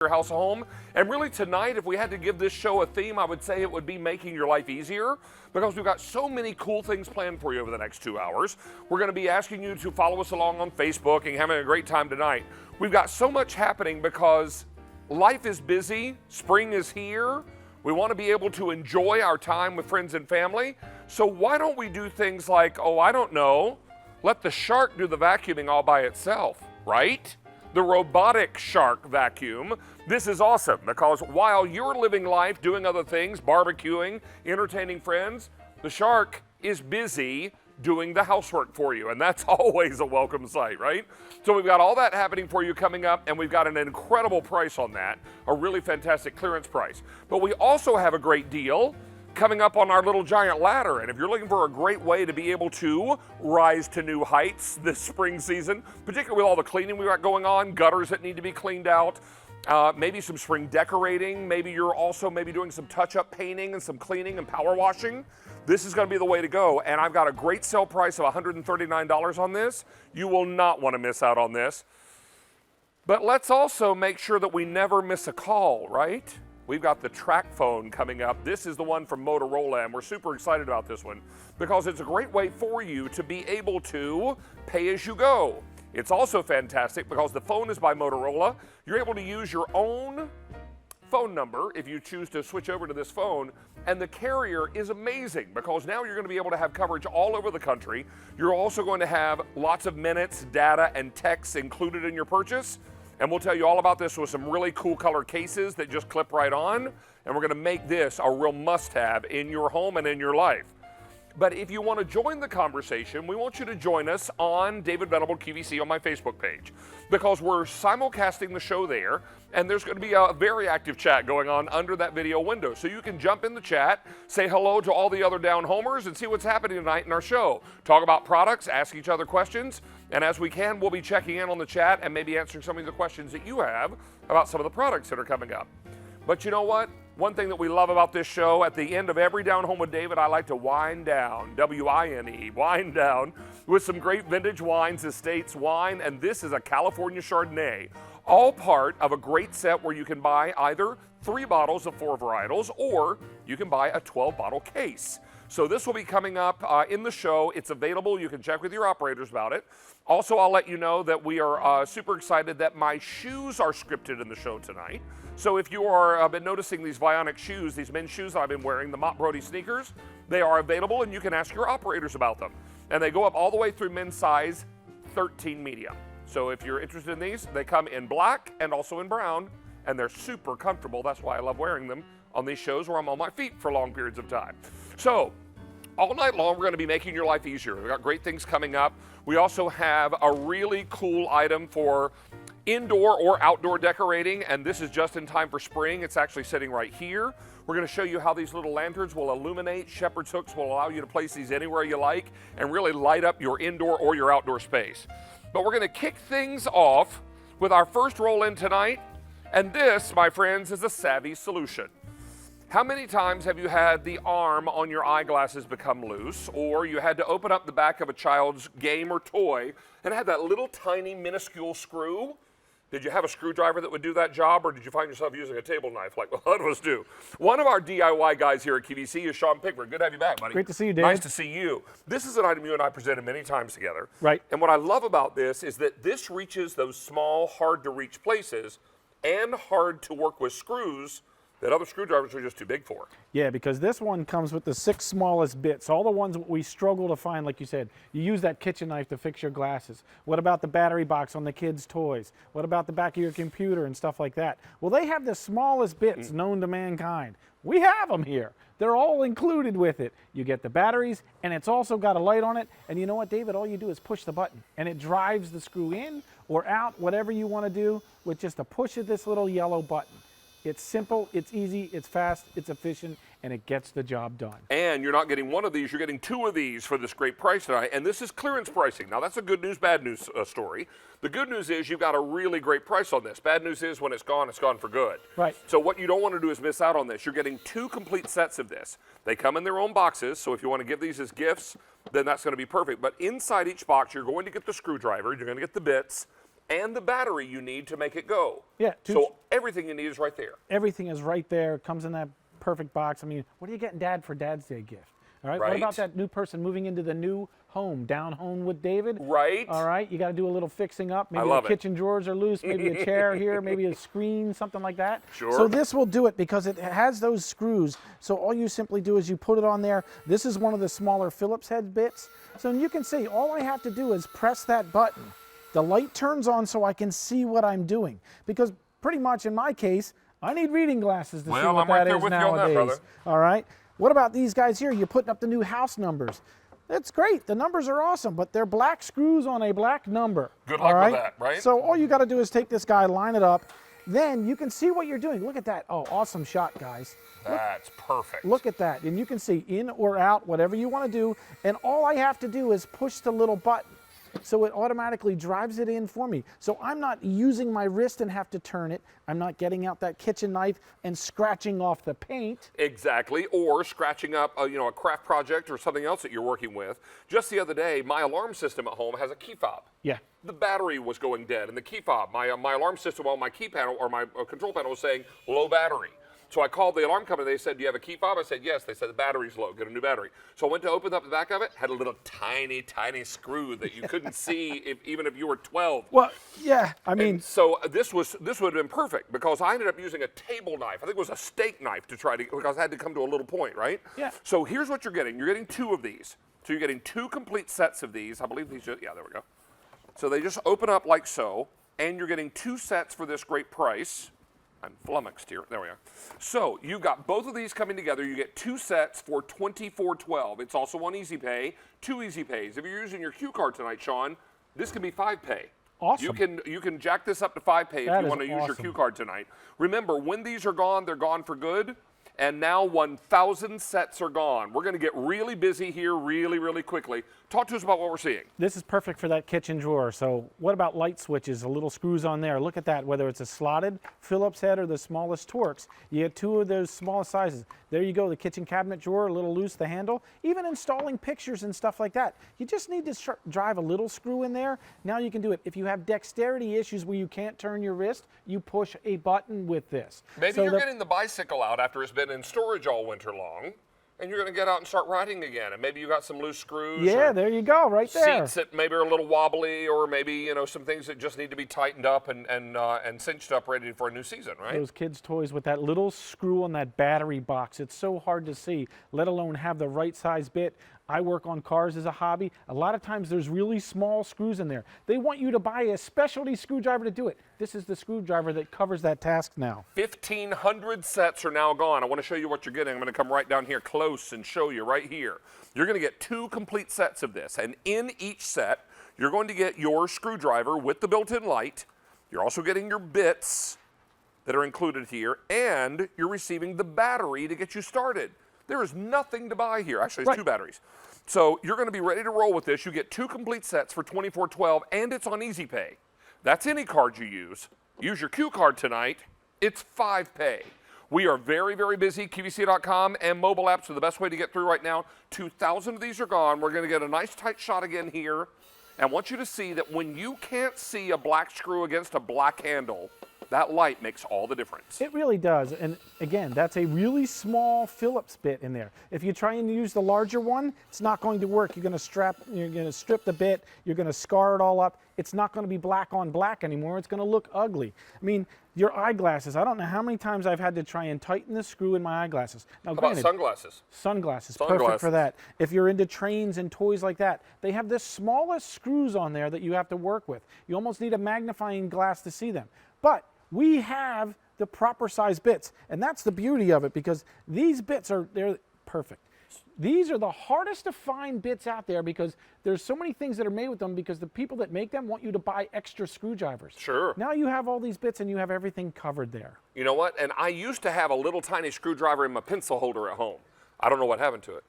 your house a home. And really tonight, if we had to give this show a theme, I would say it would be making your life easier, because we've got so many cool things planned for you over the next 2 hours. We're going to be asking you to follow us along on Facebook and having a great time tonight. We've got so much happening because life is busy, spring is here. We want to be able to enjoy our time with friends and family. So why don't we do things like, I don't know, let the shark do the vacuuming all by itself, right? The robotic shark vacuum. This is awesome because while you're living life, doing other things, barbecuing, entertaining friends, the shark is busy doing the housework for you, and that's always a welcome sight, right? So we've got all that happening for you coming up, and we've got an incredible price on that, a really fantastic clearance price. But we also have a great deal coming up on our little giant ladder, and if you're looking for a great way to be able to rise to new heights this spring season, particularly with all the cleaning we got going on, gutters that need to be cleaned out, maybe some spring decorating, maybe you're also doing some touch-up painting and some cleaning and power washing, this is going to be the way to go. And I've got a great sale price of $139 on this. You will not want to miss out on this. But let's also make sure that we never miss a call, right? We've got the track phone coming up. This is the one from Motorola, and we're super excited about this one because it's a great way for you to be able to pay as you go. It's also fantastic because the phone is by Motorola. You're able to use your own phone number if you choose to switch over to this phone, and the carrier is amazing because now you're going to be able to have coverage all over the country. You're also going to have lots of minutes, data, and texts included in your purchase. And we'll tell you all about this with some really cool color cases that just clip right on. And we're going to make this a real must-have in your home and in your life. But if you want to join the conversation, we want you to join us on David Venable QVC on my Facebook page, because we're simulcasting the show there, and there's going to be a very active chat going on under that video window. So you can jump in the chat, say hello to all the other down homers, and see what's happening tonight in our show. Talk about products, ask each other questions, and as we can, we'll be checking in on the chat and maybe answering some of the questions that you have about some of the products that are coming up. But you know what? One thing that we love about this show, at the end of every Down Home with David, I like to wind down, W-I-N-E, wind down, with some great vintage wines, estates wine, and this is a California Chardonnay, all part of a great set where you can buy either 3 bottles of 4 varietals, or you can buy a 12-bottle case. So this will be coming up in the show. It's available. You can check with your operators about it. Also, I'll let you know that we are super excited that my shoes are scripted in the show tonight. So if you are been noticing these Vionic shoes, these men's shoes that I've been wearing, the Mott Brody sneakers, they are available, and you can ask your operators about them. And they go up all the way through men's size 13 medium. So if you're interested in these, they come in black and also in brown, and they're super comfortable. That's why I love wearing them on these shows where I'm on my feet for long periods of time. So all night long, we're going to be making your life easier. We've got great things coming up. We also have a really cool item for indoor or outdoor decorating, and this is just in time for spring. It's actually sitting right here. We're going to show you how these little lanterns will illuminate. Shepherd's hooks will allow you to place these anywhere you like and really light up your indoor or your outdoor space. But we're going to kick things off with our first roll-in tonight, and this, my friends, is a savvy solution. How many times have you had the arm on your eyeglasses become loose, or you had to open up the back of a child's game or toy and had that little tiny minuscule screw? Did you have a screwdriver that would do that job, or did you find yourself using a table knife like a lot of us do? One of our DIY guys here at QVC is Sean Pickford. Good to have you back, buddy. Great to see you, Dave. Nice to see you. This is an item you and I presented many times together. Right. And what I love about this is that this reaches those small, hard-to-reach places and hard-to-work-with screws that other screwdrivers are just too big for. Yeah, because this one comes with the 6 smallest bits, all the ones we struggle to find, like you said. You use that kitchen knife to fix your glasses. What about the battery box on the kids' toys? What about the back of your computer and stuff like that? Well, they have the smallest bits known to mankind. We have them here. They're all included with it. You get the batteries, and it's also got a light on it. And you know what, David? All you do is push the button, and it drives the screw in or out, whatever you want to do, with just a push of this little yellow button. It's simple, it's easy, it's fast, it's efficient, and it gets the job done. And you're not getting one of these, you're getting 2 of these for this great price tonight. And this is clearance pricing. Now, that's a good news, bad news story. The good news is you've got a really great price on this. Bad news is when it's gone for good. Right. So what you don't want to do is miss out on this. You're getting 2 complete sets of this. They come in their own boxes, so if you want to give these as gifts, then that's going to be perfect. But inside each box, you're going to get the screwdriver, you're going to get the bits, and the battery you need to make it go. Yeah, So everything you need is right there. everything is right there. It comes in that perfect box. I mean, what are you getting Dad for Dad's Day gift? All right. What Right. about that new person moving into the new home, down home with David? Right. All right. You got to do a little fixing up. Maybe love the it. kitchen drawers are loose. Maybe a chair here. Maybe a screen, something like that. Sure. So this will do it because it has those screws. So all you simply do is you put it on there. This is one of the smaller Phillips head bits. So you can see all I have to do is press that button. The light turns on so I can see what I'm doing. Because pretty much in my case, I need reading glasses to see Well, what I'm right that there is with you on that, nowadays. brother. All right. What about these guys here? You're putting up the new house numbers. That's great. The numbers are awesome, but they're black screws on a black number. Good all luck with that, right? So all you got to do is take this guy, line it up. Then you can see what you're doing. Look at that. Oh, awesome shot, guys. That's perfect. Look at that. And you can see in or out, whatever you want to do. And all I have to do is push the little button. So it automatically drives it in for me. So I'm not using my wrist and have to turn it. I'm not getting out that kitchen knife and scratching off the paint. Exactly, or scratching up a craft project or something else that you're working with. Just the other day, my alarm system at home has a key fob. Yeah. The battery was going dead, and the key fob, my alarm system on my key panel or my control panel was saying low battery. So I called the alarm company. They said, "Do you have a key fob?" I said, "Yes." They said, "The battery's low. Get a new battery." So I went to open up the back of it. Had a little tiny, tiny screw that you couldn't see even if you were 12. Well, yeah, I mean, So this would have been perfect because I ended up using a table knife. I think it was a steak knife to try to, because I had to come to a little point, right? Yeah. So here's what you're getting. You're getting 2 of these. So you're getting 2 complete sets of these. I believe these just, yeah, there we go. So they just open up like so, and you're getting 2 sets for this great price. I'm flummoxed here. There we are. So you've got both of these coming together. You get 2 sets for $24.12. It's also on Easy Pay, 2 Easy Pays. If you're using your Q card tonight, Sean, this can be 5 Pay. Awesome. You can jack this up to 5 Pay if That you is want to use your awesome. Q card tonight. Remember, when these are gone, they're gone for good. And now 1,000 sets are gone. We're going to get really busy here really, really quickly. Talk to us about what we're seeing. this is perfect for that kitchen drawer. So what about light switches, the little screws on there? Look at that, whether it's a slotted Phillips head or the smallest Torx. You get 2 of those smallest sizes. There you go, the kitchen cabinet drawer, a little loose, the handle. Even installing pictures and stuff like that. You just need to drive a little screw in there. Now you can do it. If you have dexterity issues where you can't turn your wrist, you push a button with this. Maybe So you're the- getting the bicycle out after it's been in storage all winter long, and you're going to get out and start riding again. And maybe you got some loose screws. Yeah, or there you go, right there. seats that maybe are a little wobbly, or maybe some things that just need to be tightened up and cinched up, ready for a new season, right? Those kids' toys with that little screw on that battery box. It's so hard to see, let alone have the right size bit. I work on cars as a hobby. A lot of times there's really small screws in there. They want you to buy a specialty screwdriver to do it. This is the screwdriver that covers that task now. 1,500 sets are now gone. I want to show you what you're getting. I'm going to come right down here close and show you right here. You're going to get 2 complete sets of this, and in each set, you're going to get your screwdriver with the built-in light. You're also getting your bits that are included here, and you're receiving the battery to get you started. There is nothing to buy here. Actually, it's Right. 2 batteries. So you're going to be ready to roll with this. You get 2 complete sets for $24.12, and it's on Easy Pay. That's any card you use. Use your Q card tonight. It's 5 Pay. We are very, very busy. QVC.com and mobile apps are the best way to get through right now. 2,000 of these are gone. We're going to get a nice tight shot again here. And I want you to see that when you can't see a black screw against a black handle, that light makes all the difference. It really does. And again, that's a really small Phillips bit in there. If you try and use the larger one, it's not going to work. You're going to strip the bit, you're going to scar it all up. It's not going to be black on black anymore. It's going to look ugly. I mean, your eyeglasses, I don't know how many times I've had to try and tighten the screw in my eyeglasses. Now, How about granted, sunglasses? Sunglasses, perfect for that. If you're into trains and toys like that, they have the smallest screws on there that you have to work with. You almost need a magnifying glass to see them. But we have the proper size bits, and that's the beauty of it, because these bits they're perfect. These are the hardest to find bits out there because there's so many things that are made with them, because the people that make them want you to buy extra screwdrivers. Sure. Now you have all these bits and you have everything covered there. You know what? And I used to have a little tiny screwdriver in my pencil holder at home. I don't know what happened to it.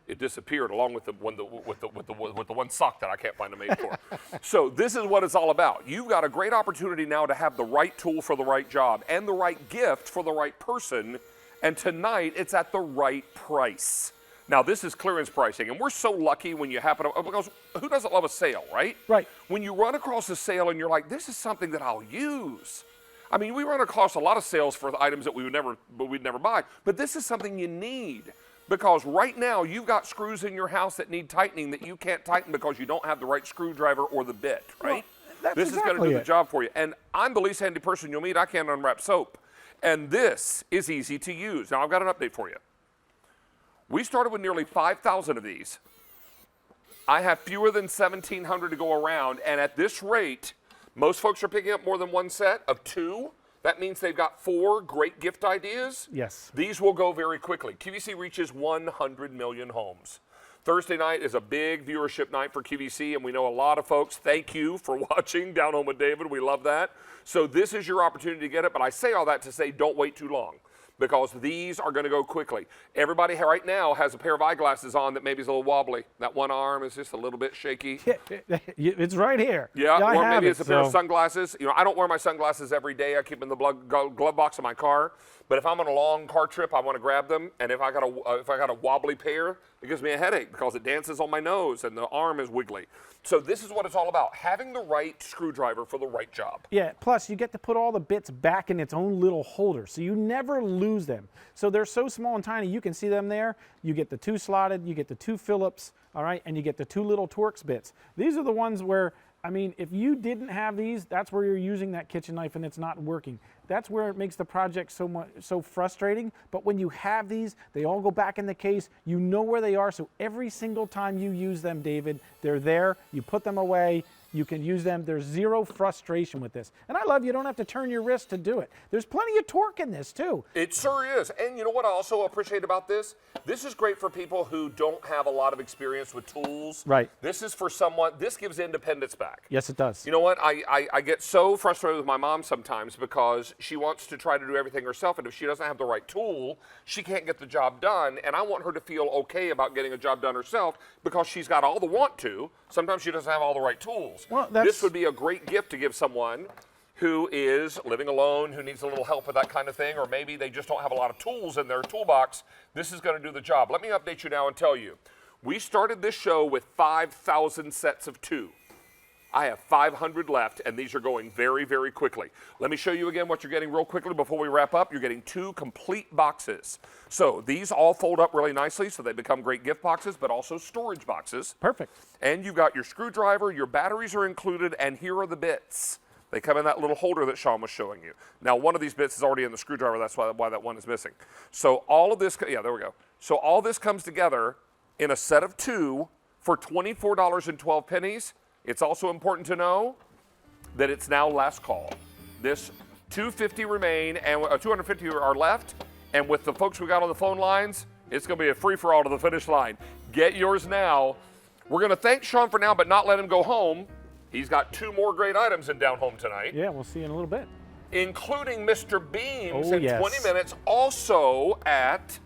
It disappeared along with the one sock that I can't find a mate for. So this is what it's all about. You've got a great opportunity now to have the right tool for the right job and the right gift for the right person. And tonight it's at the right price. Now, this is clearance pricing, and we're so lucky when you happen to, because who doesn't love a sale, right? Right. When you run across a sale and you're like, this is something that I'll use. I mean, we run across a lot of sales for the items that we'd never buy, but this is something you need. Because right now, you've got screws in your house that need tightening that you can't tighten because you don't have the right screwdriver or the bit, right? Well, this is going to exactly do the it. job for you. And I'm the least handy person you'll meet. I can't unwrap soap. And this is easy to use. Now, I've got an update for you. We started with nearly 5,000 of these. I have fewer than 1,700 to go around. And at this rate, most folks are picking up more than one set of 2. That means they've got 4 great gift ideas. Yes. These will go very quickly. QVC reaches 100 million homes. Thursday night is a big viewership night for QVC, and we know a lot of folks. Thank you for watching Down Home with David. We love that. So this is your opportunity to get it, but I say all that to say don't wait too long, because these are going to go quickly. Everybody right now has a pair of eyeglasses on that maybe is a little wobbly. That one arm is just a little bit shaky. It's right here. Yeah, I or have maybe it, it's a pair of so- sunglasses. You know, I don't wear my sunglasses every day. I keep them in the glove box of my car. But if I'm on a long car trip, I want to grab them. And if I got a wobbly pair, it gives me a headache because it dances on my nose and the arm is wiggly. So this is what it's all about: having the right screwdriver for the right job. Yeah, plus you get to put all the bits back in its own little holder, so you never lose them. So they're so small and tiny, you can see them there. You get the 2 slotted, you get the 2 Phillips, all right, and you get the 2 little Torx bits. These are the ones where, I mean, if you didn't have these, that's where you're using that kitchen knife and it's not working. That's where it makes the project so frustrating. But when you have these, they all go back in the case. You know where they are, so every single time you use them, David, they're there. You put them away. You can use them. There's zero frustration with this. And I love you don't have to turn your wrist to do it. There's plenty of torque in this too. It sure is. And you know what I also appreciate about this? This is great for people who don't have a lot of experience with tools. Right. This is for someone, this gives independence back. Yes, it does. You know what? I get so frustrated with my mom sometimes because she wants to try to do everything herself, and if she doesn't have the right tool, she can't get the job done. And I want her to feel okay about getting a job done herself because she's got all the want to. Sometimes she doesn't have all the right tools. Well, this would be a great gift to give someone who is living alone, who needs a little help with that kind of thing, or maybe they just don't have a lot of tools in their toolbox. This is going to do the job. Let me update you now and tell you. We started this show with 5,000 sets of 2. I have 500 left, and these are going very, very quickly. Let me show you again what you're getting real quickly before we wrap up. You're getting 2 complete boxes. So these all fold up really nicely, so they become great gift boxes, but also storage boxes. Perfect. And you've got your screwdriver, your batteries are included, and here are the bits. They come in that little holder that Sean was showing you. Now, one of these bits is already in the screwdriver. That's why that one is missing. So all of this, yeah, there we go. So all this comes together in a set of 2 for $24.12. It's also important to know that it's now last call. This 250 remain, and 250 are left. And with the folks we got on the phone lines, it's going to be a free-for-all to the finish line. Get yours now. We're going to thank Sean for now, but not let him go home. He's got 2 more great items in Down Home tonight, Yeah, we'll see you in a little bit. including Mr. Beams Oh, in yes. 20 minutes, also at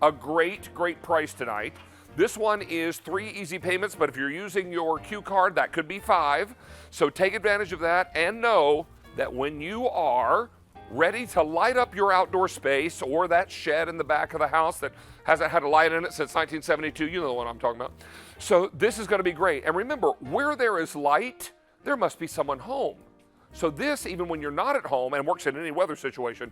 a great, great price tonight. This one is 3 easy payments, but if you're using your Q card, that could be 5. So take advantage of that and know that when you are ready to light up your outdoor space or that shed in the back of the house that hasn't had a light in it since 1972, you know the one I'm talking about. So this is going to be great. And remember, where there is light, there must be someone home. So this, even when you're not at home and works in any weather situation,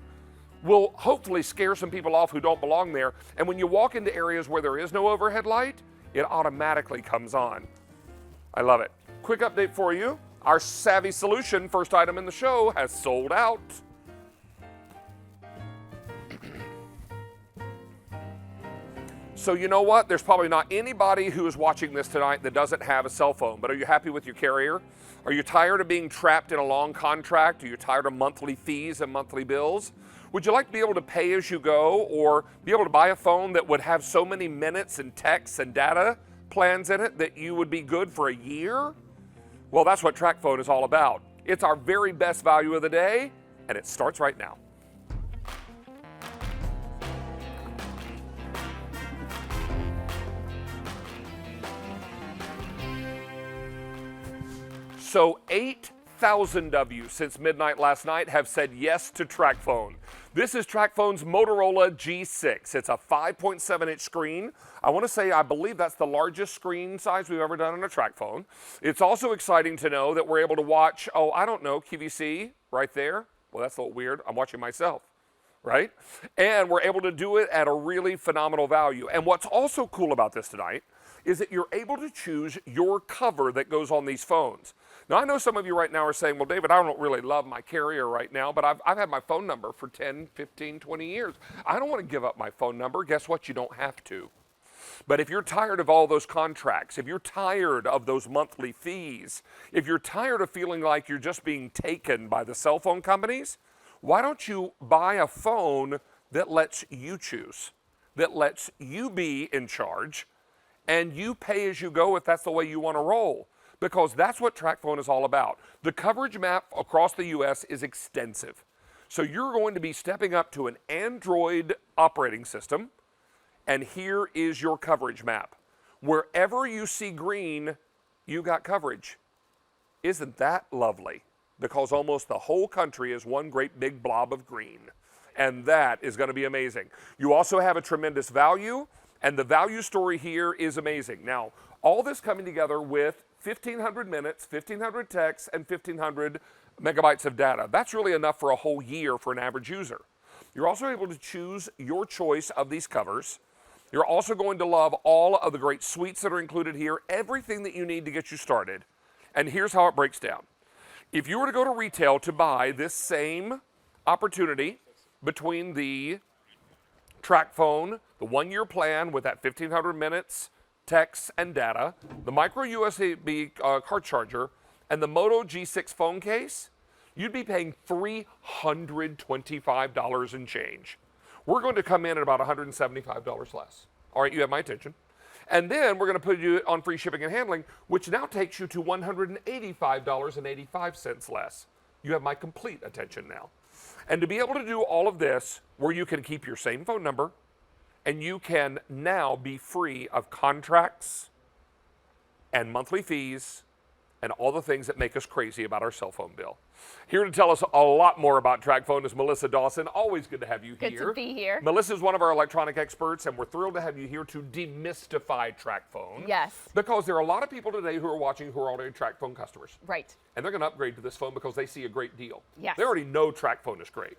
will hopefully scare some people off who don't belong there. And when you walk into areas where there is no overhead light, it automatically comes on. I love it. Quick update for you. Our Savvy Solution, first item in the show, has sold out. So you know what? There's probably not anybody who is watching this tonight that doesn't have a cell phone, but are you happy with your carrier? Are you tired of being trapped in a long contract? Are you tired of monthly fees and monthly bills? Would you like to be able to pay as you go, or be able to buy a phone that would have so many minutes and texts and data plans in it that you would be good for a year? Well, that's what TracFone is all about. It's our very best value of the day, and it starts right now. So 8,000 of you since midnight last night have said yes to TracFone. This is TracFone's Motorola G6. It's a 5.7-inch screen. I believe that's the largest screen size we've ever done on a TracFone. It's also exciting to know that we're able to watch, QVC right there. Well, that's a little weird. I'm watching myself, right? And we're able to do it at a really phenomenal value. And what's also cool about this tonight is that you're able to choose your cover that goes on these phones. Now, I know some of you right now are saying, well, David, I don't really love my carrier right now, but I've had my phone number for 10, 15, 20 years. I don't want to give up my phone number. Guess what? You don't have to. But if you're tired of all those contracts, if you're tired of those monthly fees, if you're tired of feeling like you're just being taken by the cell phone companies, why don't you buy a phone that lets you choose, that lets you be in charge, and you pay as you go if that's the way you want to roll, because that's what TracFone is all about. The coverage map across the U.S. is extensive. So you're going to be stepping up to an Android operating system, and here is your coverage map. Wherever you see green, you got coverage. Isn't that lovely? Because almost the whole country is one great big blob of green, and that is going to be amazing. You also have a tremendous value. And the value story here is amazing. Now, all this coming together with 1,500 minutes, 1,500 texts, and 1,500 megabytes of data. That's really enough for a whole year for an average user. You're also able to choose your choice of these covers. You're also going to love all of the great suites that are included here, everything that you need to get you started. And here's how it breaks down. If you were to go to retail to buy this same opportunity between the TracFone, the one-year plan with that 1,500 minutes, texts, and data, the micro USB card charger, and the Moto G6 phone case, you'd be paying $325 and change. We're going to come in at about $175 less. All right, you have my attention. And then we're going to put you on free shipping and handling, which now takes you to $185.85 less. You have my complete attention now. And to be able to do all of this, where you can keep your same phone number, and you can now be free of contracts and monthly fees and all the things that make us crazy about our cell phone bill. Here to tell us a lot more about TracFone is Melissa Dawson. Always good to have you here. Good to be here. Melissa is one of our electronic experts, and we're thrilled to have you here to demystify TracFone. Yes. Because there are a lot of people today who are watching who are already TracFone customers. Right. And they're going to upgrade to this phone because they see a great deal. Yes. They already know TracFone is great.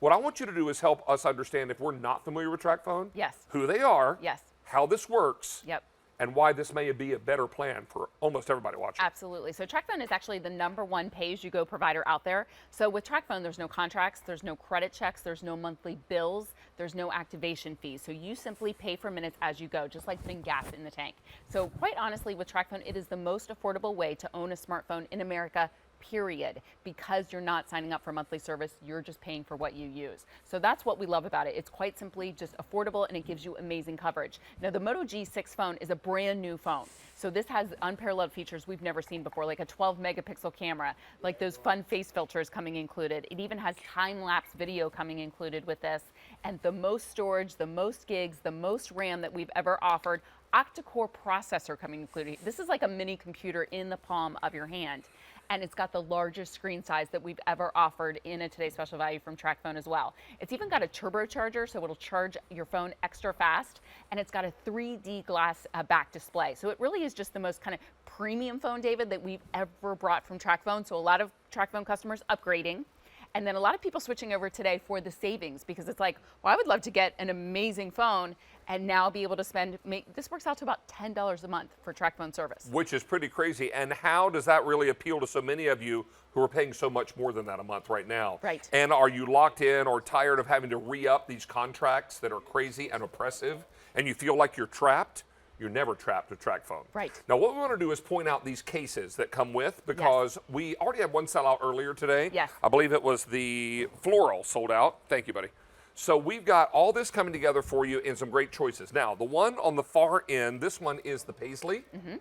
What I want you to do is help us understand, if we're not familiar with TracFone, Yes. who they are, Yes. how this works, Yep. and why this may be a better plan for almost everybody watching. Absolutely. So TracFone is actually the #1 pay-as-you-go provider out there. So with TracFone, there's no contracts, there's no credit checks, there's no monthly bills, there's no activation fees. So you simply pay for minutes as you go, just like putting gas in the tank. So quite honestly, with TracFone, it is the most affordable way to own a smartphone in America, period, because you're not signing up for monthly service, you're just paying for what you use. So that's what we love about it. It's quite simply just affordable, and it gives you amazing coverage. Now, the Moto G6 phone is a brand new phone. So this has unparalleled features we've never seen before, like a 12 megapixel camera, like those fun face filters coming included. It even has time-lapse video coming included with this, and the most storage, the most gigs, the most RAM that we've ever offered, octa-core processor coming included. This is like a mini computer in the palm of your hand. And it's got the largest screen size that we've ever offered in a Today's Special Value from TracFone as well. It's even got a turbocharger, so it'll charge your phone extra fast, and it's got a 3D glass back display. So it really is just the most kind of premium phone, David, that we've ever brought from TracFone. So a lot of TracFone customers upgrading. And then a lot of people switching over today for the savings, because it's like, well, I would love to get an amazing phone and now be able to this works out to about $10 a month for TracFone service. Which is pretty crazy. And how does that really appeal to so many of you who are paying so much more than that a month right now? Right. And are you locked in or tired of having to re-up these contracts that are crazy and oppressive, and you feel like you're trapped? You're never trapped with TracFone. Right. Now, what we want to do is point out these cases that come with, because we already had one sell out earlier today. Yes. I believe it was the floral sold out. Thank you, buddy. So we've got all this coming together for you in some great choices. Now, the one on the far end, this one is the Paisley. Mm-hmm.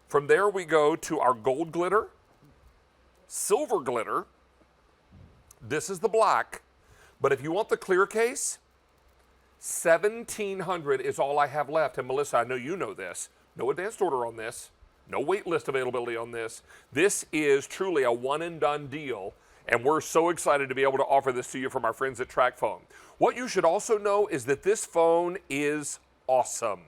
From there, we go to our gold glitter, silver glitter. This is the black. But if you want the clear case, $1,700 is all I have left. And Melissa, I know you know this. No advanced order on this. No wait list availability on this. This is truly a one and done deal, and we're so excited to be able to offer this to you from our friends at TracFone. What you should also know is that this phone is awesome.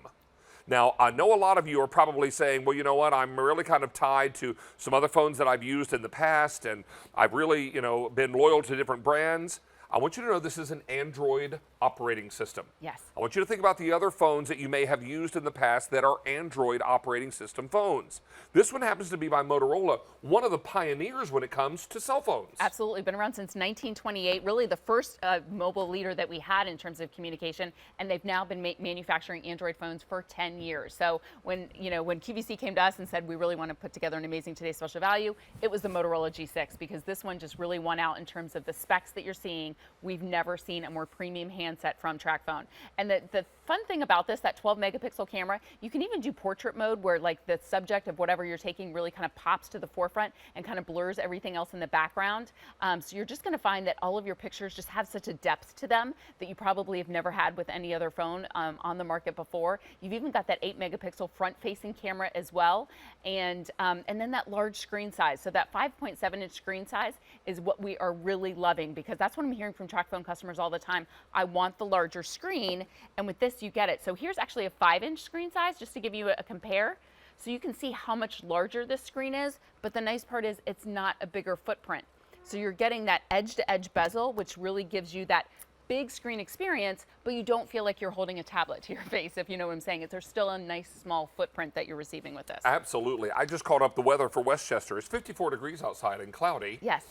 Now, I know a lot of you are probably saying, well, you know what, I'm really kind of tied to some other phones that I've used in the past, and I've really, been loyal to different brands. I want you to know this is an Android operating system. Yes. I want you to think about the other phones that you may have used in the past that are Android operating system phones. This one happens to be by Motorola, one of the pioneers when it comes to cell phones. Absolutely, been around since 1928, really the first mobile leader that we had in terms of communication, and they've now been manufacturing Android phones for 10 years. So when QVC came to us and said we really want to put together an amazing Today's Special Value, it was the Motorola G6, because this one just really won out in terms of the specs that you're seeing. We've never seen a more premium handset from TracFone. And the fun thing about this, that 12 megapixel camera, you can even do portrait mode where like the subject of whatever you're taking really kind of pops to the forefront and kind of blurs everything else in the background. So you're just going to find that all of your pictures just have such a depth to them that you probably have never had with any other phone on the market before. You've even got that 8 megapixel front facing camera as well. And then that large screen size. So that 5.7 inch screen size is what we are really loving, because that's what I'm hearing from TracFone customers all the time. I want the larger screen, and with this you get it. So here's actually a 5-inch screen size, just to give you a compare. So you can see how much larger this screen is, but the nice part is it's not a bigger footprint. So you're getting that edge-to-edge bezel, which really gives you that big screen experience, but you don't feel like you're holding a tablet to your face, if you know what I'm saying. There's still a nice small footprint that you're receiving with this. Absolutely. I just called up the weather for Westchester. It's 54 degrees outside and cloudy. Yes.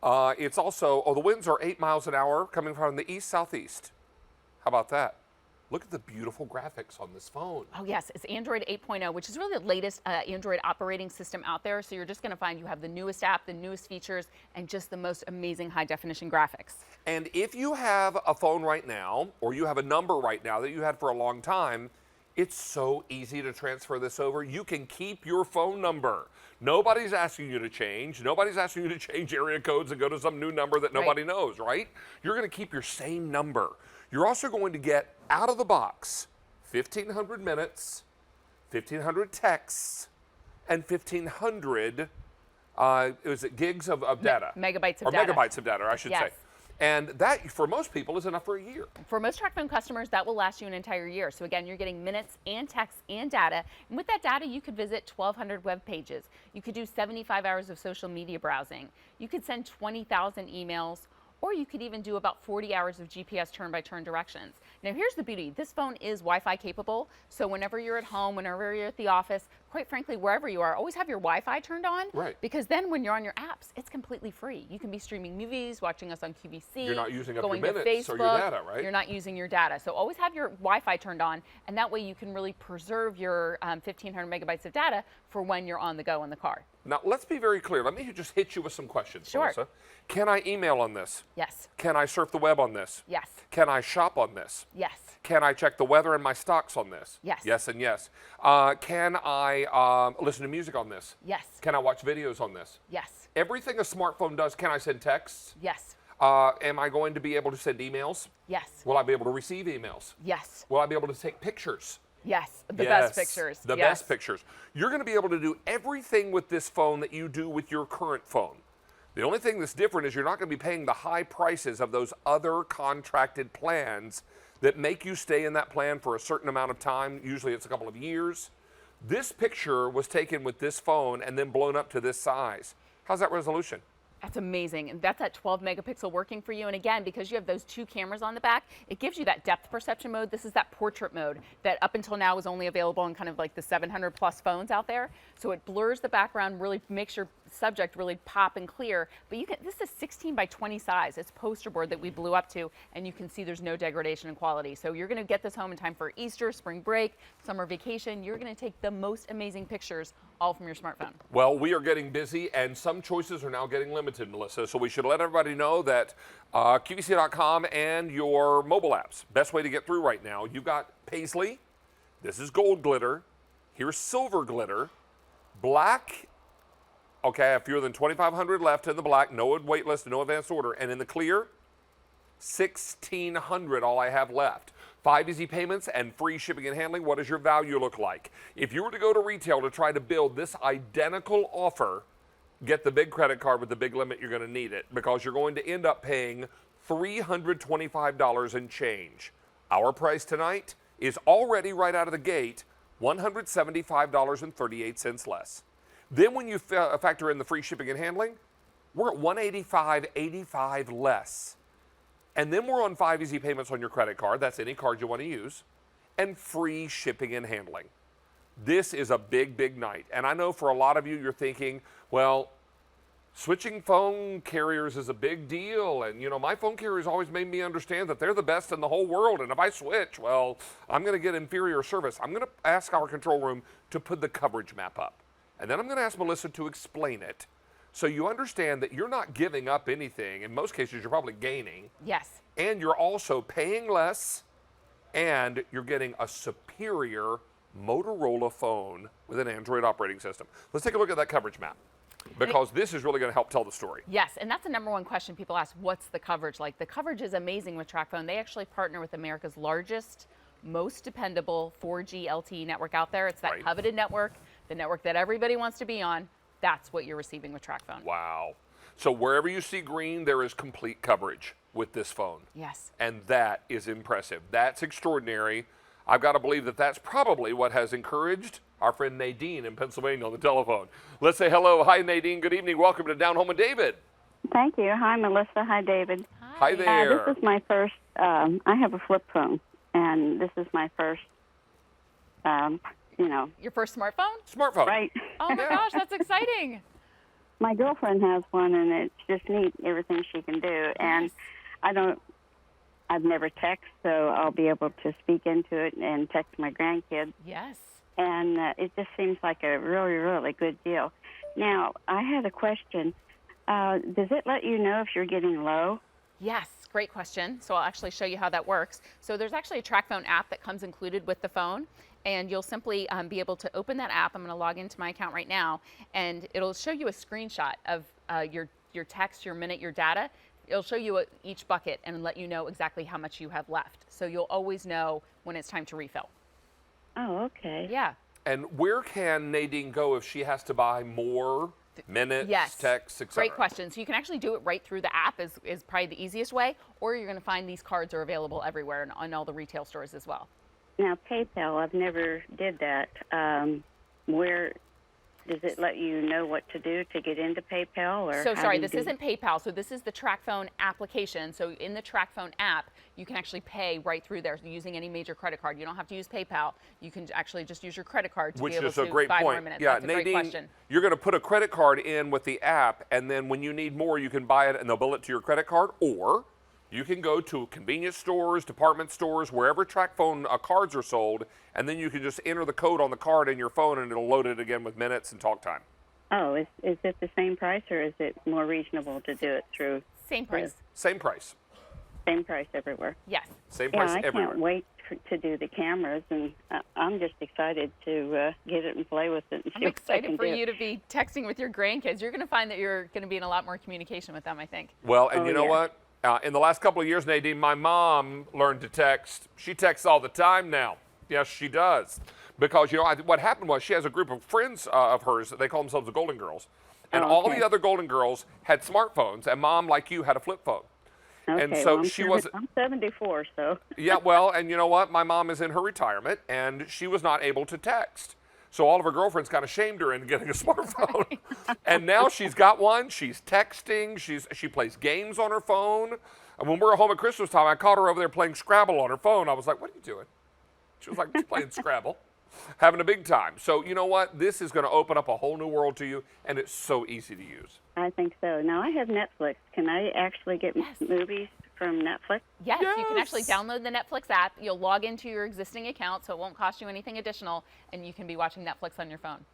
It's also, the winds are 8 miles an hour coming from the east-southeast. How about that? Look at the beautiful graphics on this phone. Oh yes, it's Android 8.0, which is really the latest Android operating system out there. So you're just going to find you have the newest app, the newest features, and just the most amazing high definition graphics. And if you have a phone right now, or you have a number right now that you had for a long time, it's so easy to transfer this over. You can keep your phone number. Nobody's asking you to change. Nobody's asking you to change area codes and go to some new number that nobody knows, right? You're going to keep your same number. You're also going to get out of the box 1,500 minutes, 1,500 texts, and 1,500 gigs of data. Megabytes of or data. Or megabytes of data, I should say. And that, for most people, is enough for a year. For most TracFone customers, that will last you an entire year. So again, you're getting minutes and texts and data. And with that data, you could visit 1,200 web pages. You could do 75 hours of social media browsing. You could send 20,000 emails, or you could even do about 40 hours of GPS turn-by-turn directions. Now here's the beauty. This phone is Wi-Fi capable, so whenever you're at home, whenever you're at the office, quite frankly, wherever you are, always have your Wi-Fi turned on. Right. Because then when you're on your apps, it's completely free. You can be streaming movies, watching us on QVC. You're not using up going your to minutes Facebook, or your data, right? You're not using your data. So always have your Wi-Fi turned on, and that way you can really preserve your 1,500 megabytes of data for when you're on the go in the car. Now, let's be very clear. Let me just hit you with some questions, Sure. Melissa. Can I email on this? Yes. Can I surf the web on this? Yes. Can I shop on this? Yes. Can I check the weather and my stocks on this? Yes. Yes and yes. Can I listen to music on this? Yes. Can I watch videos on this? Yes. Everything a smartphone does. Can I send texts? Yes. Am I going to be able to send emails? Yes. Will I be able to receive emails? Yes. Will I be able to take pictures? Yes. The Yes, best pictures. The Yes. best pictures. You're going to be able to do everything with this phone that you do with your current phone. The only thing that's different is you're not going to be paying the high prices of those other contracted plans that make you stay in that plan for a certain amount of time. Usually it's a couple of years. This picture was taken with this phone and then blown up to this size. How's that resolution? That's amazing. And that's that 12 megapixel working for you. And again, because you have those two cameras on the back, it gives you that depth perception mode. This is that portrait mode that up until now was only available on kind of like the 700 plus phones out there. So it blurs the background, really makes your subject really pop and clear. But you can, this is 16 by 20 size. It's poster board that we blew up to, and you can see there's no degradation in quality. So you're going to get this home in time for Easter, spring break, summer vacation. You're going to take the most amazing pictures all from your smartphone. Well, we are getting busy, and some choices are now getting limited, Melissa. So we should let everybody know that QVC.com and your mobile apps, best way to get through right now. You've got Paisley. This is gold glitter. Here's silver glitter. Black. Okay, I have fewer than 2,500 left in the black. No wait list, no advanced order. And in the clear, 1,600 all I have left. 5 easy payments and free shipping and handling. What does your value look like? If you were to go to retail to try to build this identical offer, get the big credit card with the big limit, you're going to need it because you're going to end up paying $325 and change. Our price tonight is already right out of the gate $175.38 less. Then when you factor in the free shipping and handling, we're at $185.85 less. And then we're on 5 easy payments on your credit card. That's any card you want to use. And free shipping and handling. This is a big, big night. And I know for a lot of you, you're thinking, well, switching phone carriers is a big deal. And, you know, my phone carriers always made me understand that they're the best in the whole world. And if I switch, well, I'm going to get inferior service. I'm going to ask our control room to put the coverage map up. And then I'm going to ask Melissa to explain it. So you understand that you're not giving up anything. In most cases, you're probably gaining. Yes. And you're also paying less, and you're getting a superior Motorola phone with an Android operating system. Let's take a look at that coverage map, because this is really going to help tell the story. Yes, and that's the number one question people ask, what's the coverage like? The coverage is amazing with TracFone. They actually partner with America's largest, most dependable 4G LTE network out there. It's that Right. coveted network, the network that everybody wants to be on. That's what you're receiving with TracFone. Wow. So wherever you see green, there is complete coverage with this phone. Yes. And that is impressive. That's extraordinary. I've got to believe that that's probably what has encouraged our friend Nadine in Pennsylvania on the telephone. Let's say hello. Hi, Nadine. Good evening. Welcome to Down Home with David. Thank you. Hi, Melissa. Hi, David. Hi there. This is my first, I have a flip phone, and this is my first, Your first smartphone? Smartphone. right. Oh my gosh, that's exciting. My girlfriend has one, and it's just neat, everything she can do. And I've never texted, so I'll be able to speak into it and text my grandkids. Yes. And it just seems like a really, really good deal. Now, I had a question. Does it let you know if you're getting low? Yes, great question. So I'll actually show you how that works. So there's actually a TracFone app that comes included with the phone, and you'll simply be able to open that app. I'm going to log into my account right now, and it'll show you a screenshot of your text, your minute, your data. It'll show you each bucket and let you know exactly how much you have left. So you'll always know when it's time to refill. Oh, okay. Yeah. And where can Nadine go if she has to buy more minutes, Yes. texts, etc.? Great question. So you can actually do it right through the app is probably the easiest way, or you're going to find these cards are available everywhere and on all the retail stores as well. Now, PayPal, I've never did that. Where does it let you know what to do to get into PayPal? Or So how sorry, do you this do- isn't PayPal. So this is the TracFone application. So in the TracFone app, you can actually pay right through there using any major credit card. You don't have to use PayPal. You can actually just use your credit card to Which be able is a to great buy more point. minutes. Yeah, That's a Nadine, great question. you're going to put a credit card in with the app, and then when you need more, you can buy it and they'll bill it to your credit card, or you can go to convenience stores, department stores, wherever TracFone cards are sold, and then you can just enter the code on the card in your phone, and it'll load it again with minutes and talk time. Oh, is it the same price, or is it more reasonable to do it through Same price. Same price. same price everywhere? Yes. Same Yeah, price I everywhere. can't wait to do the cameras, and I'm just excited to get it and play with it and see I'm what I excited can for do. you to be texting with your grandkids. You're going to find that you're going to be in a lot more communication with them, I think. Well, and Oh, you know yeah. what? In the last couple of years, Nadine, my mom learned to text. She texts all the time now. Yes, she does. Because, you know, what happened was she has a group of friends of hers, they call themselves the Golden Girls. And Oh, all okay. the other Golden Girls had smartphones, and mom, like you, had a flip phone. Okay, and so well, she was, I'm 74, so. yeah, well, and you know what? My mom is in her retirement, and she was not able to text. So all of her girlfriends kind of shamed her into getting a smartphone. And now she's got one. She's texting. She plays games on her phone. And when we were home at Christmas time, I caught her over there playing Scrabble on her phone. I was like, what are you doing? She was like, just playing Scrabble, having a big time. So you know what? This is going to open up a whole new world to you, and it's so easy to use. I think so. Now, I have Netflix. Can I actually get movies from Netflix? Yes, you can actually Yes. download the Netflix app. You'll log into your existing account, so it won't cost you anything additional, and you can be watching Netflix on your phone.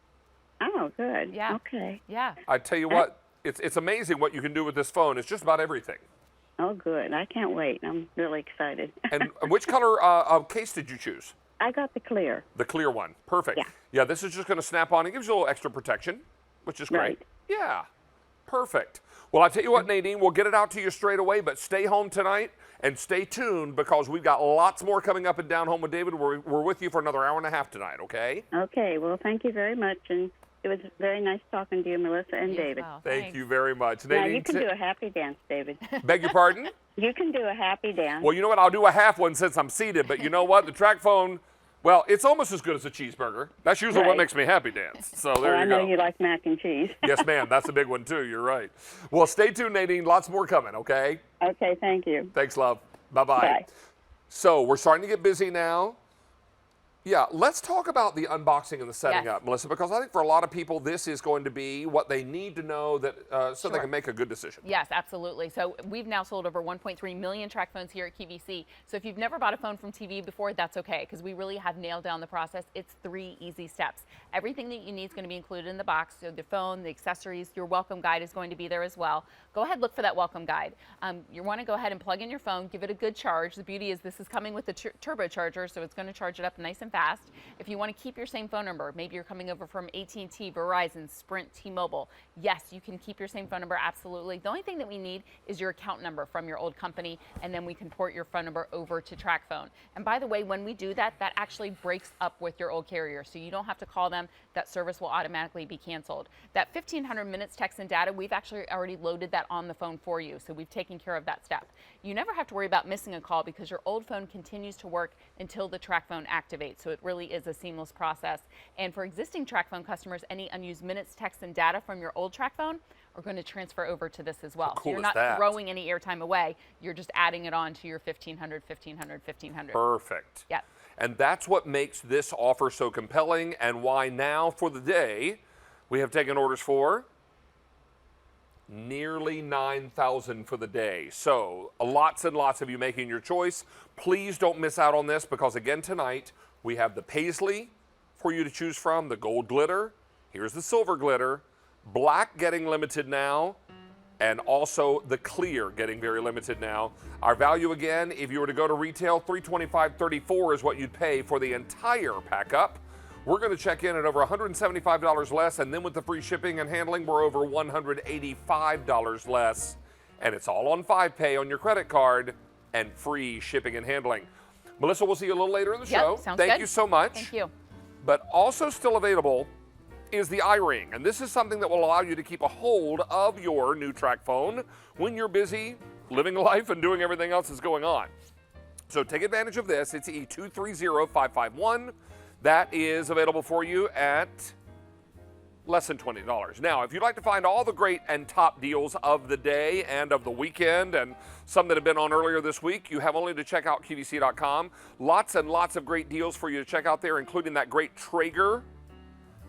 Oh, good. Yeah. Okay. Yeah. I tell you what, it's amazing what you can do with this phone. It's just about everything. Oh, good. I can't wait. I'm really excited. And which color case did you choose? I got the clear. The clear one. Perfect. Yeah. Yeah, this is just going to snap on. It gives you a little extra protection, which is great. Right. Yeah. Perfect. Well, I tell you what, Nadine, we'll get it out to you straight away, but stay home tonight And stay tuned because we've got lots more coming up in Down Home with David. We're with you for another hour and a half tonight, okay? Okay, well, thank you very much. And it was very nice talking to you, Melissa and David. Well, Thank thanks. you very much. Now, Nadine, you can do a happy dance, David. beg your pardon? You can do a happy dance. Well, you know what? I'll do a half one since I'm seated, but you know what? The track phone, well, it's almost as good as a cheeseburger. That's usually what Right. makes me happy dance. So there I you know go. you like mac and cheese. Yes, ma'am. That's a big one, too. You're right. Well, stay tuned, Nadine. Lots more coming, okay? Okay, thank you. Thanks, love. Bye-bye. Bye. So we're starting to get busy now. Yeah, let's talk about the unboxing and the setting Yes. up, Melissa, because I think for a lot of people, this is going to be what they need to know that so they Sure. can make a good decision. Yes, absolutely. So we've now sold over 1.3 million track phones here at QVC. So if you've never bought a phone from TV before, that's okay, because we really have nailed down the process. It's 3 easy steps. Everything that you need is going to be included in the box. So the phone, the accessories, your welcome guide is going to be there as well. Go ahead, look for that welcome guide. You want to go ahead and plug in your phone, give it a good charge. The beauty is this is coming with the turbocharger, so it's going to charge it up nice and fast. If you want to keep your same phone number, maybe you're coming over from AT&T, Verizon, Sprint, T-Mobile, yes, you can keep your same phone number, absolutely. The only thing that we need is your account number from your old company, and then we can port your phone number over to TracFone. And by the way, when we do that, that actually breaks up with your old carrier, so you don't have to call them. That service will automatically be canceled. That 1,500 minutes text and data, we've actually already loaded that on the phone for you, so we've taken care of that step. You never have to worry about missing a call because your old phone continues to work until the TracFone activates, so it really is a seamless process. And for existing TracFone customers, any unused minutes, text, and data from your old TracFone are going to transfer over to this as well. How cool so you're is not that? throwing any airtime away. You're just adding it on to your 1,500, 1,500, 1,500. Perfect. Yep. And that's what makes this offer so compelling and why now for the day we have taken orders for nearly 9,000 for the day. So lots and lots of you making your choice. Please don't miss out on this because again tonight we have the Paisley for you to choose from, the gold glitter. Here's the silver glitter, black getting limited now, and also the clear getting very limited now. Our value again, if you were to go to retail, $325.34 is what you'd pay for the entire pack up. We're going to check in at over $175 less, and then with the free shipping and handling, we're over $185 less. And it's all on 5Pay on your credit card and free shipping and handling. Melissa, we'll see you a little later in the Yep, show. sounds Thank good. you so much. Thank you. But also still available is the iRing, and this is something that will allow you to keep a hold of your new TracFone when you're busy living life and doing everything else that's going on. So take advantage of this. It's E230551. That is available for you at less than $20. Now, if you'd like to find all the great and top deals of the day and of the weekend and some that have been on earlier this week, you have only to check out QVC.com. Lots and lots of great deals for you to check out there, including that great Traeger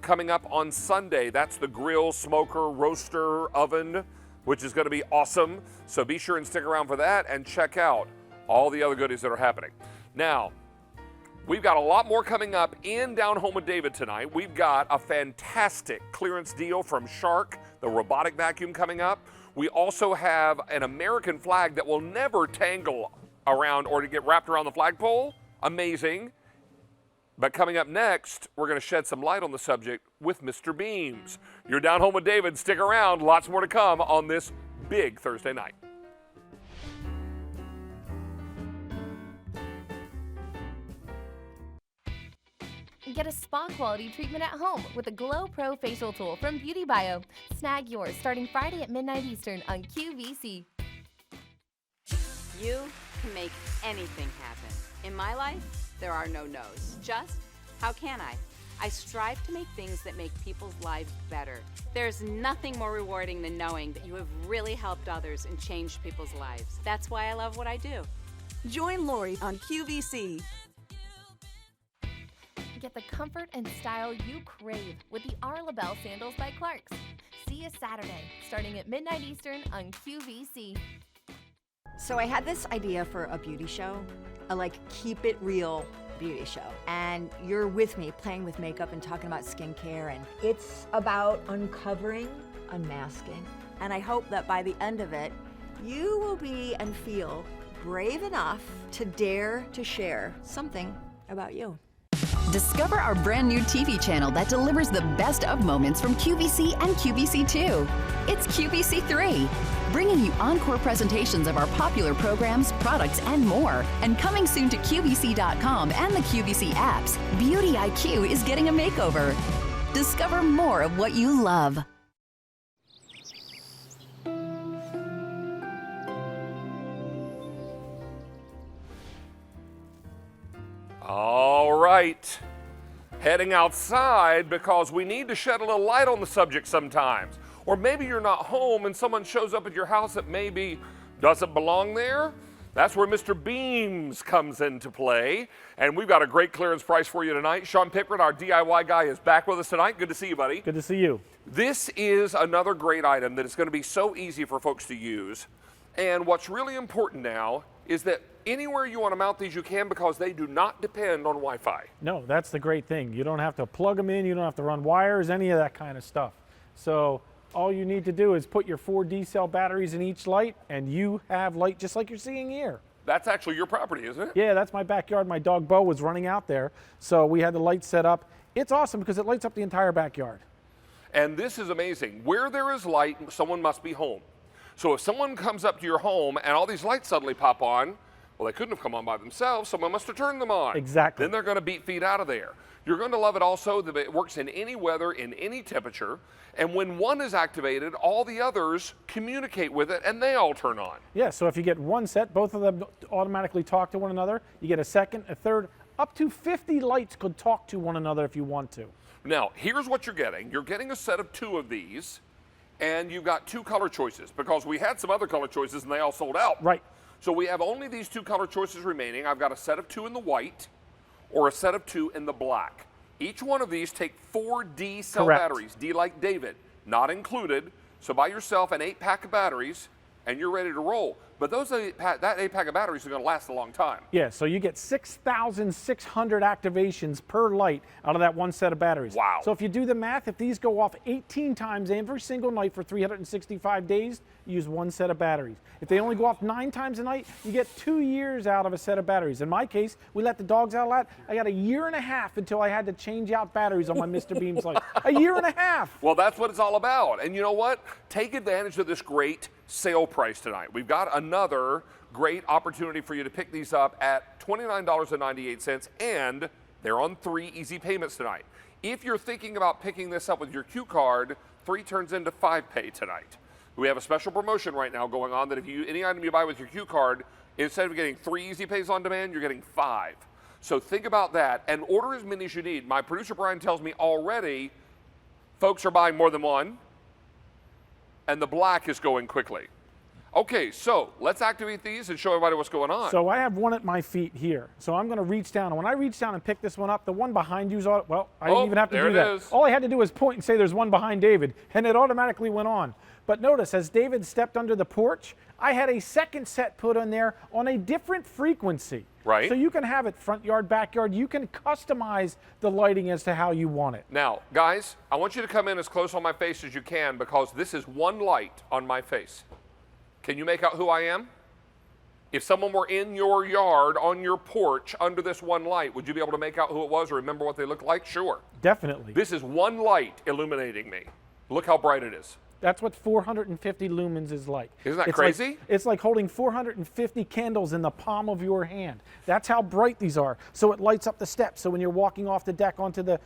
coming up on Sunday. That's the grill, smoker, roaster, oven, which is going to be awesome. So be sure and stick around for that and check out all the other goodies that are happening. Now, we've got a lot more coming up in Down Home with David tonight. We've got a fantastic clearance deal from Shark, the robotic vacuum coming up. We also have an American flag that will never tangle around or to get wrapped around the flagpole. Amazing. But coming up next, we're going to shed some light on the subject with Mr. Beams. You're Down Home with David. Stick around. Lots more to come on this big Thursday night. Get a spa-quality treatment at home with the Glow Pro facial tool from Beauty Bio. Snag yours starting Friday at midnight Eastern on QVC. You can make anything happen. In my life, there are no no's. Just, how can I? I strive to make things that make people's lives better. There's nothing more rewarding than knowing that you have really helped others and changed people's lives. That's why I love what I do. Join Lori on QVC. Get the comfort and style you crave with the Arla Bell sandals by Clarks. See you Saturday, starting at midnight Eastern on QVC. So I had this idea for a beauty show, a keep it real beauty show. And you're with me playing with makeup and talking about skincare, and it's about uncovering, unmasking. And I hope that by the end of it, you will be and feel brave enough to dare to share something about you. Discover our brand new TV channel that delivers the best of moments from QVC and QVC2. It's QVC3, bringing you encore presentations of our popular programs, products, and more. And coming soon to QVC.com and the QVC apps, Beauty IQ is getting a makeover. Discover more of what you love. All right, heading outside because we need to shed a little light on the subject sometimes. Or maybe you're not home and someone shows up at your house that maybe doesn't belong there. That's where Mr. Beams comes into play. And we've got a great clearance price for you tonight. Sean Pickard, our DIY guy, is back with us tonight. Good to see you, buddy. Good to see you. This is another great item that is going to be so easy for folks to use. And what's really important now is that anywhere you want to mount these, you can, because they do not depend on Wi-Fi. No, that's the great thing. You don't have to plug them in. You don't have to run wires, any of that kind of stuff. So all you need to do is put your 4 D-cell batteries in each light, and you have light just like you're seeing here. That's actually your property, isn't it? Yeah, that's my backyard. My dog Bo was running out there, so we had the lights set up. It's awesome because it lights up the entire backyard. And this is amazing. Where there is light, someone must be home. So if someone comes up to your home and all these lights suddenly pop on, well, they couldn't have come on by themselves. Someone must have turned them on. Exactly. Then they're going to beat feet out of there. You're going to love it also that it works in any weather, in any temperature. And when one is activated, all the others communicate with it and they all turn on. Yeah, so if you get one set, both of them automatically talk to one another. You get a second, a third, up to 50 lights could talk to one another if you want to. Now, here's what you're getting. You're getting a set of 2 of these, and you've got 2 color choices because we had some other color choices and they all sold out. Right. So we have only these 2 color choices remaining. I've got a set of 2 in the white or a set of 2 in the black. Each one of these take 4 D-cell Correct. batteries, D like David, not included. So buy yourself an 8-pack of batteries and you're ready to roll. But that 8-pack of batteries are going to last a long time. Yeah, so you get 6,600 activations per light out of that one set of batteries. Wow. So if you do the math, if these go off 18 times every single night for 365 days, you use one set of batteries. If they only go off 9 times a night, you get 2 years out of a set of batteries. In my case, we let the dogs out a lot. I got a year and a half until I had to change out batteries on my Mr. Beams light. A year and a half. Well, that's what it's all about. And you know what? Take advantage of this great sale price tonight. We've got another great opportunity for you to pick these up at $29.98, and they're on 3 easy payments tonight. If you're thinking about picking this up with your Q card, 3 turns into 5 pay tonight. We have a special promotion right now going on that if you any item you buy with your Q card, instead of getting 3 easy pays on demand, you're getting 5. So think about that and order as many as you need. My producer Brian tells me already folks are buying more than one, and the black is going quickly. Okay, so let's activate these and show everybody what's going on. So I have one at my feet here. So I'm going to reach down. And when I reach down and pick this one up, the one behind you's, well, I didn't even have to do that. It is. All I had to do was point and say there's one behind David, and it automatically went on. But notice, as David stepped under the porch, I had a second set put on there on a different frequency. Right. So you can have it front yard, backyard. You can customize the lighting as to how you want it. Now, guys, I want you to come in as close on my face as you can because this is one light on my face. Can you make out who I am? If someone were in your yard, on your porch, under this one light, would you be able to make out who it was or remember what they looked like? Sure. Definitely. This is one light illuminating me. Look how bright it is. That's what 450 lumens is like. Isn't that It's crazy? Like, it's like holding 450 candles in the palm of your hand. That's how bright these are. So it lights up the steps. So when you're walking off the deck onto the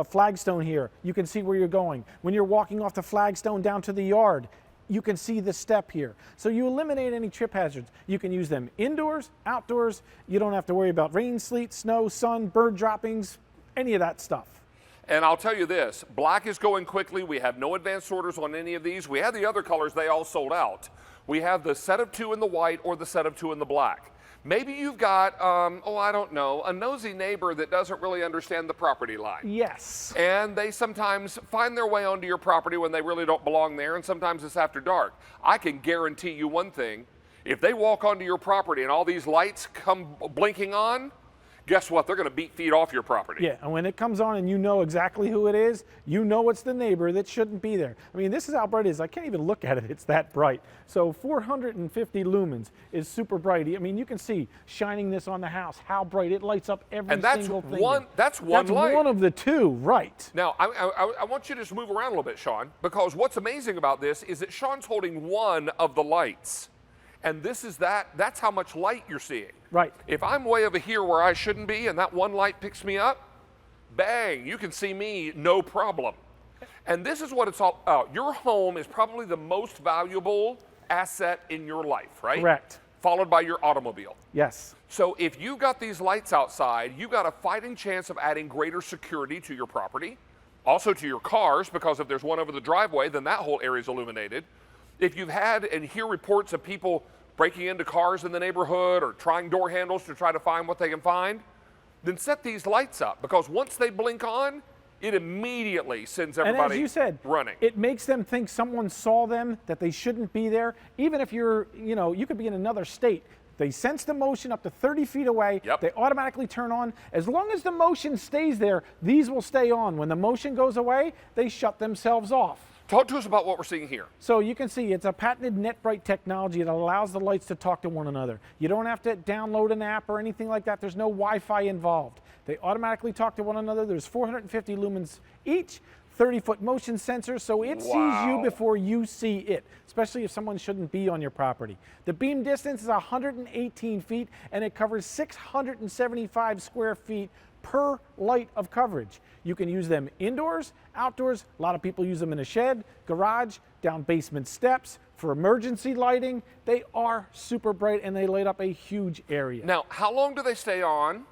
flagstone here, you can see where you're going. When you're walking off the flagstone down to the yard, you can see the step here. So you eliminate any trip hazards. You can use them indoors, outdoors. You don't have to worry about rain, sleet, snow, sun, bird droppings, any of that stuff. And I'll tell you this, black is going quickly. We have no advanced orders on any of these. We had the other colors, they all sold out. We have the set of 2 in the white or the set of 2 in the black. Maybe you've got, I don't know, a nosy neighbor that doesn't really understand the property line. Yes. And they sometimes find their way onto your property when they really don't belong there, and sometimes it's after dark. I can guarantee you one thing, if they walk onto your property and all these lights come blinking on, guess what? They're going to beat feet off your property. Yeah, and when it comes on and you know exactly who it is, you know it's the neighbor that shouldn't be there. I mean, this is how bright it is. I can't even look at it. It's that bright. So 450 lumens is super bright. I mean, you can see shining this on the house, how bright it lights up every And that's single thing. one. That's one That's light. one of the two, right? Now, I want you to just move around a little bit, Sean, because what's amazing about this is that Sean's holding one of the lights. And that's how much light you're seeing. Right. If I'm way over here where I shouldn't be and that one light picks me up, bang, you can see me, no problem. And this is what it's all about. Your home is probably the most valuable asset in your life, right? Correct. Followed by your automobile. Yes. So if you got these lights outside, you got a fighting chance of adding greater security to your property, also to your cars, because if there's one over the driveway, then that whole area is illuminated. If you've had and hear reports of people breaking into cars in the neighborhood or trying door handles to try to find what they can find, then set these lights up, because once they blink on, it immediately sends everybody and as you said, running. It makes them think someone saw them, that they shouldn't be there. Even if you're, you could be in another state. They sense the motion up to 30 feet away. Yep. They automatically turn on. As long as the motion stays there, these will stay on. When the motion goes away, they shut themselves off. Talk to us about what we're seeing here. So you can see it's a patented NetBright technology that allows the lights to talk to one another. You don't have to download an app or anything like that. There's no Wi-Fi involved. They automatically talk to one another. There's 450 lumens each, 30-foot motion sensors, so it sees you before you see it, especially if someone shouldn't be on your property. The beam distance is 118 feet, and it covers 675 square feet per light of coverage. You can use them indoors, outdoors. A lot of people use them in a shed, garage, down basement steps, for emergency lighting. They are super bright and they light up a huge area. Now, how long do they stay on?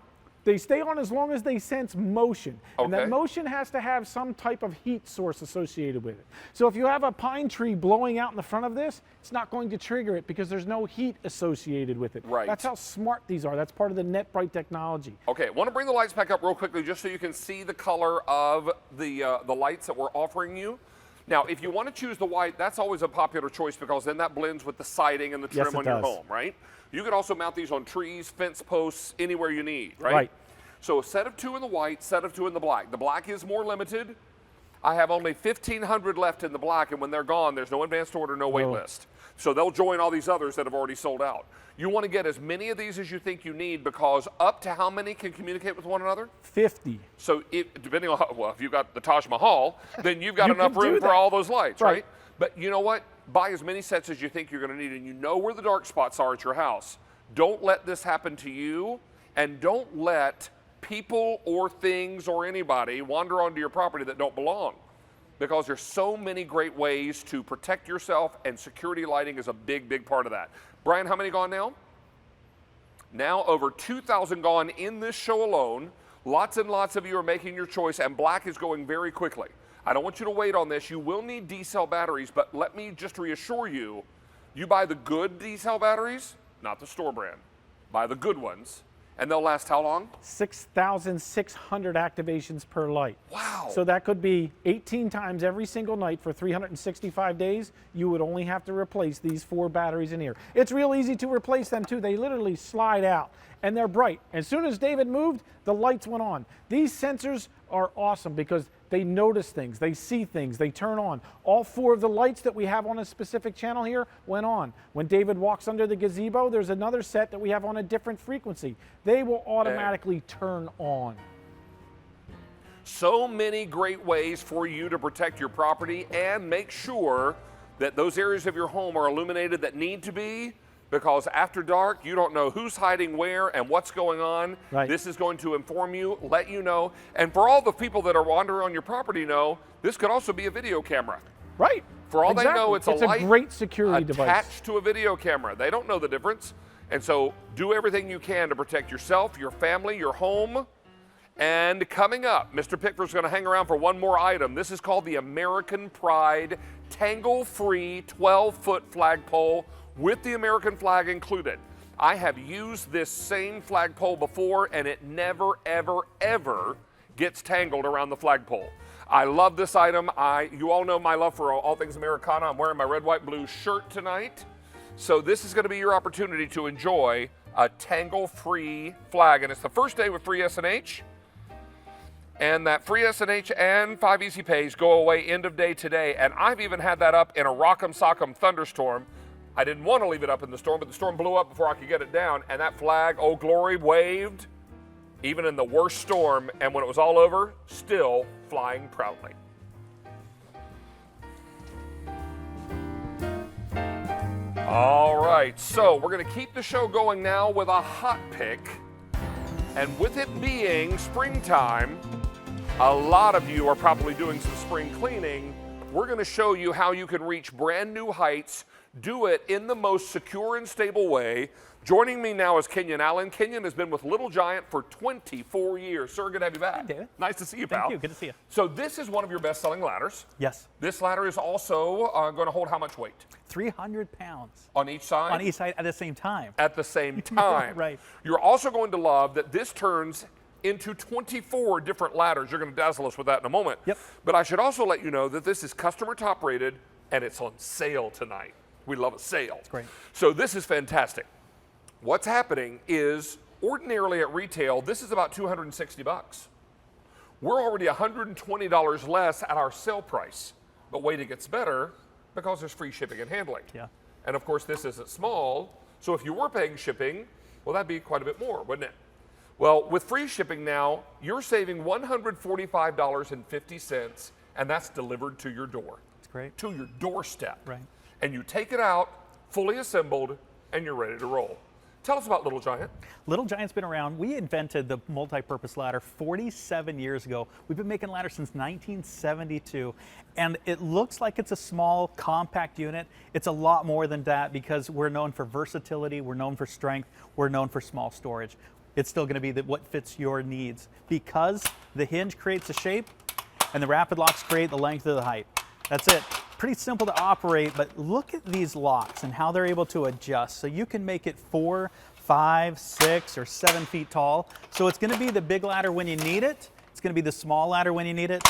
They stay on as long as they sense motion. And Okay. that motion has to have some type of heat source associated with it. So if you have a pine tree blowing out in the front of this, it's not going to trigger it because there's no heat associated with it. Right. That's how smart these are. That's part of the NetBright technology. Okay, want to bring the lights back up real quickly just so you can see the color of the lights that we're offering you. Now, if you want to choose the white, that's always a popular choice because then that blends with the siding and the trim Yes, it on your does. home, right? You can also mount these on trees, fence posts, anywhere you need, right? Right. So a set of 2 in the white, set of 2 in the black. The black is more limited. I have only 1,500 left in the black, and when they're gone, there's no advanced order, no wait list. So they'll join all these others that have already sold out. You want to get as many of these as you think you need, because up to how many can communicate with one another? 50. So depending on if you've got the Taj Mahal, then you've got You enough can do room for that. all those lights, right? Right. But you know what? Buy as many sets as you think you're going to need, and you know where the dark spots are at your house. Don't let this happen to you, and don't let people or things or anybody wander onto your property that don't belong, because there's so many great ways to protect yourself, and security lighting is a big, big part of that. Brian, how many gone now? Now over 2,000 gone in this show alone. Lots and lots of you are making your choice, and black is going very quickly. I don't want you to wait on this. You will need D-cell batteries, but let me just reassure you, you buy the good D-cell batteries, not the store brand. Buy the good ones, and they'll last how long? 6,600 activations per light. Wow. So that could be 18 times every single night for 365 days. You would only have to replace these 4 batteries in here. It's real easy to replace them too. They literally slide out and they're bright. As soon as David moved, the lights went on. These sensors are awesome because they notice things, they see things, they turn on. All 4 of the lights that we have on a specific channel here went on. When David walks under the gazebo, there's another set that we have on a different frequency. They will automatically turn on. So many great ways for you to protect your property and make sure that those areas of your home are illuminated that need to be, because after dark, you don't know who's hiding where and what's going on. Right. This is going to inform you, let you know. And for all the people that are wandering on your property know, this could also be a video camera. Right. For all Exactly. they know, it's a light great security device. attached to a video camera. They don't know the difference. And so do everything you can to protect yourself, your family, your home. And coming up, Mr. Pickford's going to hang around for one more item. This is called the American Pride Tangle-Free 12-foot flagpole with the American flag included. I have used this same flagpole before, and it never, ever, ever gets tangled around the flagpole. I love this item. You all know my love for all things Americana. I'm wearing my red, white, blue shirt tonight. So this is going to be your opportunity to enjoy a tangle-free flag. And it's the first day with free SNH. And that free SNH and 5 Easy Pays go away end of day today. And I've even had that up in a Rock'em Sock'em thunderstorm. I didn't want to leave it up in the storm, but the storm blew up before I could get it down. And that flag, Old Glory, waved even in the worst storm. And when it was all over, still flying proudly. All right, so we're going to keep the show going now with a hot pick. And with it being springtime, a lot of you are probably doing some spring cleaning. We're going to show you how you can reach brand new heights, do it in the most secure and stable way. Joining me now is Kenyon Allen. Kenyon has been with Little Giant for 24 years. Sir, good to have you back. Hi, David. Nice to see you, pal. Thank you. Good to see you. So this is one of your best-selling ladders. Yes. This ladder is also going to hold how much weight? 300 pounds. On each side? On each side at the same time. At the same time. Right. You're also going to love that this turns into 24 different ladders. You're going to dazzle us with that in a moment. Yep. But I should also let you know that this is customer top rated and it's on sale tonight. We love a sale. That's great. So this is fantastic. What's happening is ordinarily at retail, this is about $260. We're already $120 less at our sale price. But wait, it gets better because there's free shipping and handling. Yeah. And of course, this isn't small. So if you were paying shipping, well, that'd be quite a bit more, wouldn't it? Well, with free shipping now, you're saving $145.50, and that's delivered to your door. That's great. To your doorstep. Right. And you take it out, fully assembled, and you're ready to roll. Tell us about Little Giant. Little Giant's been around. We invented the multi-purpose ladder 47 years ago. We've been making ladders since 1972. And it looks like it's a small, compact unit. It's a lot more than that because we're known for versatility, we're known for strength, we're known for small storage. It's still going to be what fits your needs because the hinge creates a shape and the rapid locks create the length of the height. That's it. Pretty simple to operate, but look at these locks and how they're able to adjust. So you can make it 4, 5, 6, or 7 feet tall. So it's going to be the big ladder when you need it. It's going to be the small ladder when you need it,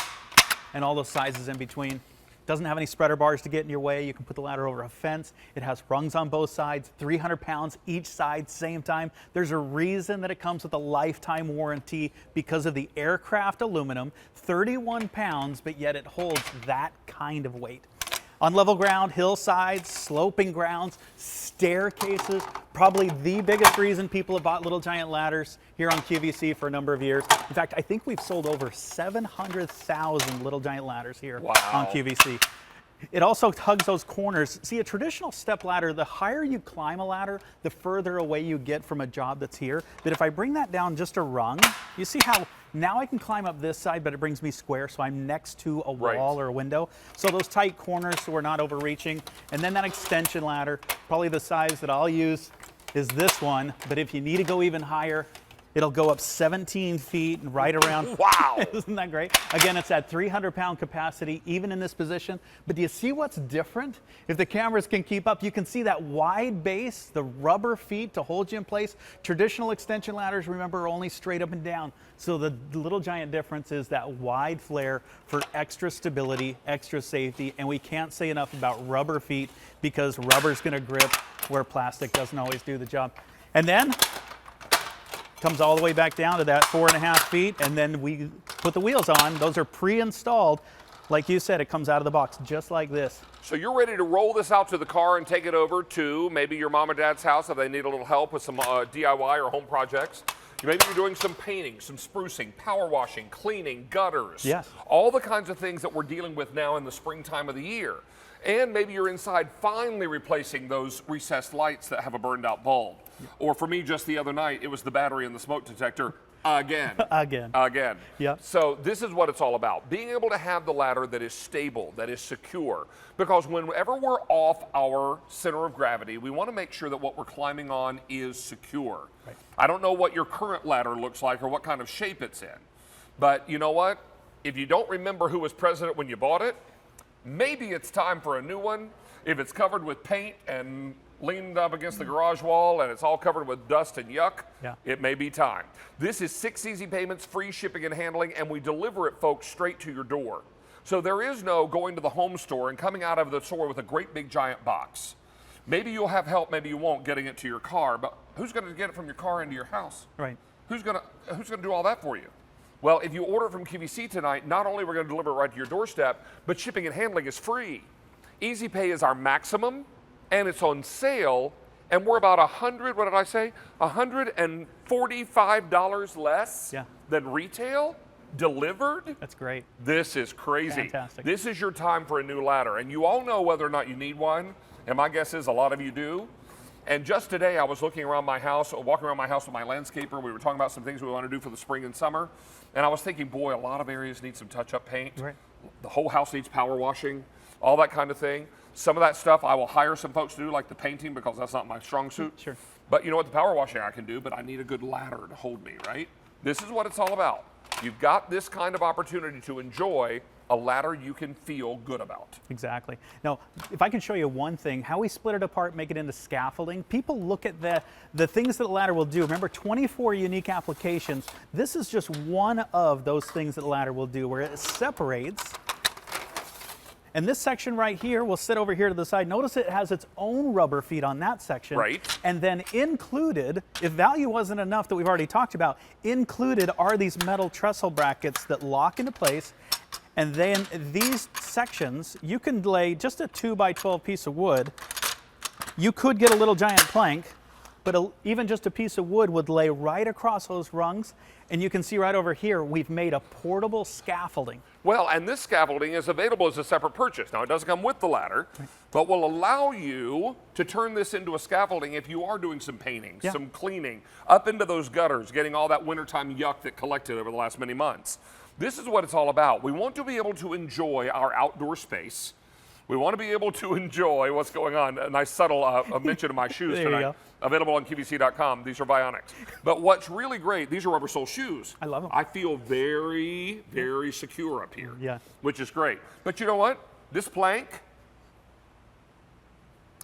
and all those sizes in between. Doesn't have any spreader bars to get in your way. You can put the ladder over a fence. It has rungs on both sides, 300 pounds each side, same time. There's a reason that it comes with a lifetime warranty because of the aircraft aluminum, 31 pounds, but yet it holds that kind of weight. On level ground, hillsides, sloping grounds, staircases, probably the biggest reason people have bought Little Giant ladders here on QVC for a number of years. In fact, I think we've sold over 700,000 Little Giant ladders here on QVC. It also hugs those corners. See, a traditional step ladder, the higher you climb a ladder, the further away you get from a job that's here. But if I bring that down just a rung, you see how now I can climb up this side, but it brings me square, so I'm next to a wall or a window. So those tight corners, so we're not overreaching. And then that extension ladder, probably the size that I'll use is this one, but if you need to go even higher, it'll go up 17 feet and right around. Wow. Isn't that great? Again, it's at 300-pound capacity, even in this position. But do you see what's different? If the cameras can keep up, you can see that wide base, the rubber feet to hold you in place. Traditional extension ladders, remember, are only straight up and down. So the Little Giant difference is that wide flare for extra stability, extra safety. And we can't say enough about rubber feet because rubber's going to grip where plastic doesn't always do the job. And then comes all the way back down to that 4.5 feet, and then we put the wheels on. Those are pre-installed. Like you said, it comes out of the box just like this. So you're ready to roll this out to the car and take it over to maybe your mom or dad's house if they need a little help with some DIY or home projects. Maybe you're doing some painting, some sprucing, power washing, cleaning, gutters. Yes. All the kinds of things that we're dealing with now in the springtime of the year. And maybe you're inside finally replacing those recessed lights that have a burned out bulb. Or for me, just the other night, it was the battery in the smoke detector again. Again. Yep. So this is what it's all about. Being able to have the ladder that is stable, that is secure. Because whenever we're off our center of gravity, we want to make sure that what we're climbing on is secure. Right. I don't know what your current ladder looks like or what kind of shape it's in. But you know what? If you don't remember who was president when you bought it, maybe it's time for a new one. If it's covered with paint and leaned up against the garage wall and it's all covered with dust and yuck, it may be time. This is 6 easy payments, free shipping and handling, and we deliver it, folks, straight to your door. So there is no going to the home store and coming out of the store with a great big giant box. Maybe you'll have help, maybe you won't getting it to your car, but who's going to get it from your car into your house? Right. Who's going to do all that for you? Well, if you order from QVC tonight, not only are we going to deliver it right to your doorstep, but shipping and handling is free. Easy Pay is our maximum, and it's on sale, and we're about $145 less than retail delivered. That's great. This is crazy. Fantastic. This is your time for a new ladder, and you all know whether or not you need one, and my guess is a lot of you do. And just today, I was looking around my house, walking around my house with my landscaper. We were talking about some things we want to do for the spring and summer. And I was thinking, boy, a lot of areas need some touch-up paint. Right. The whole house needs power washing, all that kind of thing. Some of that stuff I will hire some folks to do, like the painting, because that's not my strong suit. Sure. But you know what, the power washing I can do, but I need a good ladder to hold me, right? This is what it's all about. You've got this kind of opportunity to enjoy a ladder you can feel good about. Exactly. Now, if I can show you one thing, how we split it apart, make it into scaffolding, people look at the things that the ladder will do. Remember, 24 unique applications. This is just one of those things that the ladder will do, where it separates. And this section right here will sit over here to the side. Notice it has its own rubber feet on that section. Right. And then included, if value wasn't enough that we've already talked about, included are these metal trestle brackets that lock into place. And then these sections, you can lay just a 2x12 piece of wood. You could get a little giant plank, but even just a piece of wood would lay right across those rungs. And you can see right over here, we've made a portable scaffolding. Well, and this scaffolding is available as a separate purchase. Now, it doesn't come with the ladder, but will allow you to turn this into a scaffolding if you are doing some painting, some cleaning, up into those gutters, getting all that wintertime yuck that collected over the last many months. This is what it's all about. We want to be able to enjoy our outdoor space. We want to be able to enjoy what's going on. A nice subtle mention of my shoes There you tonight. go. Available on QVC.com. These are Vionics. But what's really great, these are rubber sole shoes. I love them. I feel very, very secure up here. Yeah. Which is great. But you know what? This plank,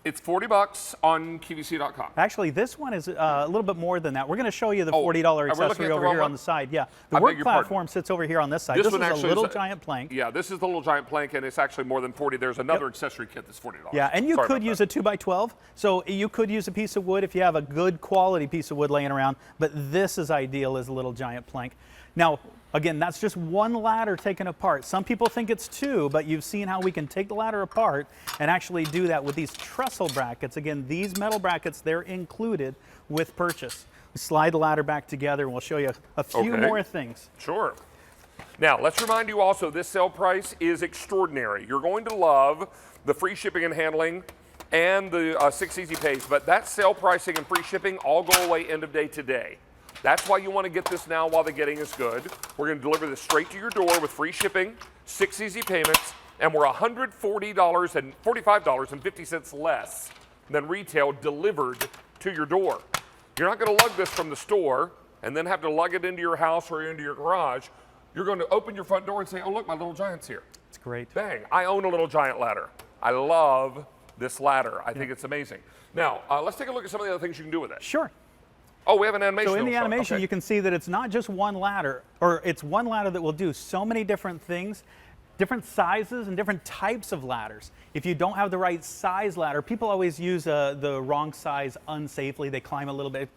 it's $40 on QVC.com. Actually, this one is a little bit more than that. We're going to show you the $40 are we looking accessory at the over wrong here one? on the side. Yeah, I the work beg your pardon. platform sits over here on this side. This one is a actually little giant plank. Yeah, this is the little giant plank, and it's actually more than 40. There's another accessory kit that's $40. Yeah, and you Sorry could about use that. a 2x12. So you could use a piece of wood if you have a good quality piece of wood laying around, but this is ideal as a little giant plank. Now, again, that's just one ladder taken apart. Some people think it's two, but you've seen how we can take the ladder apart and actually do that with these trestle brackets. Again, these metal brackets, they're included with purchase. We slide the ladder back together and we'll show you a few Okay. more things. Sure. Now, let's remind you also, this sale price is extraordinary. You're going to love the free shipping and handling and the 6 easy pays, but that sale pricing and free shipping all go away end of day today. That's why you want to get this now while the getting is good. We're going to deliver this straight to your door with free shipping, 6 easy payments, and we're $45.50 less than retail delivered to your door. You're not going to lug this from the store and then have to lug it into your house or into your garage. You're going to open your front door and say, oh, look, my Little Giant's here. It's great. Bang, I own a Little Giant ladder. I love this ladder. I think it's amazing. Now, let's take a look at some of the other things you can do with it. Sure. Oh, we have an animation. So in the also. animation, Okay. you can see that it's not just one ladder, or it's one ladder that will do so many different things, different sizes and different types of ladders. If you don't have the right size ladder, people always use the wrong size unsafely. They climb a little bit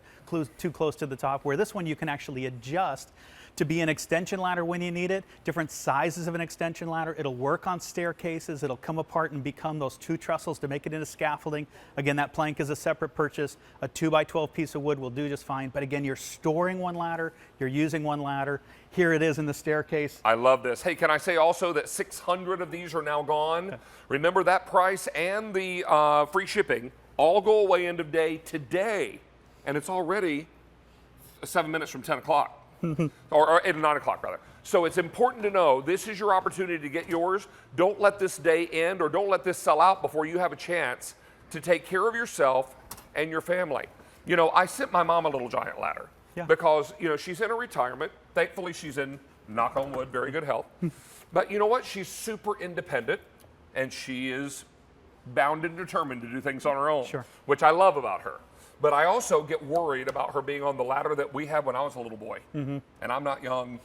too close to the top, where this one you can actually adjust to be an extension ladder when you need it, different sizes of an extension ladder. It'll work on staircases. It'll come apart and become those two trestles to make it into scaffolding. Again, that plank is a separate purchase. A 2x12 piece of wood will do just fine. But again, you're storing one ladder, you're using one ladder. Here it is in the staircase. I love this. Hey, can I say also that 600 of these are now gone? Okay. Remember, that price and the free shipping all go away end of day today. And it's already 7 minutes from 10 o'clock. or 8 or 9 o'clock, rather. So it's important to know this is your opportunity to get yours. Don't let this day end, or don't let this sell out before you have a chance to take care of yourself and your family. You know, I sent my mom a Little Giant ladder because, you know, she's in a retirement. Thankfully, she's in, knock on wood, very good health. But you know what? She's super independent, and she is bound and determined to do things on her own, which I love about her. But I also get worried about her being on the ladder that we had when I was a little boy. And I'm not young.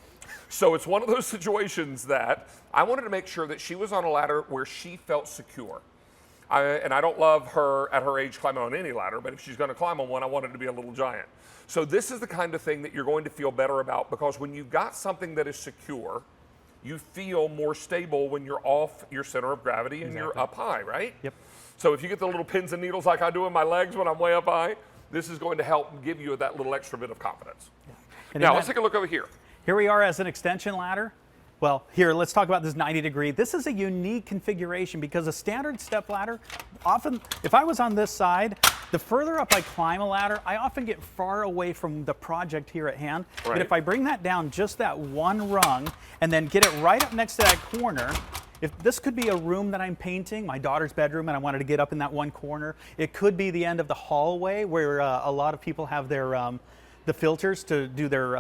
So it's one of those situations that I wanted to make sure that she was on a ladder where she felt secure. And I don't love her at her age climbing on any ladder, but if she's going to climb on one, I want it to be a Little Giant. So this is the kind of thing that you're going to feel better about, because when you've got something that is secure, you feel more stable when you're off your center of gravity and you're up high, right? Yep. So if you get the little pins and needles like I do in my legs when I'm way up high, this is going to help give you that little extra bit of confidence. And Now let's take a look over here. Here we are as an extension ladder. Well, here, let's talk about this 90-degree. This is a unique configuration because a standard step ladder, often, if I was on this side, the further up I climb a ladder, I often get far away from the project here at hand. Right. But if I bring that down just that one rung and then get it right up next to that corner, if this could be a room that I'm painting, my daughter's bedroom, and I wanted to get up in that one corner. It could be the end of the hallway where a lot of people have their the filters to do their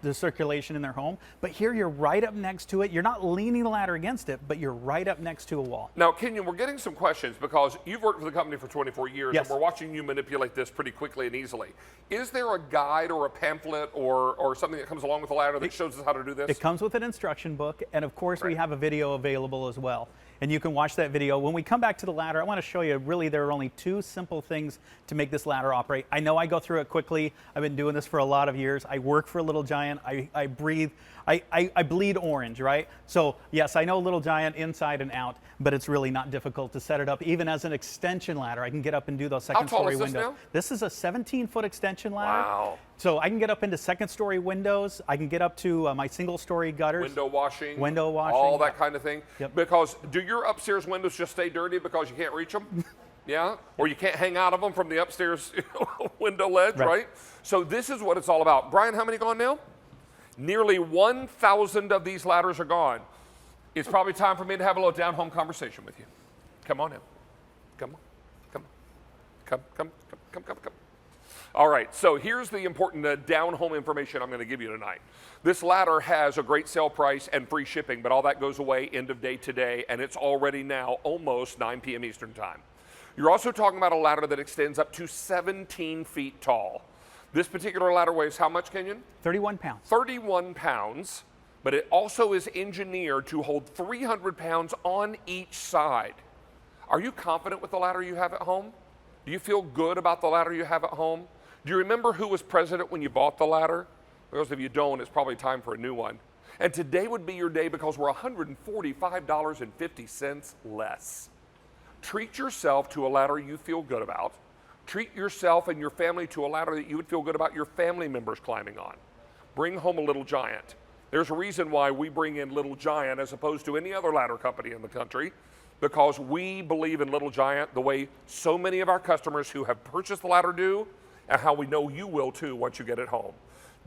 the circulation in their home. But here you're right up next to it. You're not leaning the ladder against it, but you're right up next to a wall. Now, Kenyon, we're getting some questions because you've worked for the company for 24 years, Yes. and we're watching you manipulate this pretty quickly and easily. Is there a guide or a pamphlet or something that comes along with the ladder that shows us how to do this? It comes with an instruction book, and of course we Right. have a video available as well. And you can watch that video. When we come back to the ladder, I want to show you really there are only two simple things to make this ladder operate. I know I go through it quickly. I've been doing this for a lot of years. I work for Little Giant. I breathe. I bleed orange, right? So yes, I know Little Giant inside and out, but it's really not difficult to set it up. Even as an extension ladder, I can get up and do those second tall story is this windows. now? This is a 17-foot extension ladder. Wow. So I can get up into second story windows. I can get up to my single story gutters. Window washing, All all that kind of thing. Yep. Because do your upstairs windows just stay dirty because you can't reach them? Yeah? Or you can't hang out of them from the upstairs window ledge, right? So this is what it's all about. Brian, how many gone now? Nearly 1,000 of these ladders are gone. It's probably time for me to have a little down-home conversation with you. Come on in. Come on. Come. All right, so here's the important down-home information I'm going to give you tonight. This ladder has a great sale price and free shipping, but all that goes away end of day today, and it's already now almost 9 p.m. Eastern Time. You're also talking about a ladder that extends up to 17 feet tall. This particular ladder weighs how much, Kenyon? 31 pounds. 31 pounds, but it also is engineered to hold 300 pounds on each side. Are you confident with the ladder you have at home? Do you feel good about the ladder you have at home? Do you remember who was president when you bought the ladder? Because if you don't, it's probably time for a new one. And today would be your day because we're $145.50 less. Treat yourself to a ladder you feel good about. Treat yourself and your family to a ladder that you would feel good about your family members climbing on. Bring home a Little Giant. There's a reason why we bring in Little Giant as opposed to any other ladder company in the country, because we believe in Little Giant the way so many of our customers who have purchased the ladder do, and how we know you will too once you get it home.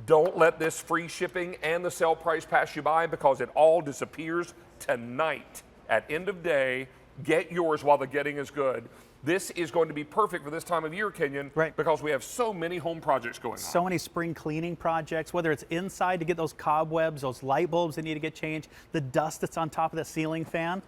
Don't let this free shipping and the sale price pass you by, because it all disappears tonight at end of day. Get yours while the getting is good. This is going to be perfect for this time of year, Kenyon, Right. because we have so many home projects going on. So many spring cleaning projects, whether it's inside to get those cobwebs, those light bulbs that need to get changed, the dust that's on top of the ceiling fan,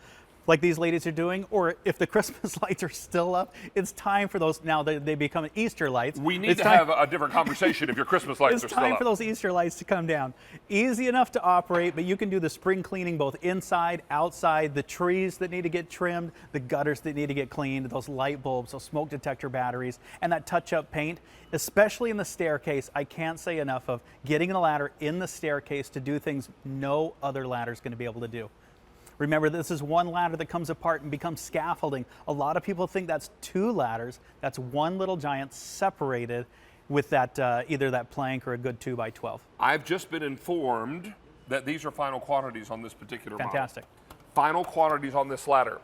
like these ladies are doing, or if the Christmas lights are still up, it's time for those. Now they become Easter lights. We need It's to time- have a different conversation if your Christmas lights It's are still time up. for those Easter lights to come down. Easy enough to operate, but you can do the spring cleaning both inside, outside, the trees that need to get trimmed, the gutters that need to get cleaned, those light bulbs, those smoke detector batteries, and that touch-up paint, especially in the staircase. I can't say enough of getting the ladder in the staircase to do things no other ladder is going to be able to do. Remember, this is one ladder that comes apart and becomes scaffolding. A lot of people think that's two ladders. That's one Little Giant separated with that either that plank or a good 2x12. I've just been informed that these are final quantities on this particular Fantastic. model. Final quantities on this ladder.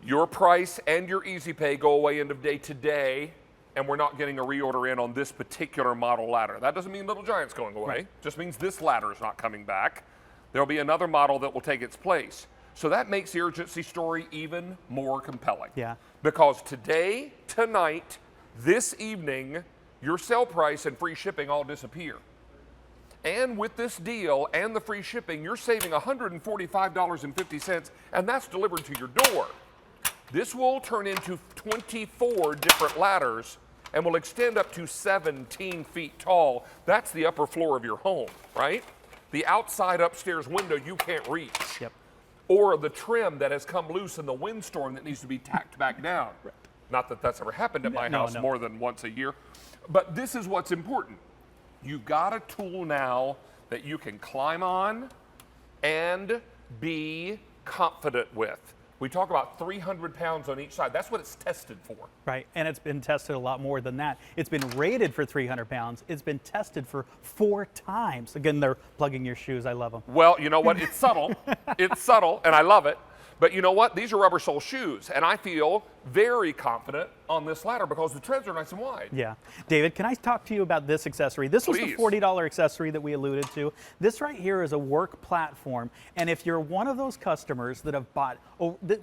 Your price and your easy pay go away end of day today, and we're not getting a reorder in on this particular model ladder. That doesn't mean Little Giant's going away. Right. Just means this ladder is not coming back. There'll be another model that will take its place. So that makes the urgency story even more compelling. Yeah. Because today, tonight, this evening, your sale price and free shipping all disappear. And with this deal and the free shipping, you're saving $145.50, and that's delivered to your door. This will turn into 24 different ladders and will extend up to 17 feet tall. That's the upper floor of your home, right? The outside upstairs window you can't reach. Yep. or the trim that has come loose in the windstorm that needs to be tacked back down. Not that that's ever happened at my house more than once a year. But this is what's important. You've got a tool now that you can climb on and be confident with. We talk about 300 pounds on each side. That's what it's tested for. Right, and it's been tested a lot more than that. It's been rated for 300 pounds. It's been tested for 4 times. Again, they're plugging your shoes. I love them. Well, you know what? It's subtle. It's subtle, and I love it. But you know what? These are rubber sole shoes, and I feel very confident on this ladder because the treads are nice and wide. Yeah. David, can I talk to you about this accessory? This was the $40 accessory that we alluded to. This right here is a work platform, and if you're one of those customers that have bought,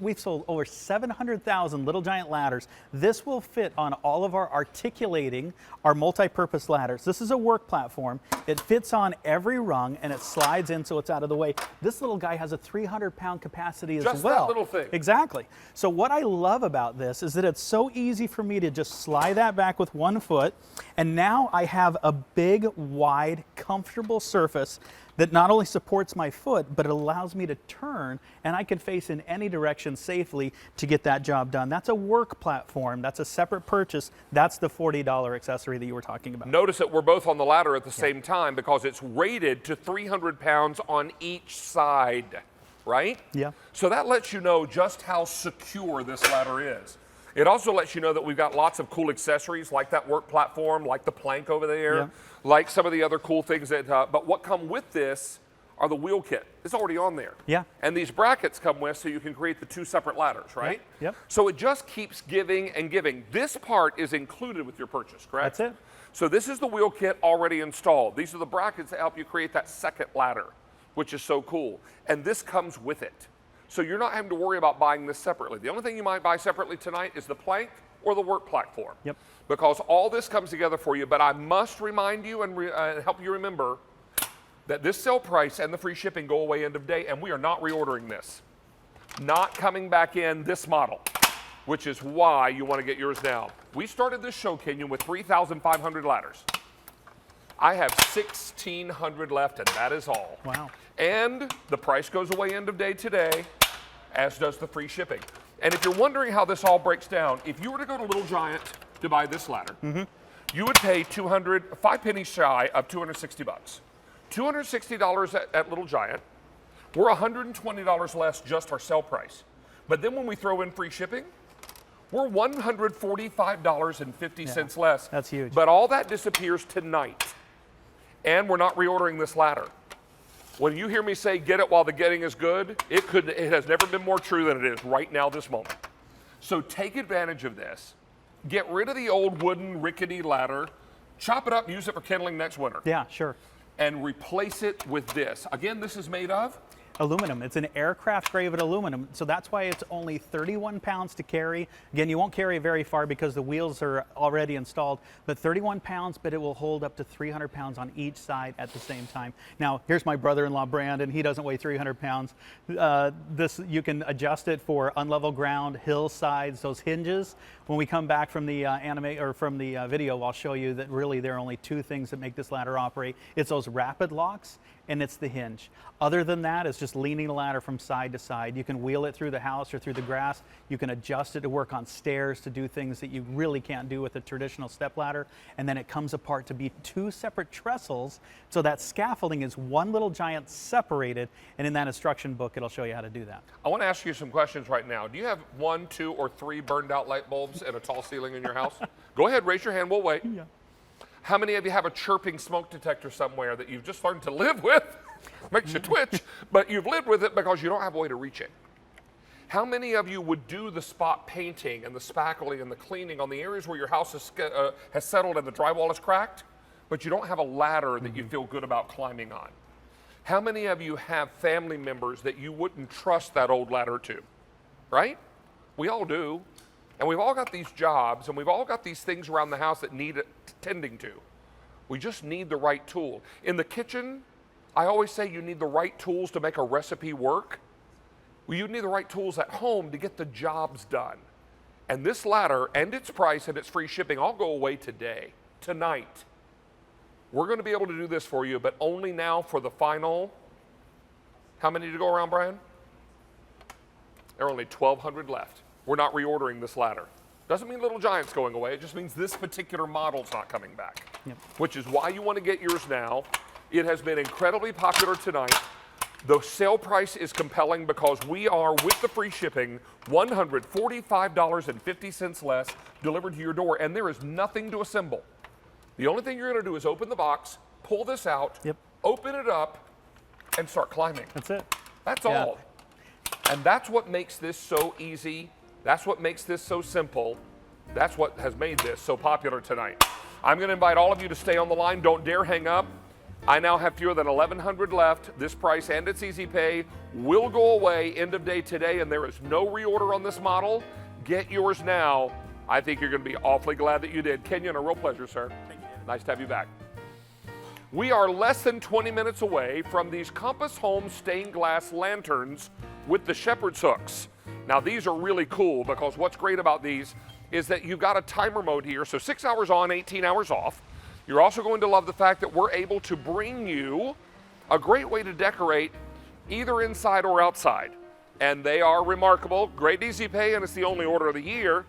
we've sold over 700,000 Little Giant ladders, this will fit on all of our articulating, our multi-purpose ladders. This is a work platform. It fits on every rung, and it slides in so it's out of the way. This little guy has a 300-pound capacity as well. Just that little thing. Exactly. So what I love about this is that it's so easy for me to just slide that back with one foot, and now I have a big, wide, comfortable surface that not only supports my foot, but it allows me to turn, and I can face in any direction safely to get that job done. That's a work platform. That's a separate purchase. That's the $40 accessory that you were talking about. Notice that we're both on the ladder at the same time because it's rated to 300 pounds on each side, right? Yeah. So that lets you know just how secure this ladder is. It also lets you know that we've got lots of cool accessories like that work platform, like the plank over there, like some of the other cool things that, but what come with this are the wheel kit. It's already on there. Yeah. And these brackets come with so you can create the 2 separate ladders, right? Yep. So it just keeps giving and giving. This part is included with your purchase, correct? That's it. So this is the wheel kit already installed. These are the brackets that help you create that second ladder, which is so cool. And this comes with it. So you're not having to worry about buying this separately. The only thing you might buy separately tonight is the plank or the work platform. Yep. Because all this comes together for you, but I must remind you and help you remember that this sale price and the free shipping go away end of day, and we are not reordering this. Not coming back in this model, which is why you want to get yours now. We started this show, Kenyon, with 3,500 ladders. I have 1,600 left, and that is all. Wow. And the price goes away end of day today, as does the free shipping. And if you're wondering how this all breaks down, if you were to go to Little Giant to buy this ladder, you would pay 5 pennies shy of 260 bucks. $260 at Little Giant. We're $120 less just our sale price. But then when we throw in free shipping, we're $145.50 less. That's huge. But all that disappears tonight. And we're not reordering this ladder. When you hear me say get it while the getting is good, it has never been more true than it is right now this moment. So take advantage of this. Get rid of the old wooden rickety ladder, chop it up, use it for kindling next winter. Yeah, sure. And replace it with this. Again, this is made of? Aluminum. It's an aircraft grade aluminum, so that's why it's only 31 pounds to carry. Again, you won't carry it very far because the wheels are already installed, but 31 pounds, but it will hold up to 300 pounds on each side at the same time. Now, here's my brother-in-law, Brandon. He doesn't weigh 300 pounds. This, you can adjust it for unlevel ground, hillsides, those hinges. When we come back from the video, I'll show you that really there are only 2 things that make this ladder operate. It's those rapid locks, and it's the hinge. Other than that, it's just leaning the ladder from side to side. You can wheel it through the house or through the grass. You can adjust it to work on stairs, to do things that you really can't do with a traditional step ladder. And then it comes apart to be 2 separate trestles. So that scaffolding is one Little Giant separated. And in that instruction book, it'll show you how to do that. I want to ask you some questions right now. Do you have 1, 2, or 3 burned out light bulbs and a tall ceiling in your house? Go ahead, raise your hand, we'll wait. Yeah. How many of you have a chirping smoke detector somewhere that you've just learned to live with? Makes you twitch, but you've lived with it because you don't have a way to reach it. How many of you would do the spot painting and the spackling and the cleaning on the areas where your house has settled and the drywall is cracked, but you don't have a ladder that you feel good about climbing on? How many of you have family members that you wouldn't trust that old ladder to, right? We all do. And we've all got these jobs and we've all got these things around the house that need tending to. We just need the right tool. In the kitchen, I always say you need the right tools to make a recipe work. Well, you need the right tools at home to get the jobs done. And this ladder and its price and its free shipping all go away today, tonight. We're going to be able to do this for you, but only now for the final, how many to go around, Brian? There are only 1,200 left. We're not reordering this ladder. Doesn't mean Little Giant's going away. It just means this particular model's not coming back, which is why you want to get yours now. It has been incredibly popular tonight. The sale price is compelling because we are, with the free shipping, $145.50 less delivered to your door, and there is nothing to assemble. The only thing you're going to do is open the box, pull this out, open it up, and start climbing. That's it. That's all. And that's what makes this so easy. That's what makes this so simple. That's what has made this so popular tonight. I'm going to invite all of you to stay on the line. Don't dare hang up. I now have fewer than 1,100 left. This price and its easy pay will go away end of day today, and there is no reorder on this model. Get yours now. I think you're going to be awfully glad that you did. Kenyon, a real pleasure, sir. Thank you. Nice to have you back. We are less than 20 minutes away from these Compass Home stained glass lanterns with the shepherd's hooks. Now, these are really cool because what's great about these is that you've got a timer mode here, so 6 hours on, 18 hours off. You're also going to love the fact that we're able to bring you a great way to decorate either inside or outside. And they are remarkable, great easy pay, and it's the only order of the year.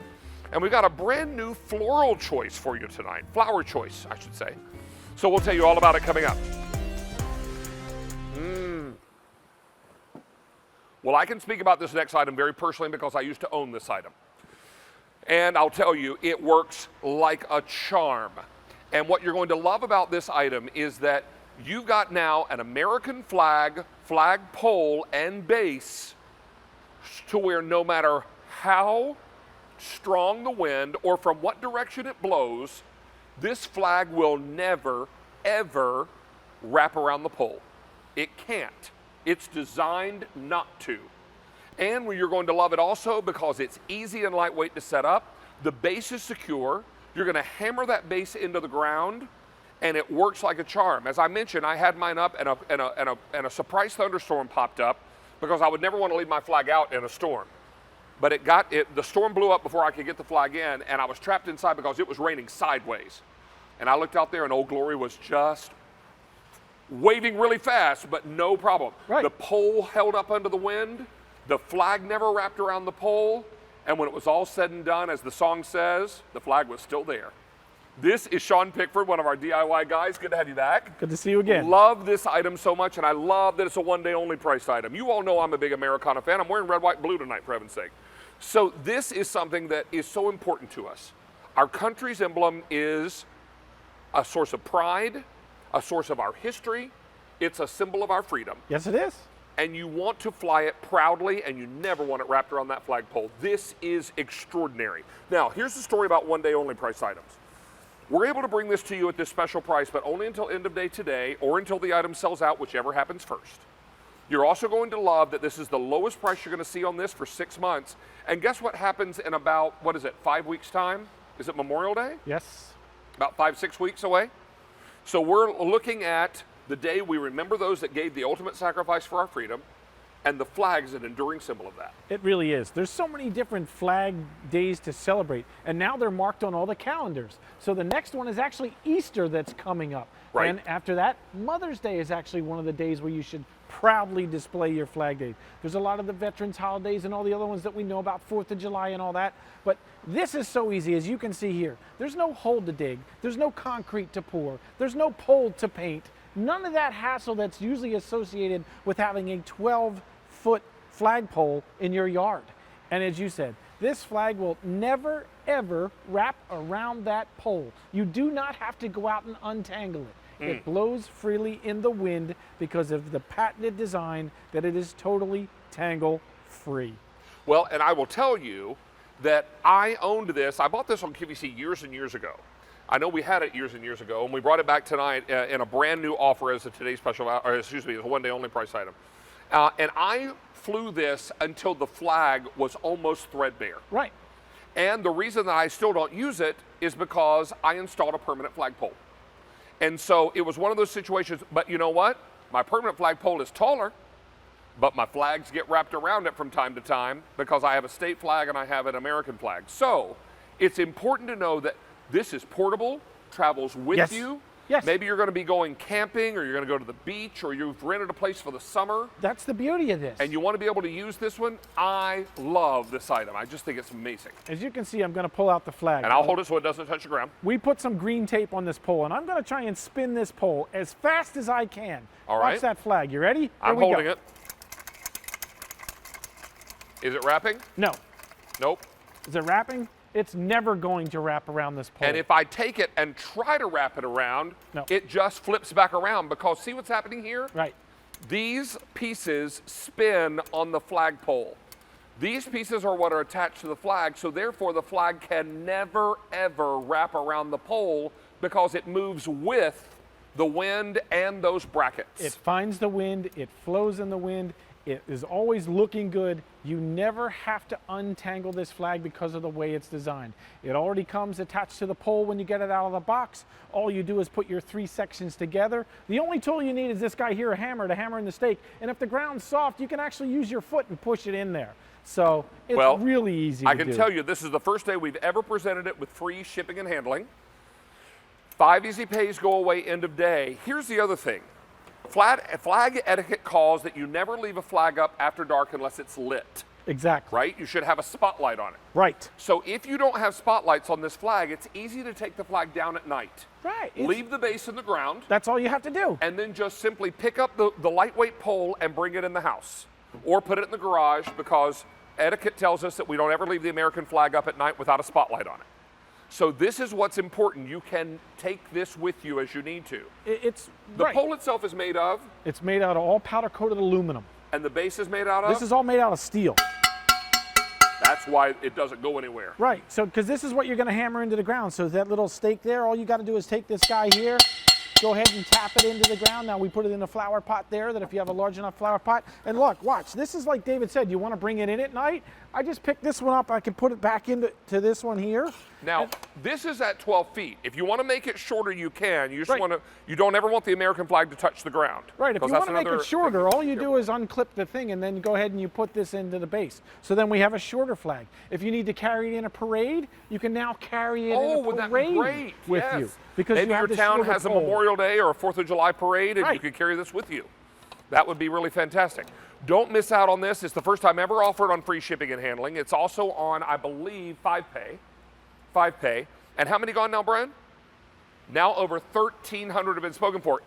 And we've got a brand new floral choice for you tonight, flower choice, I should say. So we'll tell you all about it coming up. Well, I can speak about this next item very personally because I used to own this item. And I'll tell you, it works like a charm. And what you're going to love about this item is that you've got now an American flag, flagpole, and base to where no matter how strong the wind or from what direction it blows, this flag will never, ever wrap around the pole. It can't. It's designed not to. And you're going to love it also because it's easy and lightweight to set up. The base is secure. You're going to hammer that base into the ground, and it works like a charm. As I mentioned, I had mine up, and a surprise thunderstorm popped up because I would never want to leave my flag out in a storm. But the storm blew up before I could get the flag in, and I was trapped inside because it was raining sideways. And I looked out there, and Old Glory was just waving really fast, but no problem. Right. The pole held up under the wind. The flag never wrapped around the pole. And when it was all said and done, as the song says, the flag was still there. This is Sean Pickford, one of our DIY guys. Good to have you back. Good to see you again. Love this item so much, and I love that it's a one-day only priced item. You all know I'm a big Americana fan. I'm wearing red, white, blue tonight, for heaven's sake. So this is something that is so important to us. Our country's emblem is a source of pride, a source of our history. It's a symbol of our freedom. Yes, it is. And you want to fly it proudly, and you never want it wrapped around that flagpole. This is extraordinary. Now, here's the story about one-day only price items. We're able to bring this to you at this special price, but only until end of day today or until the item sells out, whichever happens first. You're also going to love that this is the lowest price you're going to see on this for 6 months. And guess what happens in about, 5 weeks' time? Is it Memorial Day? Yes. About 5-6 weeks away. So we're looking at the day we remember those that gave the ultimate sacrifice for our freedom, and the flag is an enduring symbol of that. It really is. There's so many different flag days to celebrate, and now they're marked on all the calendars. So the next one is actually Easter that's coming up. Right. And after that, Mother's Day is actually one of the days where you should proudly display your flag day. There's a lot of the veterans holidays and all the other ones that we know about, 4th of July and all that. But this is so easy, as you can see here. There's no hole to dig. There's no concrete to pour. There's no pole to paint. None of that hassle that's usually associated with having a 12-foot flagpole in your yard. And as you said, this flag will never, ever wrap around that pole. You do not have to go out and untangle it. It blows freely in the wind because of the patented design that it is totally tangle-free. Well, and I will tell you that I owned this. I bought this on QVC years and years ago. I know we had it years and years ago, and we brought it back tonight in a brand new offer as a today's special, or excuse me, as a one-day only price item. And I flew this until the flag was almost threadbare. Right. And the reason that I still don't use it is because I installed a permanent flagpole. And so it was one of those situations, but you know what? My permanent flagpole is taller, but my flags get wrapped around it from time to time because I have a state flag and I have an American flag. So it's important to know that this is portable, travels with you. Yes. Maybe you're going to be going camping, or you're going to go to the beach, or you've rented a place for the summer. That's the beauty of this. And you want to be able to use this one. I love this item. I just think it's amazing. As you can see, I'm going to pull out the flag. And I'll hold it so it doesn't touch the ground. We put some green tape on this pole, and I'm going to try and spin this pole as fast as I can. All right. Watch that flag. You ready? I'm holding it. Is it wrapping? No. Nope. Is it wrapping? It's never going to wrap around this pole. And if I take it and try to wrap it around, No. it just flips back around, because see what's happening here? Right. These pieces spin on the flagpole. These pieces are what are attached to the flag, so therefore the flag can never, ever wrap around the pole, because it moves with the wind and those brackets. It finds the wind, it flows in the wind, it is always looking good. You never have to untangle this flag because of the way it's designed. It already comes attached to the pole when you get it out of the box. All you do is put your 3 sections together. The only tool you need is this guy here, a hammer, to hammer in the stake. And if the ground's soft, you can actually use your foot and push it in there. So it's really easy to do. I can tell you, this is the first day we've ever presented it with free shipping and handling. 5 easy pays go away end of day. Here's the other thing. Flag etiquette calls that you never leave a flag up after dark unless it's lit. Exactly. Right? You should have a spotlight on it. Right. So if you don't have spotlights on this flag, it's easy to take the flag down at night. Right. Leave the base in the ground. That's all you have to do. And then just simply pick up the lightweight pole and bring it in the house. Or put it in the garage, because etiquette tells us that we don't ever leave the American flag up at night without a spotlight on it. So this is what's important. You can take this with you as you need to. The pole itself is made of? It's made out of all powder-coated aluminum. And the base is made out of? This is all made out of steel. That's why it doesn't go anywhere. Right, so because this is what you're going to hammer into the ground. So that little stake there, all you got to do is take this guy here, go ahead and tap it into the ground. Now we put it in a flower pot there, that if you have a large enough flower pot. And look, watch, this is like David said, you want to bring it in at night. I just picked this one up. I can put it back into this one here. Now, this is at 12 feet. If you want to make it shorter, you can. You just want to, you don't ever want the American flag to touch the ground. Right, if you want to make it shorter, all you do is unclip the thing and then go ahead and you put this into the base. So then we have a shorter flag. If you need to carry it in a parade, you can now carry it in a parade with you. Because maybe your town has a Memorial Day or a 4th of July parade, and you can carry this with you. That would be really fantastic. Don't miss out on this. It's the first time ever offered on free shipping and handling. It's also on, I believe, 5Pay. And how many gone now, Brian? Now over 1,300 have been spoken for.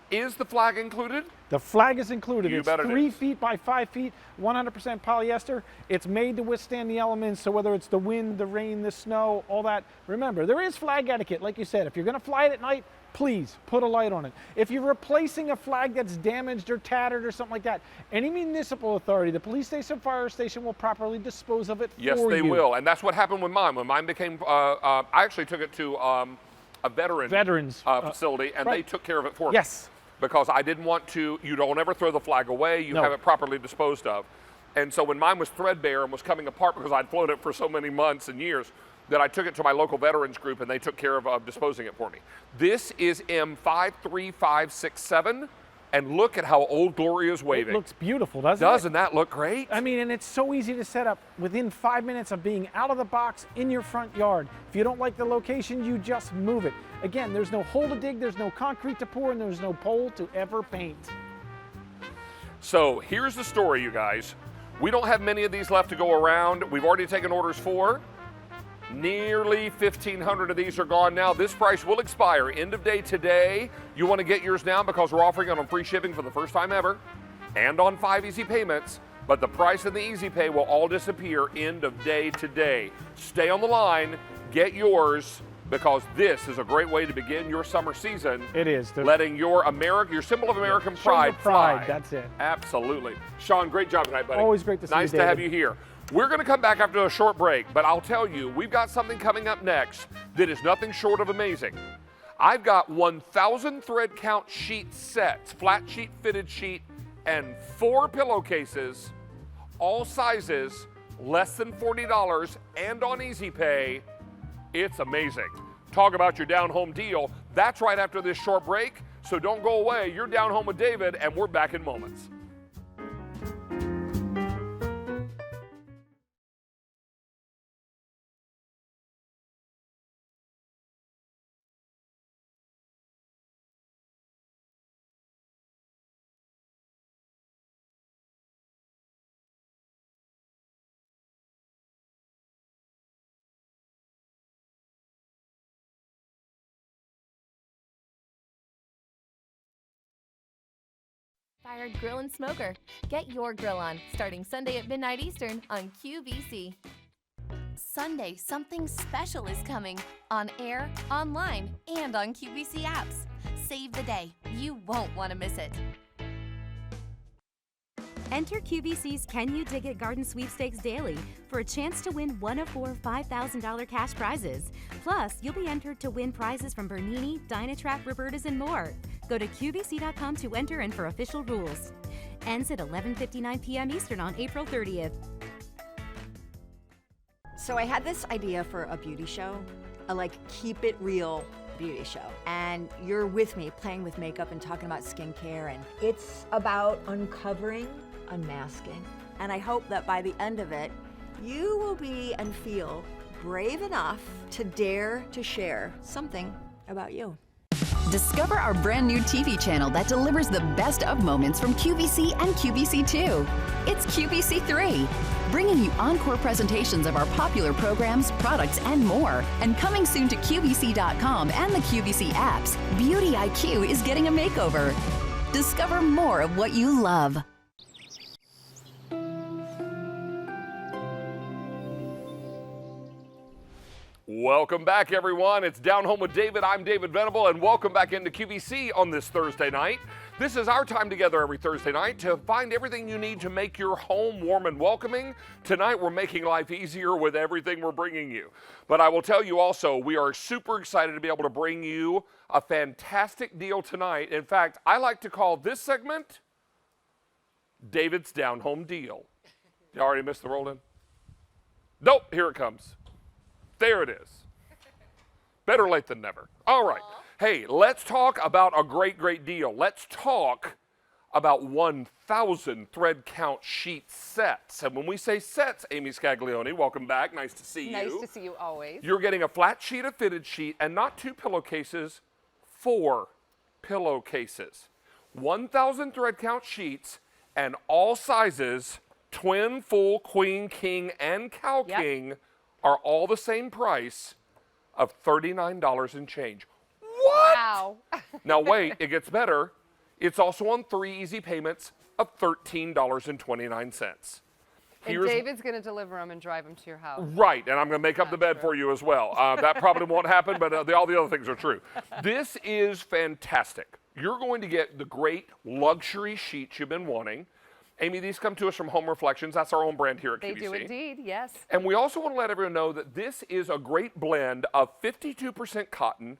Is the flag included? The flag is included. You it's bet it 3 is. feet by 5 feet, 100% polyester. It's made to withstand the elements, so whether it's the wind, the rain, the snow, all that. Remember, there is flag etiquette. Like you said, if you're going to fly it at night, please put a light on it. If you're replacing a flag that's damaged or tattered or something like that, any municipal authority, the police station, fire station, will properly dispose of it for you. Yes, they will. And that's what happened with mine. When mine became, I actually took it to a veterans facility, and they took care of it for me. Yes. Because I didn't want to, you don't ever throw the flag away, you have it properly disposed of. And so when mine was threadbare and was coming apart because I'd flown it for so many months and years, that I took it to my local veterans group and they took care of disposing it for me. This is M53567, and look at how Old Glory is waving. It looks beautiful, doesn't it? Doesn't that look great? I mean, and it's so easy to set up within 5 minutes of being out of the box in your front yard. If you don't like the location, you just move it. Again, there's no hole to dig, there's no concrete to pour, and there's no pole to ever paint. So here's the story, you guys. We don't have many of these left to go around. We've already taken orders for. Nearly 1,500 of these are gone now. This price will expire end of day today. You want to get yours now because we're offering it on free shipping for the first time ever and on 5 easy payments. But the price and the easy pay will all disappear end of day today. Stay on the line, get yours, because this is a great way to begin your summer season. It is. Letting your symbol of American pride fly. That's it. Absolutely. Sean, great job tonight, buddy. Always great to see you, Nice to David. have you here. We're going to come back after a short break, but I'll tell you, we've got something coming up next that is nothing short of amazing. I've got 1,000 thread count sheet sets, flat sheet, fitted sheet, and 4 pillowcases, all sizes, less than $40, and on Easy Pay. It's amazing. Talk about your down home deal. That's right after this short break, so don't go away. You're Down Home with David, and we're back in moments. Fired Grill and Smoker. Get your grill on starting Sunday at midnight Eastern on QVC. Sunday, something special is coming on air, online, and on QVC apps. Save the day. You won't want to miss it. Enter QVC's Can You Dig It Garden Sweepstakes daily for a chance to win one of 4 $5,000 cash prizes. Plus, you'll be entered to win prizes from Bernini, Dynatrack, Roberta's, and more. Go to QVC.com to enter and for official rules. Ends at 11:59 p.m. Eastern on April 30th. So I had this idea for a beauty show, a keep it real beauty show. And you're with me playing with makeup and talking about skincare, and it's about uncovering, unmasking. And I hope that by the end of it, you will be and feel brave enough to dare to share something about you. Discover our brand new TV channel that delivers the best of moments from QVC and QVC2. It's QVC3, bringing you encore presentations of our popular programs, products, and more. And coming soon to QVC.com and the QVC apps, Beauty IQ is getting a makeover. Discover more of what you love. Welcome back, everyone. It's Down Home with David. I'm David Venable, and welcome back into QVC on this Thursday night. This is our time together every Thursday night to find everything you need to make your home warm and welcoming. Tonight, we're making life easier with everything we're bringing you. But I will tell you also, we are super excited to be able to bring you a fantastic deal tonight. In fact, I like to call this segment David's Down Home Deal. You already missed the roll in? Nope, here it comes. There it is. Better late than never. All right. Hey, let's talk about a great, great deal. Let's talk about 1,000 thread count sheet sets. And when we say sets, Amy Scaglione, welcome back. Nice to see you. Nice to see you always. You're getting a flat sheet, a fitted sheet, and not 2 pillowcases, 4 pillowcases. 1,000 thread count sheets and all sizes, twin, full, queen, king, and cow king, are all the same price of $39 and change. What? Wow. Now wait, it gets better. It's also on 3 easy payments of $13.29. And David's going to deliver them and drive them to your house. Right, and I'm going to make up the bed for you as well. That probably won't happen, but all the other things are true. This is fantastic. You're going to get the great luxury sheets you've been wanting. Amy, these come to us from Home Reflections. That's our own brand here at QVC. They do indeed, yes. And we also want to let everyone know that this is a great blend of 52% cotton,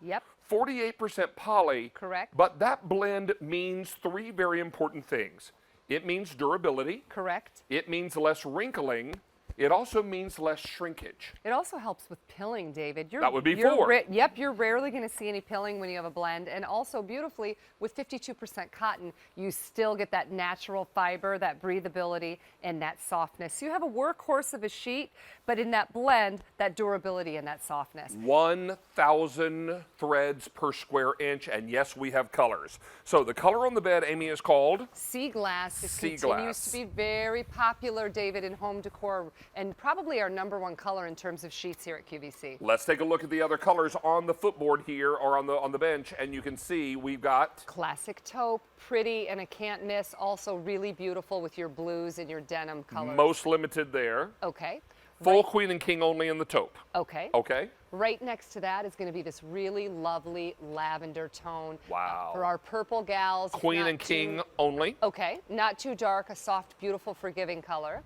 48% poly. Correct. But that blend means 3 very important things. It means durability. Correct. It means less wrinkling. It also means less shrinkage. It also helps with pilling, David. That would be 4. Yep, you're rarely going to see any pilling when you have a blend. And also, beautifully, with 52% cotton, you still get that natural fiber, that breathability, and that softness. So you have a workhorse of a sheet, but in that blend, that durability and that softness. 1,000 threads per square inch, and yes, we have colors. So the color on the bed, Amy, is called? Sea glass. It Sea continues glass. to be very popular, David, in home decor, and probably our #1 color in terms of sheets here at QVC. Let's take a look at the other colors on the footboard here or on the bench, and you can see we've got classic taupe, pretty and a can't miss, also really beautiful with your blues and your denim colors. Most limited there. Okay. Full queen and king only in the taupe. Okay. Okay. Right next to that is going to be this really lovely lavender tone. Wow. For our purple gals. Queen and king only. Okay. Not too dark, a soft, beautiful, forgiving color.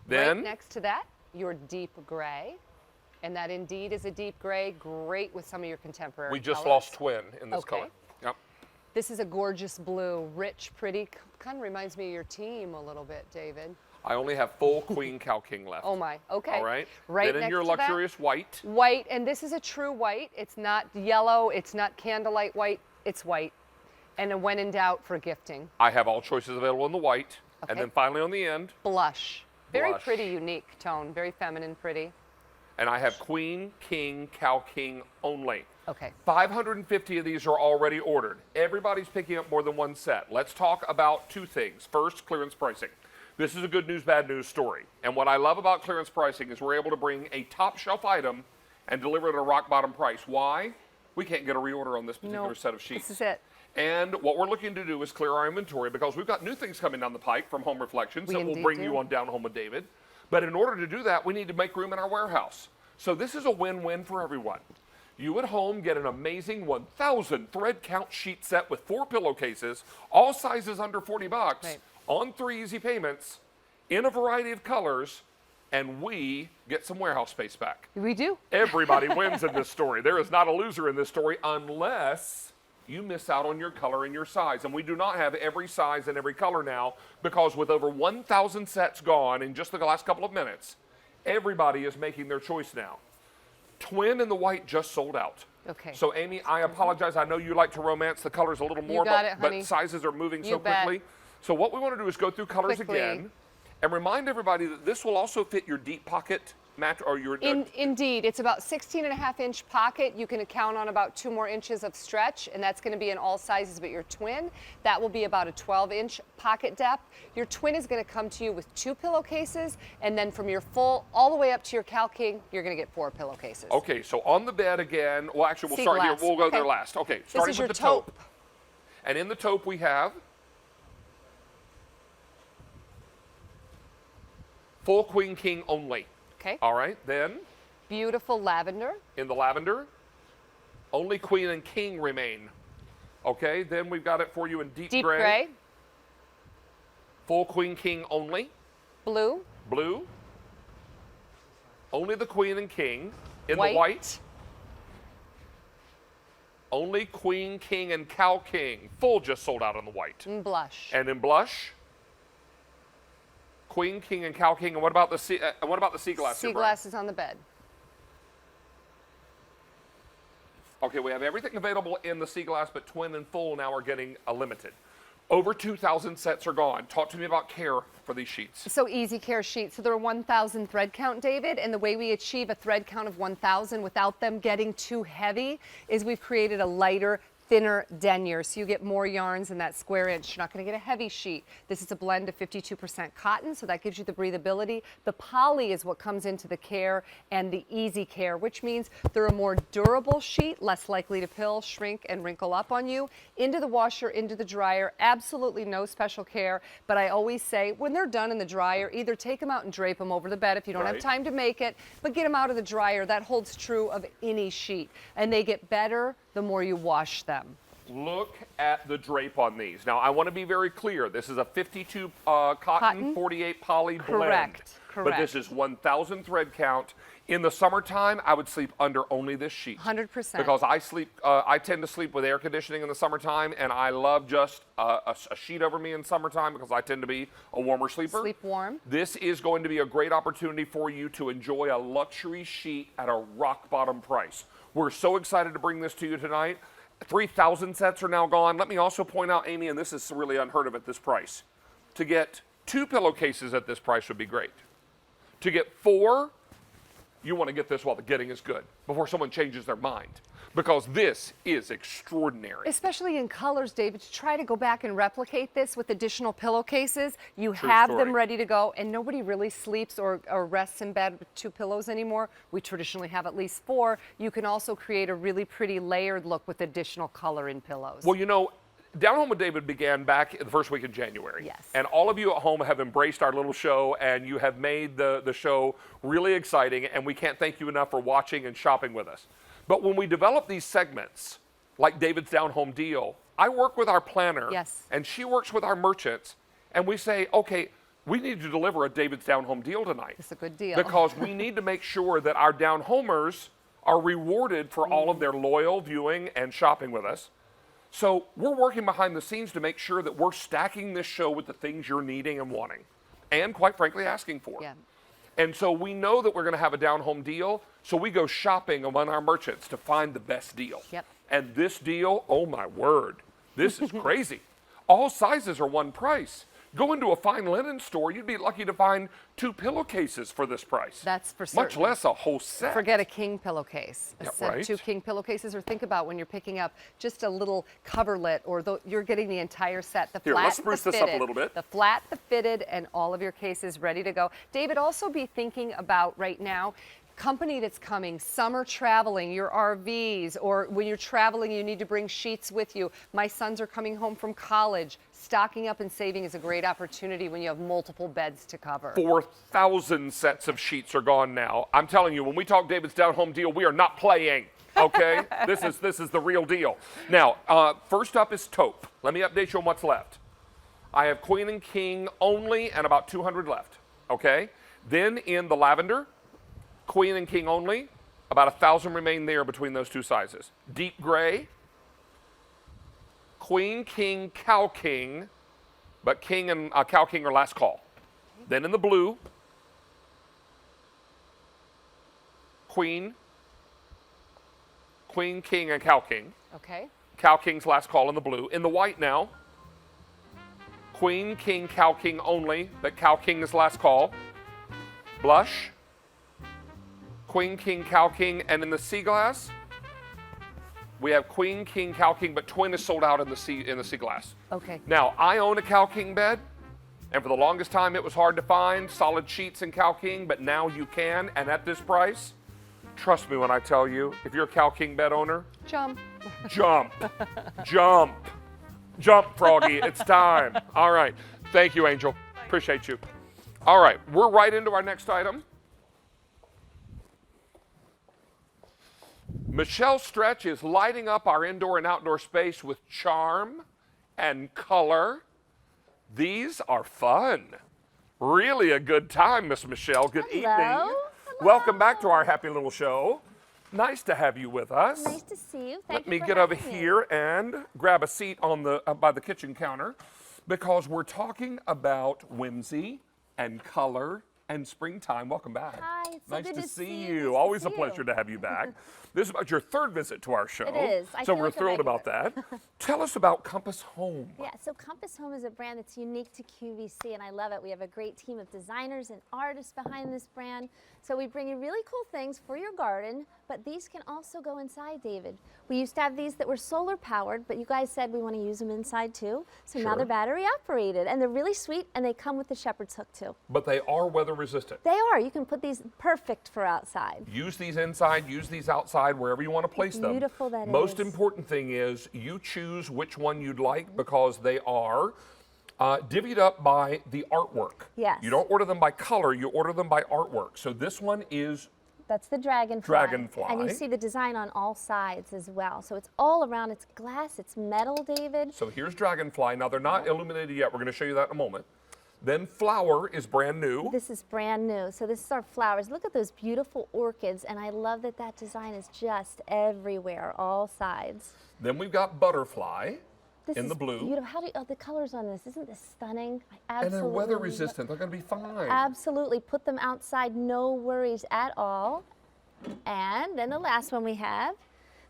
Then right next to that, your deep gray. And that indeed is a deep gray, great with some of your contemporary we just colors. lost twin in this color. Yep. This is a gorgeous blue, rich, pretty, kind of reminds me of your team a little bit, David. I only have full queen cow king left. Oh my, okay. All right. Right then in next your to that, luxurious white. White, and this is a true white. It's not yellow, it's not candlelight white, it's white. And when in doubt, for gifting. I have all choices available in the white. Okay. And then finally on the end. Blush. Very Blush. pretty, unique tone, very feminine, pretty. And I have queen, king, cow king only. Okay. 550 of these are already ordered. Everybody's picking up more than one set. Let's talk about 2 things. First, clearance pricing. This is a good news, bad news story. And what I love about clearance pricing is we're able to bring a top shelf item and deliver it at a rock bottom price. Why? We can't get a reorder on this particular set of sheets. This is it. And what we're looking to do is clear our inventory because we've got new things coming down the pike from Home Reflections that we'll indeed bring do. you on Down Home with David. But in order to do that, we need to make room in our warehouse. So this is a win-win for everyone. You at home get an amazing 1,000 thread count sheet set with 4 pillowcases, all sizes under $40, Right. on 3 easy payments, in a variety of colors, and we get some warehouse space back. We do. Everybody wins in this story. There is not a loser in this story unless you miss out on your color and your size. And we do not have every size and every color now because with over 1,000 sets gone in just the last couple of minutes, everybody is making their choice now. Twin in the white just sold out. Okay. So Amy, I apologize. I know you like to romance the colors a little more, got it, but honey. sizes are moving You so bet. quickly. So what we want to do is go through colors Quickly. again and remind everybody that this will also fit your deep pocket mat or your Indeed, it's about 16.5-inch pocket. You can count on about 2 more inches of stretch, and that's going to be in all sizes, but your twin, that will be about a 12-inch pocket depth. Your twin is going to come to you with 2 pillowcases, and then from your full all the way up to your Cal King, you're going to get 4 pillowcases. Okay, so on the bed again, well actually we'll Sea start here, glass. we'll go Okay. there last. Okay, This starting is with your the taupe. taupe. And in the taupe we have full queen king only. Okay. All right, then Beautiful lavender. in the lavender, only queen and king remain. Okay, then we've got it for you in deep, Deep gray. Full queen king only. Blue. Blue. Only the queen and king. In White. the white. Only queen, king, and cow king. Full just sold out in the white. And blush. And in blush, queen, king, and cow king. And what about the sea glass? Sea here, Brian? glass is on the bed. Okay, we have everything available in the sea glass, but twin and full now are getting a limited. Over 2,000 sets are gone. Talk to me about care for these sheets. So Easy Care sheets. So they're 1,000 thread count, David, and the way we achieve a thread count of 1,000 without them getting too heavy is we've created a lighter, thinner denier, so you get more yarns in that square inch. You're not going to get a heavy sheet. This is a blend of 52% cotton, so that gives you the breathability. The poly is what comes into the Care and the Easy Care, which means they're a more durable sheet, less likely to pill, shrink, and wrinkle up on you. Into the washer, into the dryer, absolutely no special care, but I always say when they're done in the dryer, either take them out and drape them over the bed if you don't have Right. time to make it, but get them out of the dryer. That holds true of any sheet, and they get better the more you wash them. Look at the drape on these. Now, I want to be very clear. This is a 52 cotton, 48 poly blend. Correct, But this is 1,000 thread count. In the summertime, I would sleep under only this sheet. 100%. Because I tend to sleep with air conditioning in the summertime, and I love just a sheet over me in summertime because I tend to be a warmer sleeper. Sleep warm. This is going to be a great opportunity for you to enjoy a luxury sheet at a rock bottom price. We're so excited to bring this to you tonight. 3,000 sets are now gone. Let me also point out, Amy, and this is really unheard of at this price, to get 2 pillowcases at this price would be great. To get 4, you want to get this while the getting is good, before someone changes their mind, because this is extraordinary. Especially in colors, David, to try to go back and replicate this with additional pillowcases. You True have story. them ready to go, and nobody really sleeps or rests in bed with 2 pillows anymore. We traditionally have at least 4. You can also create a really pretty layered look with additional color in pillows. Well, you know, Down Home with David began back the first week in January. Yes. And all of you at home have embraced our little show, and you have made the show really exciting, and we can't thank you enough for watching and shopping with us. But when we develop these segments, like David's Down Home Deal, I work with our planner, Yes. and she works with our merchants, and we say, okay, we need to deliver a David's Down Home Deal tonight. It's a good deal. Because we need to make sure that our down homers are rewarded for all of their loyal viewing and shopping with us. So we're working behind the scenes to make sure that we're stacking this show with the things you're needing and wanting, and quite frankly, asking for. Yeah. And so we know that we're going to have a down home deal, so we go shopping among our merchants to find the best deal. Yep. And this deal, oh my word, this is crazy. All sizes are one price. Go into a fine linen store, you'd be lucky to find 2 pillowcases for this price. That's for Much certain. less a whole set. Forget a king pillowcase. A Yeah, set, right. 2 king pillowcases, or think about when you're picking up just a little coverlet, or you're getting the entire set. The Here, flat, let's spruce the this up a fitted, little bit. The flat, the fitted, and all of your cases ready to go. David, also be thinking about right now, company that's coming, summer traveling, your RVs, or when you're traveling, you need to bring sheets with you. My sons are coming home from college. Stocking up and saving is a great opportunity when you have multiple beds to cover. 4,000 sets of sheets are gone now. I'm telling you, when we talk David's Down Home deal, we are not playing. Okay, this is the real deal. Now, first up is taupe. Let me update you on what's left. I have queen and king only, and about 200 left. Okay. Then in the lavender, queen and king only, about 1,000 remain there between those two sizes. Deep gray, queen, king, cow king, but king and cow king are last call. Then in the blue, queen, king, and cow king. Okay. Cow king's last call in the blue. In the white now, queen, king, cow king only, but cow king is last call. Blush, queen, king, cow king, and in the sea glass, we have queen, king, cow king, but twin is sold out in the sea glass. Okay. Now, I own a cow king bed, and for the longest time it was hard to find solid sheets in cow king, but now you can, and at this price, trust me when I tell you, if you're a cow king bed owner, jump, jump, jump, jump, Froggy, it's time. All right, thank you, Angel, appreciate you. All right, we're right into our next item. Michelle Stretch is lighting up our indoor and outdoor space with charm and color. These are fun. Really a good time, Miss Michelle. Good evening. Hello. Welcome back to our happy little show. Nice to have you with us. Nice to see you. Let me get over here and grab a seat on the by the kitchen counter because we're talking about whimsy and color and springtime. Welcome back. Hi, it's so nice good to to see see you. you. Nice to Always a see pleasure you. to have you back. This is about your third visit to our show. It is. I so feel we're like a thrilled about regular. that. Tell us about Compass Home. Yeah, so Compass Home is a brand that's unique to QVC, and I love it. We have a great team of designers and artists behind this brand. So we bring you really cool things for your garden, but these can also go inside, David. We used to have these that were solar powered, but you guys said we want to use them inside too. So now Sure. they're battery operated, and they're really sweet, and they come with the shepherd's hook too. But they are weather resistant. They are. You can put these perfect for outside. Use these inside, use these outside, wherever you want to place them. Beautiful that Most is. important thing is you choose which one you'd like because they are divvied up by the artwork. Yes. You don't order them by color, you order them by artwork. So this one is That's the dragonfly. Dragonfly. And you see the design on all sides as well. So it's all around. It's glass, it's metal, David. So here's Dragonfly. Now they're not illuminated yet. We're going to show you that in a moment. Then Flower is brand new. This is brand new. So this is our flowers. Look at those beautiful orchids. And I love that that design is just everywhere, all sides. Then we've got Butterfly This in is the blue. beautiful. How do you, the colors on this, isn't this stunning? I And they're absolutely weather love- resistant. They're going to be fine. Absolutely. Put them outside, no worries at all. And then the last one we have,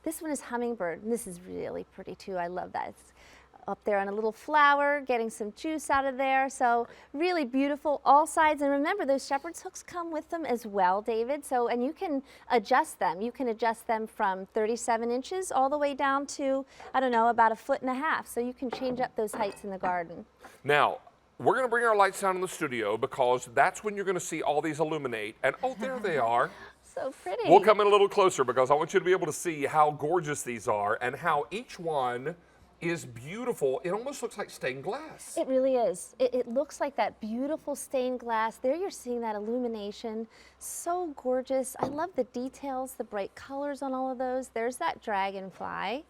this one is Hummingbird. And this is really pretty too. I love that. It's up there on a little flower, getting some juice out of there. So really beautiful, all sides. And remember, those shepherd's hooks come with them as well, David. So, and you can adjust them. You can adjust them from 37 inches all the way down to, I don't know, about 1.5 feet. So you can change up those heights in the garden. Now, we're going to bring our lights down in the studio because that's when you're going to see all these illuminate. And oh, there they are. So pretty. We'll come in a little closer because I want you to be able to see how gorgeous these are and how each one is beautiful. It almost looks like stained glass. It really is. It looks like that beautiful stained glass. There you're seeing that illumination. So gorgeous. I love the details, the bright colors on all of those. There's that dragonfly.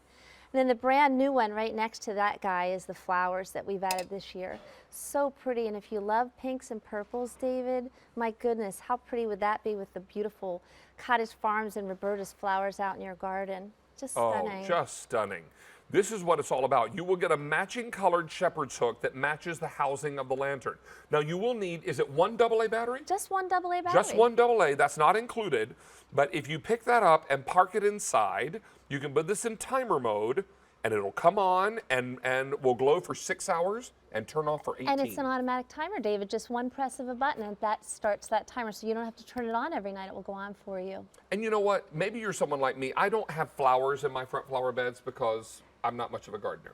And then the brand new one right next to that guy is the flowers that we've added this year. So pretty. And if you love pinks and purples, David, my goodness, how pretty would that be with the beautiful Cottage Farms and Roberta's flowers out in your garden? Just stunning. Oh, just stunning. This is what it's all about. You will get a matching colored shepherd's hook that matches the housing of the lantern. Now you will need, is it one AA battery? Just one AA battery. Just one AA, that's not included. But if you pick that up and park it inside, you can put this in timer mode and it'll come on and will glow for 6 hours and turn off for 18. And it's an automatic timer, David. Just one press of a button and that starts that timer. So you don't have to turn it on every night. It will go on for you. And you know what? Maybe you're someone like me. I don't have flowers in my front flower beds because I'm not much of a gardener.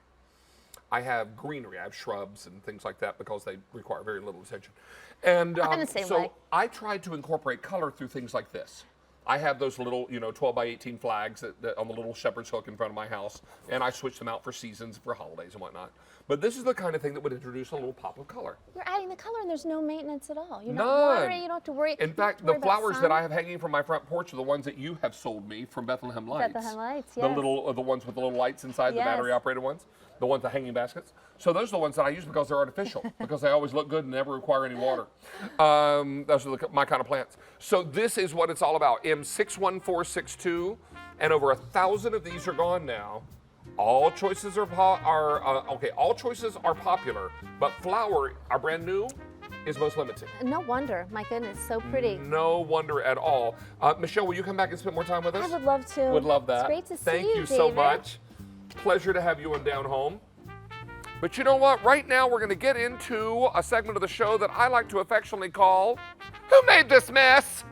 I have greenery. I have shrubs and things like that because they require very little attention. And I'm the same so way. I tried to incorporate color through things like this. I have those little, 12 by 18 flags that on the little shepherd's hook in front of my house, and I switch them out for seasons, for holidays and whatnot. But this is the kind of thing that would introduce a little pop of color. You're adding the color and there's no maintenance at all. You're None. not watering, you don't have to worry. In fact, the flowers that I have hanging from my front porch are the ones that you have sold me from Bethlehem Lights. Bethlehem Lights, The yes. the ones with the little lights inside, the Yes. battery operated ones, the ones, the hanging baskets. So those are the ones that I use because they're artificial, because they always look good and never require any water. Those are my kind of plants. So this is what it's all about. M61462, and over 1,000 of these are gone now. All choices are all choices are popular, but flower, our brand new, is most limited. No wonder. My goodness, so pretty. No wonder at all. Michelle, will you come back and spend more time with us? I would love to. Would love that. It's great to see Thank you, you so David. much. Pleasure to have you on Down Home. But you know what? Right now we're going to get into a segment of the show that I like to affectionately call, Who Made This Mess?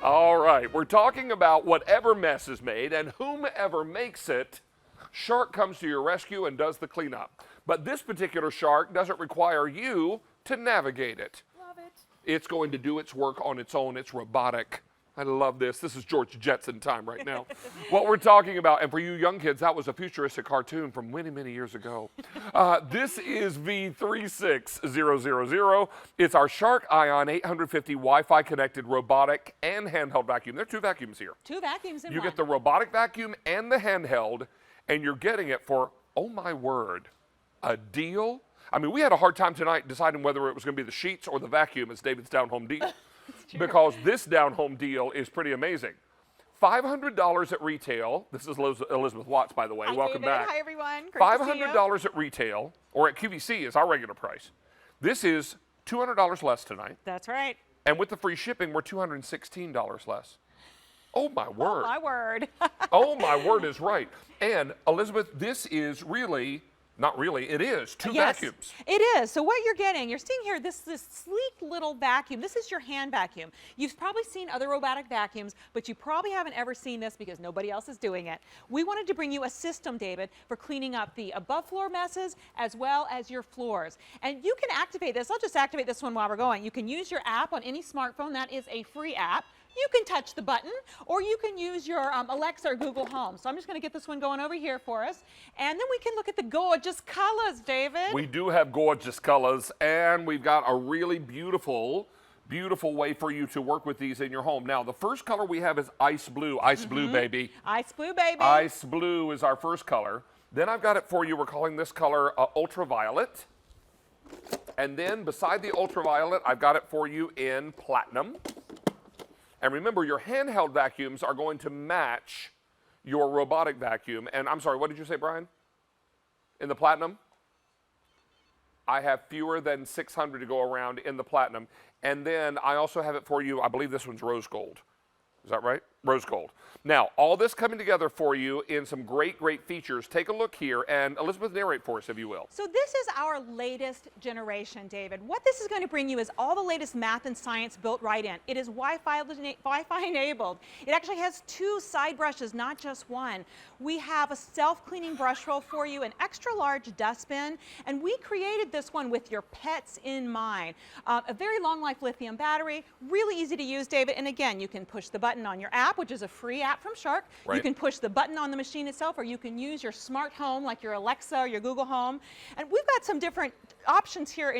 All right, we're talking about whatever mess is made, and whomever makes it, Shark comes to your rescue and does the cleanup. But this particular shark doesn't require you to navigate it. Love it. It's going to do its work on its own. It's robotic. I love this. This is George Jetson time right now. What we're talking about, and for you young kids, that was a futuristic cartoon from many, many years ago. This is V36000. It's our Shark Ion 850 Wi-Fi connected robotic and handheld vacuum. There are two vacuums here. Two vacuums in You one. get the robotic vacuum and the handheld, and you're getting it for, oh my word, a deal. I mean, we had a hard time tonight deciding whether it was going to be the sheets or the vacuum as David's Down Home deal. Because this Down Home deal is pretty amazing. $500 at retail. This is Elizabeth Watts, by the way. Hi, Welcome David. back. Hi, everyone. Great to see you. $500 at retail, or at QVC is our regular price. This is $200 less tonight. That's right. And with the free shipping, we're $216 less. Oh, my word. Oh, my word. Oh, my word is right. And Elizabeth, this is really, not really, it is two Yes, vacuums. it is. So what you're seeing here, this sleek little vacuum. This is your hand vacuum. You've probably seen other robotic vacuums, but you probably haven't ever seen this because nobody else is doing it. We wanted to bring you a system, David, for cleaning up the above floor messes as well as your floors. And you can activate this. I'll just activate this one while we're going. You can use your app on any smartphone. That is a free app. You can touch the button, or you can use your Alexa or Google Home. So I'm just going to get this one going over here for us. And then we can look at the gorgeous colors, David. We do have gorgeous colors, and we've got a really beautiful, beautiful way for you to work with these in your home. Now, the first color we have is ice blue. Ice blue, baby. Ice blue, baby. Ice blue is our first color. Then I've got it for you. We're calling this color ultraviolet. And then beside the ultraviolet, I've got it for you in platinum. And remember, your handheld vacuums are going to match your robotic vacuum. And I'm sorry, what did you say, Brian? In the platinum? I have fewer than 600 to go around in the platinum. And then I also have it for you, I believe this one's rose gold. Is that right? Rose gold. Now, all this coming together for you in some great, great features. Take a look here, and Elizabeth, narrate for us, if you will. So this is our latest generation, David. What this is going to bring you is all the latest math and science built right in. It is Wi-Fi enabled. It actually has two side brushes, not just one. We have a self-cleaning brush roll for you, an extra large dustbin, and we created this one with your pets in mind. A very long life lithium battery, really easy to use, David. And again, you can push the button on your app, which is a free app from Shark. Right. You can push the button on the machine itself, or you can use your smart home like your Alexa or your Google Home. And we've got some different options here,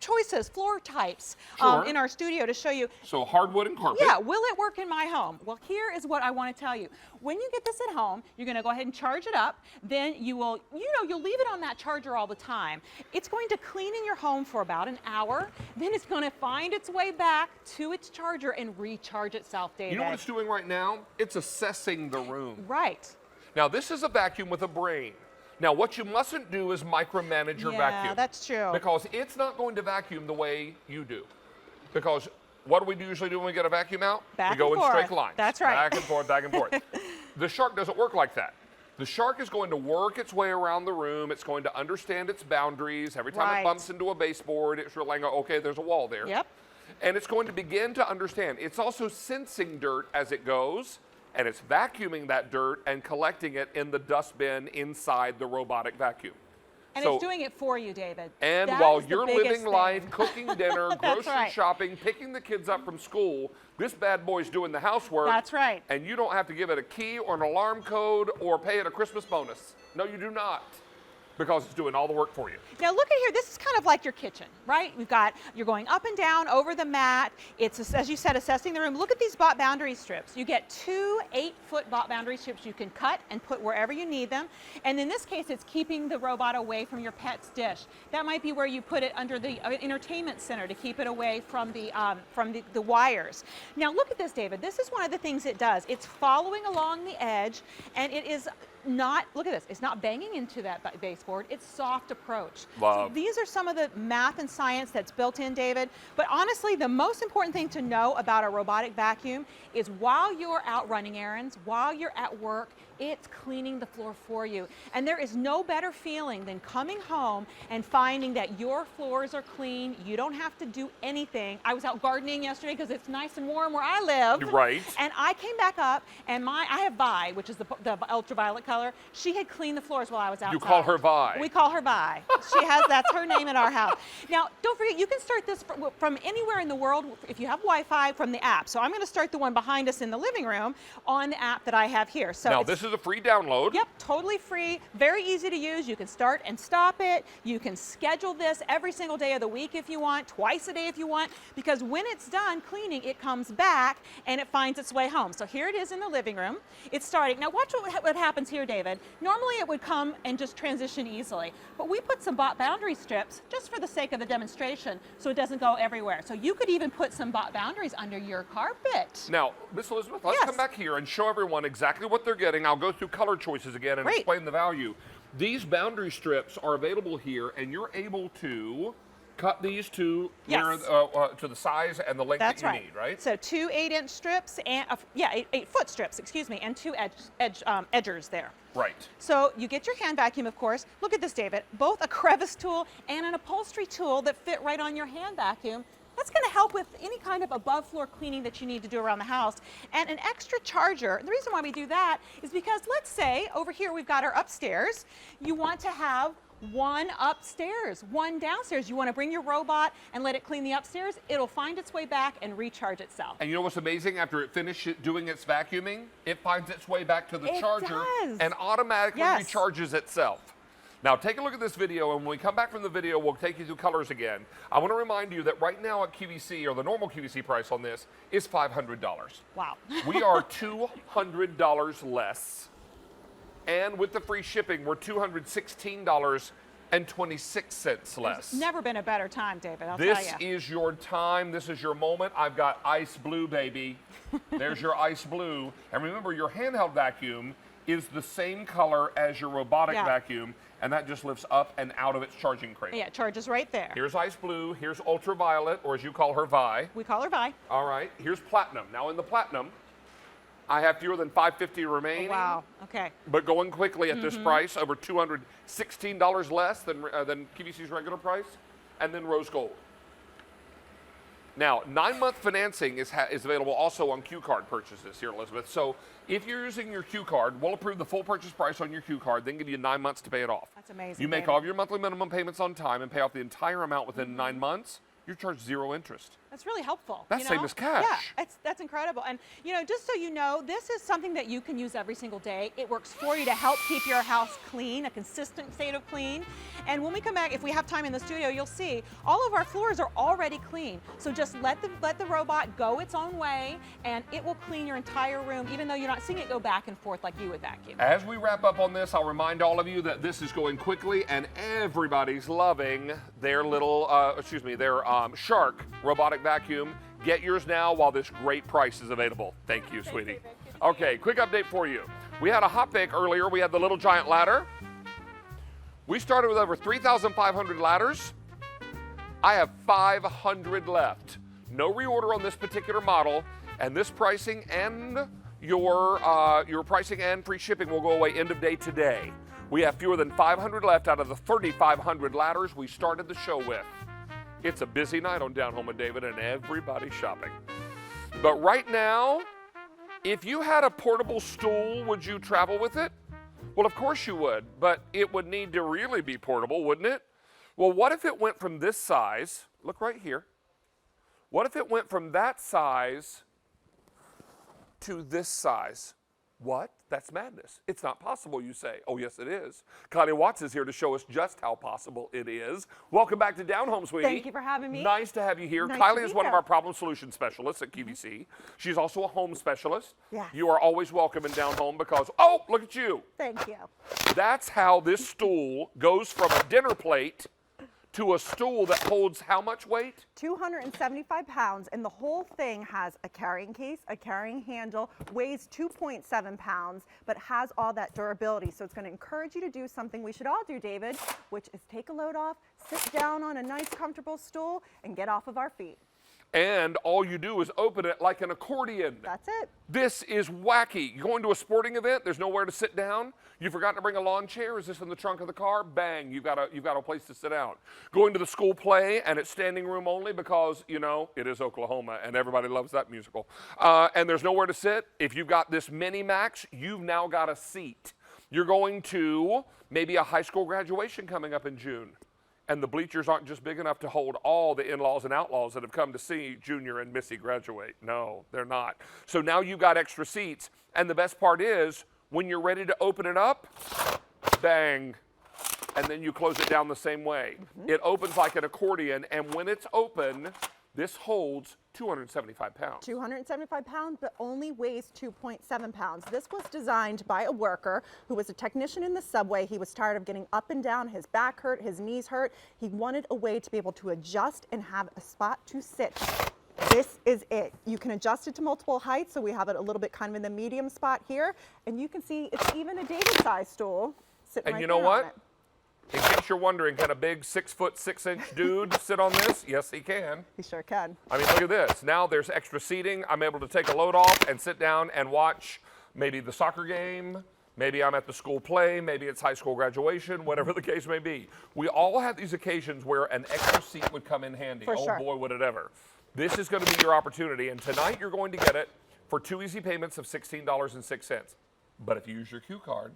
choices, floor types Sure. in our studio to show you. So hardwood and carpet. Yeah, will it work in my home? Well, here is what I want to tell you. When you get this at home, you're going to go ahead and charge it up. Then you will, you'll leave it on that charger all the time. It's going to clean in your home for about an hour. Then it's going to find its way back to its charger and recharge itself, David. You know what it's doing right now? It's assessing the room. Right. Now, this is a vacuum with a brain. Now, what you mustn't do is micromanage your vacuum. Yeah, that's true. Because it's not going to vacuum the way you do. Because what do we usually do when we get a vacuum out? Back we go and in forth. straight lines. That's right. Back and forth, back and forth. The Shark doesn't work like that. The Shark is going to work its way around the room. It's going to understand its boundaries. Every time Right. it bumps into a baseboard, it's really like, okay, there's a wall there. Yep. And it's going to begin to understand. It's also sensing dirt as it goes, and it's vacuuming that dirt and collecting it in the dustbin inside the robotic vacuum. And So- it's doing it for you, David. And That while is the you're biggest living life, thing. cooking dinner, That's grocery right. shopping, picking the kids up from school, this bad boy's doing the housework. That's right. And you don't have to give it a key or an alarm code or pay it a Christmas bonus. No, you do not. Because it's doing all the work for you. Now look at here, this is kind of like your kitchen, right? You're going up and down over the mat. It's, as you said, assessing the room. Look at these bot boundary strips. You get 2 8-foot bot boundary strips you can cut and put wherever you need them. And in this case, it's keeping the robot away from your pet's dish. That might be where you put it under the entertainment center to keep it away from the wires. Now look at this, David. This is one of the things it does. It's following along the edge, and it is not, look at this, it's not banging into that baseboard, it's soft approach. Wow. So these are some of the math and science that's built in, David. But honestly, the most important thing to know about a robotic vacuum is while you're out running errands, while you're at work, it's cleaning the floor for you. And there is no better feeling than coming home and finding that your floors are clean. You don't have to do anything. I was out gardening yesterday because it's nice and warm where I live. Right. And I came back up and I have Vi, which is the ultraviolet color. She had cleaned the floors while I was outside. You call her Vi. We call her Vi. That's her name in our house. Now, don't forget, you can start this from anywhere in the world if you have Wi-Fi from the app. So I'm going to start the one behind us in the living room on the app that I have here. So Now, it's- this is a free download. Yep, totally free, very easy to use. You can start and stop it. You can schedule this every single day of the week if you want, twice a day if you want, because when it's done cleaning, it comes back and it finds its way home. So here it is in the living room. It's starting. Now watch what happens here, David. Normally it would come and just transition easily, but we put some bot boundary strips just for the sake of the demonstration so it doesn't go everywhere. So you could even put some bot boundaries under your carpet. Now, Miss Elizabeth, let's come back here and show everyone exactly what they're getting. I'll go through color choices again and explain the value. These boundary strips are available here, and you're able to cut these to to the size and the length That's that you right. need, right? So 2 8-inch strips and 8-foot strips, excuse me, and 2 edgers there. Right. So you get your hand vacuum, of course. Look at this, David. Both a crevice tool and an upholstery tool that fit right on your hand vacuum. That's going to help with any kind of above floor cleaning that you need to do around the house. And an extra charger. The reason why we do that is because let's say over here we've got our upstairs. You want to have one upstairs, one downstairs. You want to bring your robot and let it clean the upstairs. It'll find its way back and recharge itself. And you know what's amazing? After it finishes doing its vacuuming, it finds its way back to the It charger does. and automatically Yes. recharges itself. Now take a look at this video, and when we come back from the video, we'll take you through colors again. I want to remind you that right now at QVC, or the normal QVC price on this, is $500. Wow. We are $200 less. And with the free shipping, we're $216.26 less. There's never been a better time, David, I'll This tell you. is your time. This is your moment. I've got ice blue, baby. There's your ice blue. And remember, your handheld vacuum is the same color as your robotic Yeah. vacuum, and that just lifts up and out of its charging cradle. Yeah, it charges right there. Here's ice blue. Here's ultraviolet, or as you call her, Vi. We call her Vi. All right. Here's platinum. Now in the platinum, I have fewer than 550 remaining. Wow. Okay. But going quickly at this Mhm. price, over $216 less than QVC's regular price, and then rose gold. Now, 9-month financing is available also on Q card purchases here, Elizabeth. So if you're using your Q card, we'll approve the full purchase price on your Q card, then give you 9 months to pay it off. That's amazing. You make David. all of your monthly minimum payments on time and pay off the entire amount within 9 months, you're charged 0 interest. That's really helpful. That's you same know? as cash. Yeah, that's incredible. And you know, just so you know, this is something that you can use every single day. It works for you to help keep your house clean, a consistent state of clean. And when we come back, if we have time in the studio, you'll see all of our floors are already clean. So just let the robot go its own way, and it will clean your entire room, even though you're not seeing it go back and forth like you would vacuum. As we wrap up on this, I'll remind all of you that this is going quickly and everybody's loving their little, their Shark robotic vacuum. Get yours now while this great price is available. Thank you, sweetie. Okay, quick update for you. We had a hot pick earlier. We had the Little Giant ladder. We started with over 3,500 ladders. I have 500 left. No reorder on this particular model, and this pricing and your pricing and free shipping will go away end of day today. We have fewer than 500 left out of the 3,500 ladders we started the show with. It's a busy night on Down Home with David, and everybody's shopping. But right now, if you had a portable stool, would you travel with it? Well, of course you would, but it would need to really be portable, wouldn't it? Well, what if it went from this size, look right here, what if it went from that size to this size? What? That's madness. It's not possible, you say. Oh, yes, it is. Kylie Watts is here to show us just how possible it is. Welcome back to Down Home, sweetie. Thank you for having me. Nice to have you here. Nice Kylie to is be one of here. our problem solution specialists at QVC. She's also a home specialist. Yes. You are always welcome in Down Home because, oh, look at you. Thank you. That's how this stool goes from a dinner plate to a stool that holds how much weight? 275 pounds, and the whole thing has a carrying case, a carrying handle, weighs 2.7 pounds, but has all that durability. So it's going to encourage you to do something we should all do, David, which is take a load off, sit down on a nice, comfortable stool, and get off of our feet. And all you do is open it like an accordion. That's it. This is wacky. You're going to a sporting event, there's nowhere to sit down. You forgot to bring a lawn chair. Is this in the trunk of the car? Bang, you've got a place to sit down. Going to the school play and it's standing room only because, you know, it is Oklahoma and everybody loves that musical. And there's nowhere to sit. If you've got this Mini Max, you've now got a seat. You're going to maybe a high school graduation coming up in June. And the bleachers aren't just big enough to hold all the in-laws and outlaws that have come to see Junior and Missy graduate. No, they're not. So now you've got extra seats. And the best part is, when you're ready to open it up, bang, and then you close it down the same way. It opens like an accordion, and when it's open, this holds 275 pounds. 275 pounds, but only weighs 2.7 pounds. This was designed by a worker who was a technician in the subway. He was tired of getting up and down. His back hurt, his knees hurt. He wanted a way to be able to adjust and have a spot to sit. This is it. You can adjust it to multiple heights, so we have it a little bit kind of in the medium spot here. And you can see it's even a David-sized stool sitting And right you know there on what? it. In case you're wondering, can a big 6'6" dude sit on this? Yes, he can. He sure can. I mean, look at this. Now there's extra seating. I'm able to take a load off and sit down and watch maybe the soccer game. Maybe I'm at the school play. Maybe it's high school graduation, whatever the case may be. We all have these occasions where an extra seat would come in handy. For Oh sure. boy, would it ever. This is going to be your opportunity. And tonight you're going to get it for 2 easy payments of $16.06. But if you use your Q card,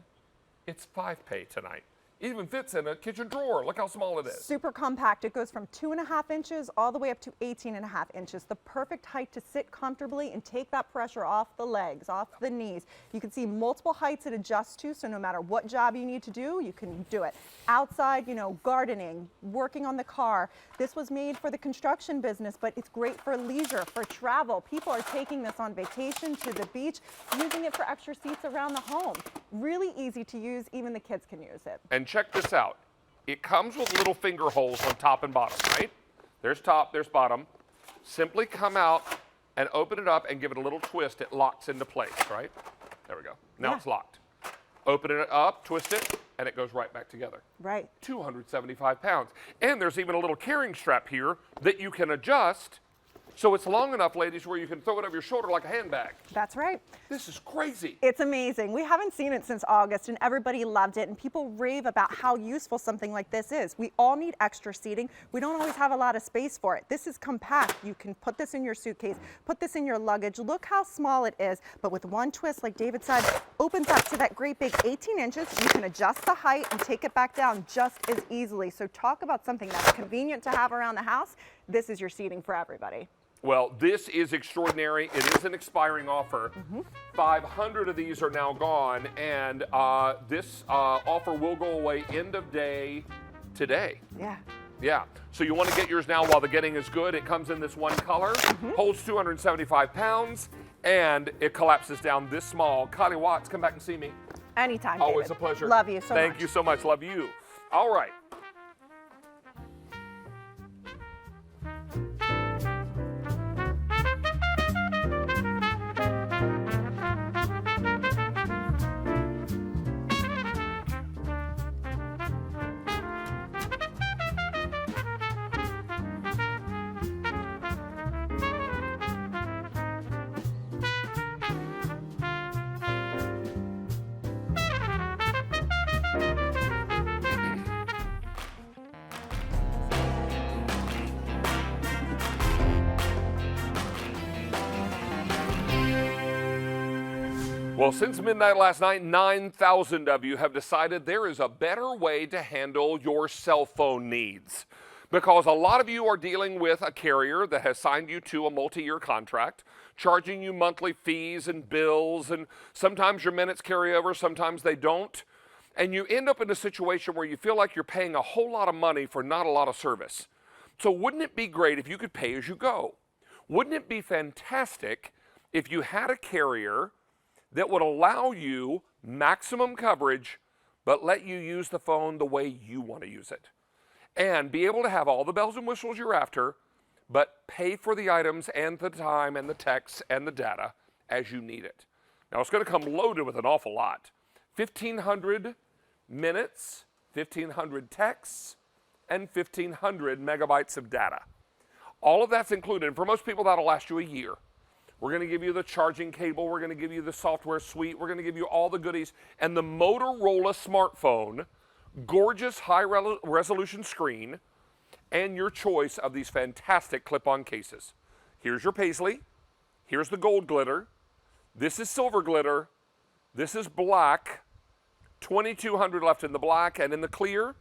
it's 5 pay tonight. It even fits in a kitchen drawer. Look how small it is. Super compact. It goes from 2.5 inches all the way up to 18.5 inches. The perfect height to sit comfortably and take that pressure off the legs, off the knees. You can see multiple heights it adjusts to, so no matter what job you need to do, you can do it. Outside, you know, gardening, working on the car. This was made for the construction business, but it's great for leisure, for travel. People are taking this on vacation to the beach, using it for extra seats around the home. Really easy to use. Even the kids can use it. And check this out. It comes with little finger holes on top and bottom, right? There's top, there's bottom. Simply come out and open it up and give it a little twist. It locks into place, right? There we go. Now it's locked. Open it up, twist it, and it goes right back together. Right. 275 pounds. And there's even a little carrying strap here that you can adjust so it's long enough, ladies, where you can throw it over your shoulder like a handbag. That's right. This is crazy. It's amazing. We haven't seen it since August, and everybody loved it, and people rave about how useful something like this is. We all need extra seating. We don't always have a lot of space for it. This is compact. You can put this in your suitcase, put this in your luggage. Look how small it is, but with one twist, like David said, opens up to that great big 18 inches. You can adjust the height and take it back down just as easily. So talk about something that's convenient to have around the house. This is your seating for everybody. Well, this is extraordinary. It is an expiring offer. 500 of these are now gone, and this offer will go away end of day today. Yeah. Yeah. So you want to get yours now while the getting is good. It comes in this one color, holds 275 pounds, and it collapses down this small. Kylie Watts, come back and see me. Anytime, Always David. a pleasure. Love you so much. Thank you so much. Love you. All right. Well, since midnight last night, 9,000 of you have decided there is a better way to handle your cell phone needs. Because a lot of you are dealing with a carrier that has signed you to a multi-year contract, charging you monthly fees and bills, and sometimes your minutes carry over, sometimes they don't. And you end up in a situation where you feel like you're paying a whole lot of money for not a lot of service. So wouldn't it be great if you could pay as you go? Wouldn't it be fantastic if you had a carrier that would allow you maximum coverage, but let you use the phone the way you want to use it? And be able to have all the bells and whistles you're after, but pay for the items and the time and the texts and the data as you need it. Now, it's going to come loaded with an awful lot. 1,500 minutes, 1,500 texts, and 1,500 megabytes of data. All of that's included. And for most people, that'll last you a year. We're going to give you the charging cable. We're going to give you the software suite. We're going to give you all the goodies. And the Motorola smartphone, gorgeous high-resolution screen, and your choice of these fantastic clip-on cases. Here's your paisley. Here's the gold glitter. This is silver glitter. This is black. 2,200 left in the black, and in the clear,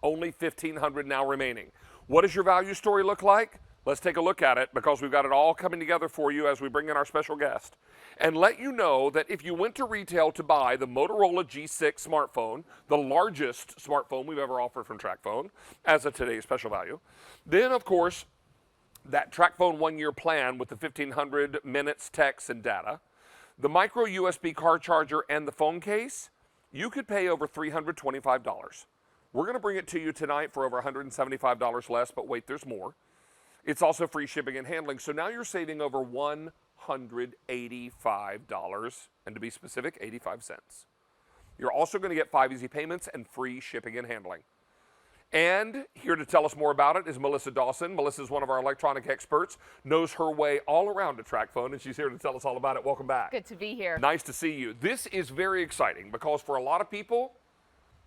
only 1,500 now remaining. What does your value story look like? Let's take a look at it, because we've got it all coming together for you as we bring in our special guest. And let you know that if you went to retail to buy the Motorola G6 smartphone, the largest smartphone we've ever offered from TracFone, as of today's special value, then of course, that TracFone 1-year plan with the 1,500 minutes, texts, and data, the micro USB car charger, and the phone case, you could pay over $325. We're going to bring it to you tonight for over $175 less, but wait, there's more. It's also free shipping and handling. So now you're saving over $185, and to be specific, 85 cents. You're also going to get 5 easy payments and free shipping and handling. And here to tell us more about it is Melissa Dawson. Melissa is one of our electronic experts, knows her way all around a TracFone, and she's here to tell us all about it. Welcome back. Good to be here. Nice to see you. This is very exciting because for a lot of people,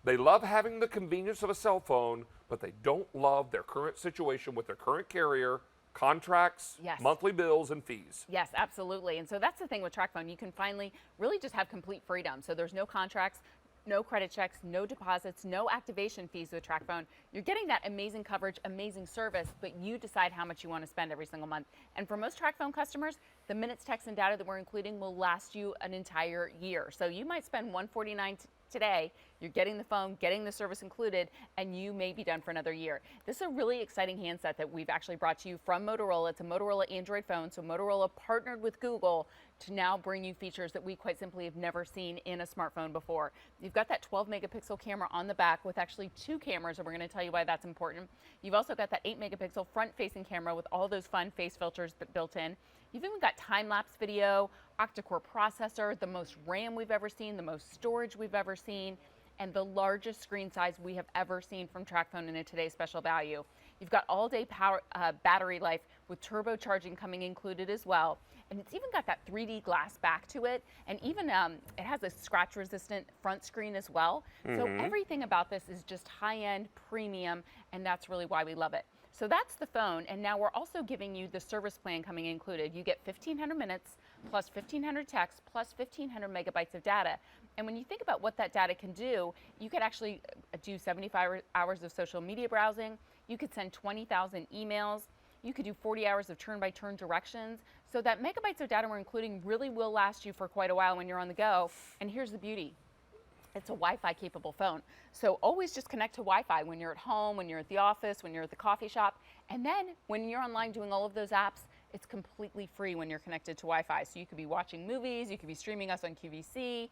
they love having the convenience of a cell phone, but they don't love their current situation with their current carrier, contracts, Yes. monthly bills, and fees. Yes, absolutely. And so that's the thing with TracFone. You can finally really just have complete freedom. So there's no contracts, no credit checks, no deposits, no activation fees with TracFone. You're getting that amazing coverage, amazing service, but you decide how much you want to spend every single month. And for most TracFone customers, the minutes, texts, and data that we're including will last you an entire year. So you might spend $149 today, you're getting the phone, getting the service included, and you may be done for another year. This is a really exciting handset that we've actually brought to you from Motorola. It's a Motorola Android phone, so Motorola partnered with Google to now bring you features that we quite simply have never seen in a smartphone before. You've got that 12 megapixel camera on the back with actually 2 cameras, and we're going to tell you why that's important. You've also got that 8 megapixel front-facing camera with all those fun face filters built in. You've even got time-lapse video, octa-core processor, the most RAM we've ever seen, the most storage we've ever seen, and the largest screen size we have ever seen from TracFone in a today's special value. You've got all-day power, battery life with turbocharging coming included as well. And it's even got that 3D glass back to it, and even it has a scratch-resistant front screen as well. So everything about this is just high-end, premium, and that's really why we love it. So that's the phone, and now we're also giving you the service plan coming included. You get 1,500 minutes, plus 1,500 texts, plus 1,500 megabytes of data. And when you think about what that data can do, you could actually do 75 hours of social media browsing. You could send 20,000 emails. You could do 40 hours of turn-by-turn directions. So that megabytes of data we're including really will last you for quite a while when you're on the go. And here's the beauty. It's a Wi-Fi capable phone. So always just connect to Wi-Fi when you're at home, when you're at the office, when you're at the coffee shop. And then when you're online doing all of those apps, it's completely free when you're connected to Wi-Fi. So you could be watching movies, you could be streaming us on QVC,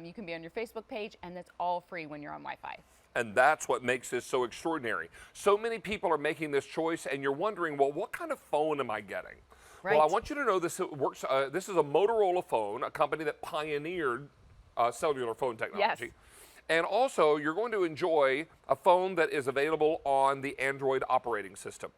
you can be on your Facebook page, and that's all free when you're on Wi-Fi. And that's what makes this so extraordinary. So many people are making this choice, and you're wondering, well, what kind of phone am I getting? Right. Well, I want you to know this works. This is a Motorola phone, a company that pioneered cellular phone technology. Yes. And also, you're going to enjoy a phone that is available on the Android operating system.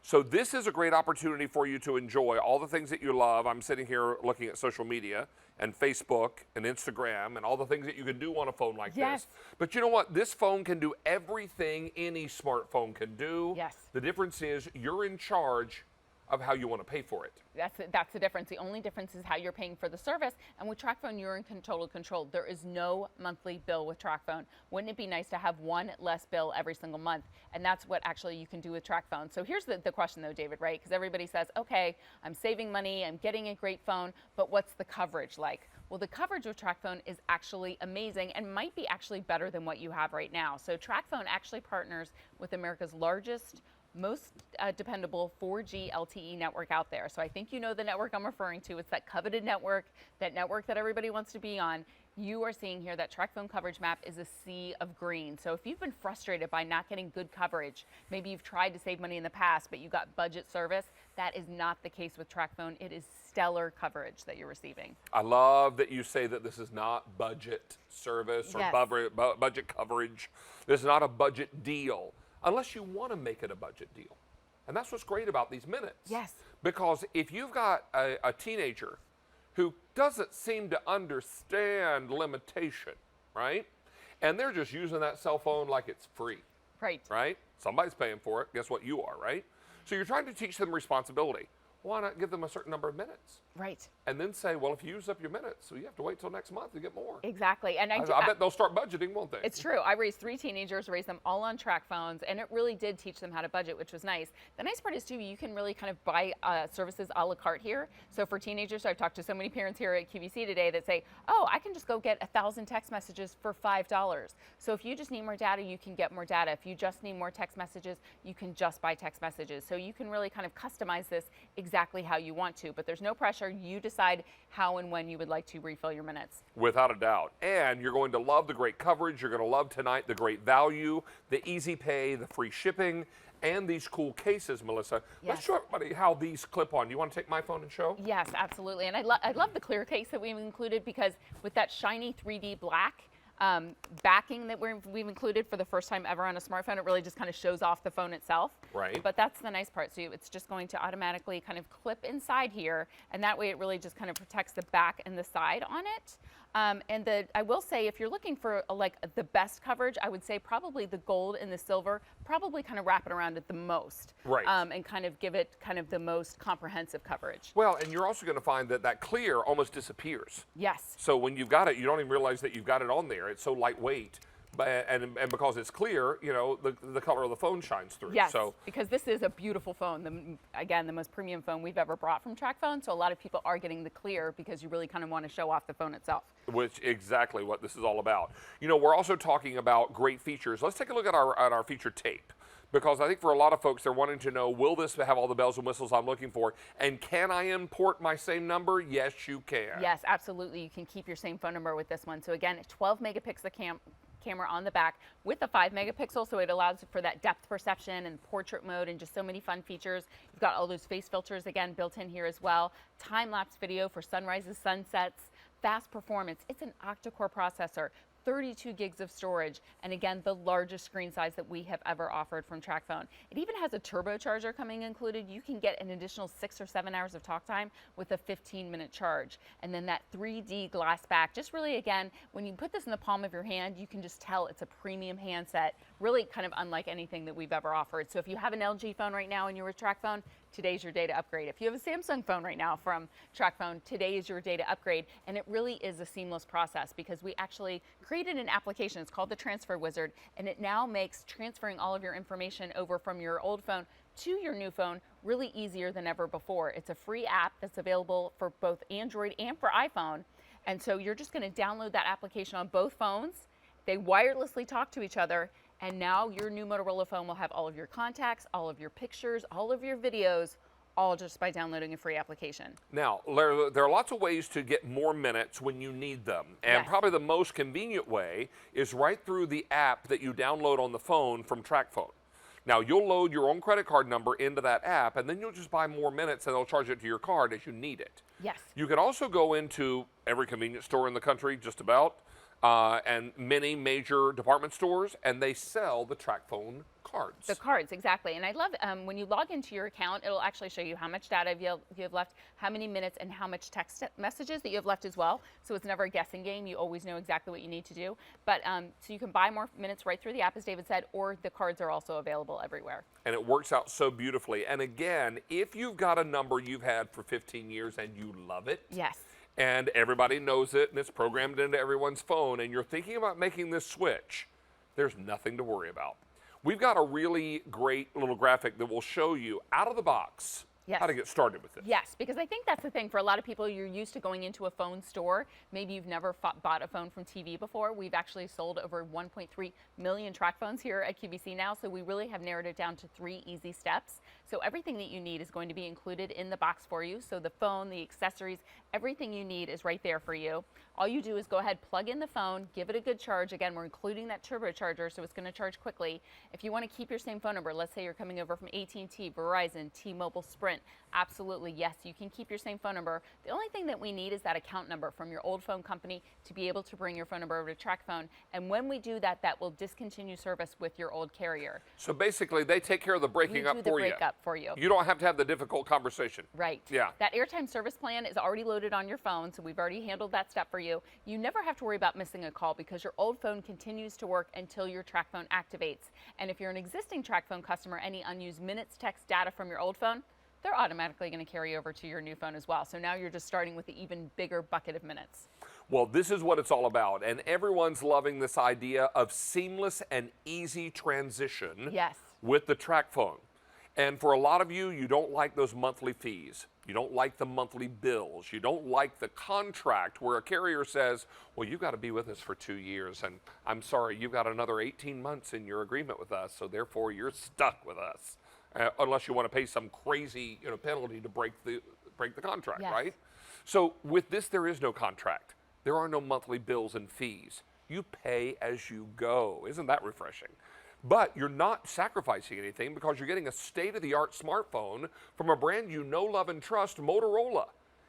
So this is a great opportunity for you to enjoy all the things that you love. I'm sitting here looking at social media and Facebook and Instagram and all the things that you can do on a phone like this. But you know what? This phone can do everything any smartphone can do. Yes. The difference is you're in charge of how you want to pay for it. That's the difference. The only difference is how you're paying for the service. And with TracFone, you're in total control. There is no monthly bill with TracFone. Wouldn't it be nice to have one less bill every single month? And that's what actually you can do with TracFone. So here's the question though, David, right? Because everybody says, okay, I'm saving money, I'm getting a great phone, but what's the coverage like? Well, the coverage with TracFone is actually amazing and might be actually better than what you have right now. So TracFone actually partners with America's largest, most dependable 4G LTE network out there. So I think you know the network I'm referring to. It's that coveted network that everybody wants to be on. You are seeing here that TracFone coverage map is a sea of green. So if you've been frustrated by not getting good coverage, maybe you've tried to save money in the past, but you got budget service, that is not the case with TracFone. It is stellar coverage that you're receiving. I love that you say that this is not budget service or Yes. budget coverage. This is not a budget deal, unless you want to make it a budget deal. And that's what's great about these minutes. Yes. Because if you've got a teenager who doesn't seem to understand limitation, right? And they're just using that cell phone like it's free. Right. Right? Somebody's paying for it. Guess what? You are, right? So you're trying to teach them responsibility. Why not give them a certain number of minutes? Right. And then say, well, if you use up your minutes, so you have to wait till next month to get more. Exactly. And I bet they'll start budgeting, won't they? It's true. I raised 3 teenagers, raised them all on TracPhones, and it really did teach them how to budget, which was nice. The nice part is, too, you can really kind of buy services a la carte here. So for teenagers, I've talked to so many parents here at QVC today that say, oh, I can just go get 1,000 text messages for $5. So if you just need more data, you can get more data. If you just need more text messages, you can just buy text messages. So you can really kind of customize this exactly how you want to, but there's no pressure. You decide how and when you would like to refill your minutes. Without a doubt. And you're going to love the great coverage. You're going to love tonight the great value, the easy pay, the free shipping, and these cool cases, Melissa. Let's show everybody how these clip on. You want to take my phone and show? Yes, absolutely. And I love the clear case that we've included, because with that shiny 3D black backing that we've included for the first time ever on a smartphone, it really just kind of shows off the phone itself. Right. But that's the nice part. So it's just going to automatically kind of clip inside here, and that way it really just kind of protects the back and the side on it. And I will say, if you're looking for like the best coverage, I would say probably the gold and the silver, probably kind of wrap it around it the most. Right. And kind of give it kind of the most comprehensive coverage. Well, and you're also going to find that that clear almost disappears. Yes. So when you've got it, you don't even realize that you've got it on there. It's so lightweight. And because it's clear, you know, the color of the phone shines through. Yes, So because this is a beautiful phone. Again, the most premium phone we've ever brought from TracFone. So a lot of people are getting the clear because you really kind of want to show off the phone itself. which exactly what this is all about. You know, we're also talking about great features. Let's take a look at our feature tape, because I think for a lot of folks, they're wanting to know, will this have all the bells and whistles I'm looking for? And can I import my same number? Yes, you can. Yes, absolutely. You can keep your same phone number with this one. So again, 12 megapixel camera on the back with a 5 megapixel, so it allows for that depth perception and portrait mode and just so many fun features. You've got all those face filters again built in here as well. Time-lapse video for sunrises, sunsets, fast performance. It's an octa-core processor, 32 gigs of storage, and again, the largest screen size that we have ever offered from TracFone. It even has a turbocharger coming included. You can get an additional 6 or 7 hours of talk time with a 15-minute charge. And then that 3D glass back, just really, again, when you put this in the palm of your hand, you can just tell it's a premium handset, really kind of unlike anything that we've ever offered. So if you have an LG phone right now and you're with TracFone, today's your day to upgrade. If you have a Samsung phone right now from TracFone, today is your day to upgrade. And it really is a seamless process because we actually created an application. It's called the Transfer Wizard, and it now makes transferring all of your information over from your old phone to your new phone really easier than ever before. It's a free app that's available for both Android and for iPhone. And so you're just going to download that application on both phones. They wirelessly talk to each other. And now your new Motorola phone will have all of your contacts, all of your pictures, all of your videos, all just by downloading a free application. Now, there are lots of ways to get more minutes when you need them. And Yes. probably the most convenient way is right through the app that you download on the phone from TracFone. Now, you'll load your own credit card number into that app, and then you'll just buy more minutes, and they'll charge it to your card as you need it. Yes. You can also go into every convenience store in the country, just about, and many major department stores, and they sell the TracFone cards. The cards, exactly. And I love when you log into your account, it'll actually show you how much data you have left, how many minutes, and how much text messages that you have left as well. So it's never a guessing game. You always know exactly what you need to do. But so you can buy more minutes right through the app, as David said, or the cards are also available everywhere. And it works out so beautifully. And again, if you've got a number you've had for 15 years and you love it, yes, and everybody knows it and it's programmed into everyone's phone, and you're thinking about making this switch, there's nothing to worry about. We've got a really great little graphic that will show you out of the box how to get started with it. Yes, because I think that's the thing for a lot of people. You're used to going into a phone store. Maybe you've never bought a phone from TV before. We've actually sold over 1.3 million TracFones here at QVC now, so we really have narrowed it down to 3 easy steps. So everything that you need is going to be included in the box for you. So the phone, the accessories, everything you need is right there for you. All you do is go ahead, plug in the phone, give it a good charge. Again, we're including that turbocharger, so it's going to charge quickly. If you want to keep your same phone number, let's say you're coming over from AT&T, Verizon, T-Mobile, Sprint, absolutely, yes, you can keep your same phone number. The only thing that we need is that account number from your old phone company to be able to bring your phone number over to TracFone. And when we do that, that will discontinue service with your old carrier. So basically, they take care of the breaking up for you. For you. You don't have to have the difficult conversation. Right. Yeah. That airtime service plan is already loaded on your phone, so we've already handled that step for you. You never have to worry about missing a call because your old phone continues to work until your TracFone activates. And if you're an existing TracFone customer, any unused minutes, text, data from your old phone, they're automatically going to carry over to your new phone as well. So now you're just starting with the even bigger bucket of minutes. Well, this is what it's all about, and everyone's loving this idea of seamless and easy transition with the TracFone. And for a lot of you, you don't like those monthly fees. You don't like the monthly bills. You don't like the contract where a carrier says, well, you've got to be with us for 2 years, and I'm sorry, you've got another 18 months in your agreement with us, so therefore you're stuck with us, unless you want to pay some crazy penalty to break the contract, right? So with this, there is no contract. There are no monthly bills and fees. You pay as you go. Isn't that refreshing? But you're not sacrificing anything because you're getting a state-of-the-art smartphone from a brand you know, love, and trust, Motorola.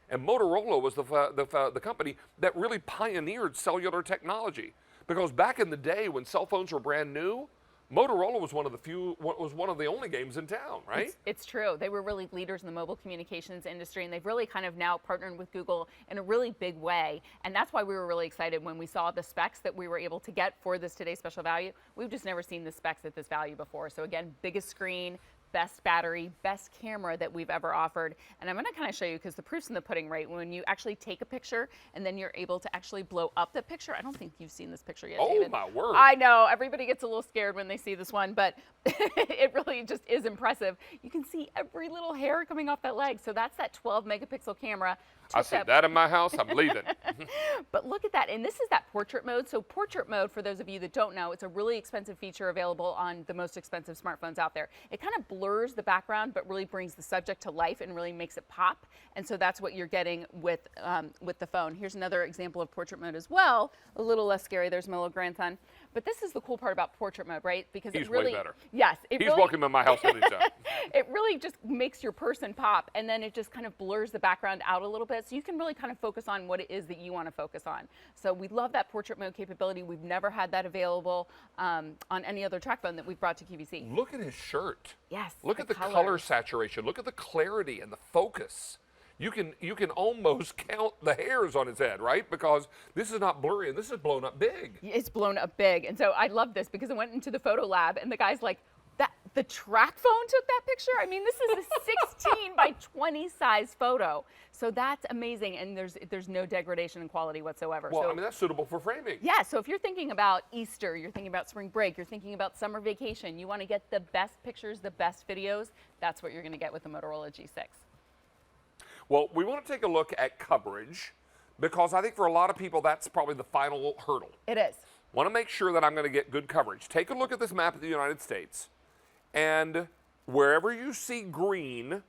And Motorola was the company that really pioneered cellular technology. Because back in the day when cell phones were brand new, Motorola was one of the only games in town, right? It's true. They were really leaders in the mobile communications industry, and they've really kind of now partnered with Google in a really big way. And that's why we were really excited when we saw the specs that we were able to get for this today's special value. We've just never seen the specs at this value before. So again, biggest screen, best battery, best camera that we've ever offered. And I'm going to kind of show you because the proof's in the pudding, right? When you actually take a picture and then you're able to actually blow up the picture. I don't think you've seen this picture yet, David. Oh, my word. I know. Everybody gets a little scared when they see this one, but it really just is impressive. You can see every little hair coming off that leg. So that's that 12 megapixel camera. I see that in my house, I'm leaving. But look at that, and this is that portrait mode. So portrait mode, for those of you that don't know, it's a really expensive feature available on the most expensive smartphones out there. It kind of blurs the background, but really brings the subject to life and really makes it pop. And so that's what you're getting with the phone. Here's another example of portrait mode as well. A little less scary. There's my little grandson. But this is the cool part about portrait mode, right? Because he's it really, way better. Yes, he's welcome in my house anytime. It really just makes your person pop, and then it just kind of blurs the background out a little bit, so you can really kind of focus on what it is that you want to focus on. So we love that portrait mode capability. We've never had that available on any other TracFone that we've brought to QVC. Look at his shirt. Yes. Look at the color saturation. Look at the clarity and the focus. You can almost count the hairs on his head, right? Because this is not blurry and this is blown up big. It's blown up big. And so I love this because I went into the photo lab and the guy's like, the TracFone took that picture? I mean, this is a 16 by 20 size photo. So that's amazing. And there's no degradation in quality whatsoever. Well, so, I mean, that's suitable for framing. Yeah, so if you're thinking about Easter, you're thinking about spring break, you're thinking about summer vacation, you want to get the best pictures, the best videos, that's what you're going to get with the Motorola G6. Well, we want to take a look at coverage because I think for a lot of people, that's probably the final hurdle. It is. Want to make sure that I'm going to get good coverage. Take a look at this map of the United States, and wherever you see green,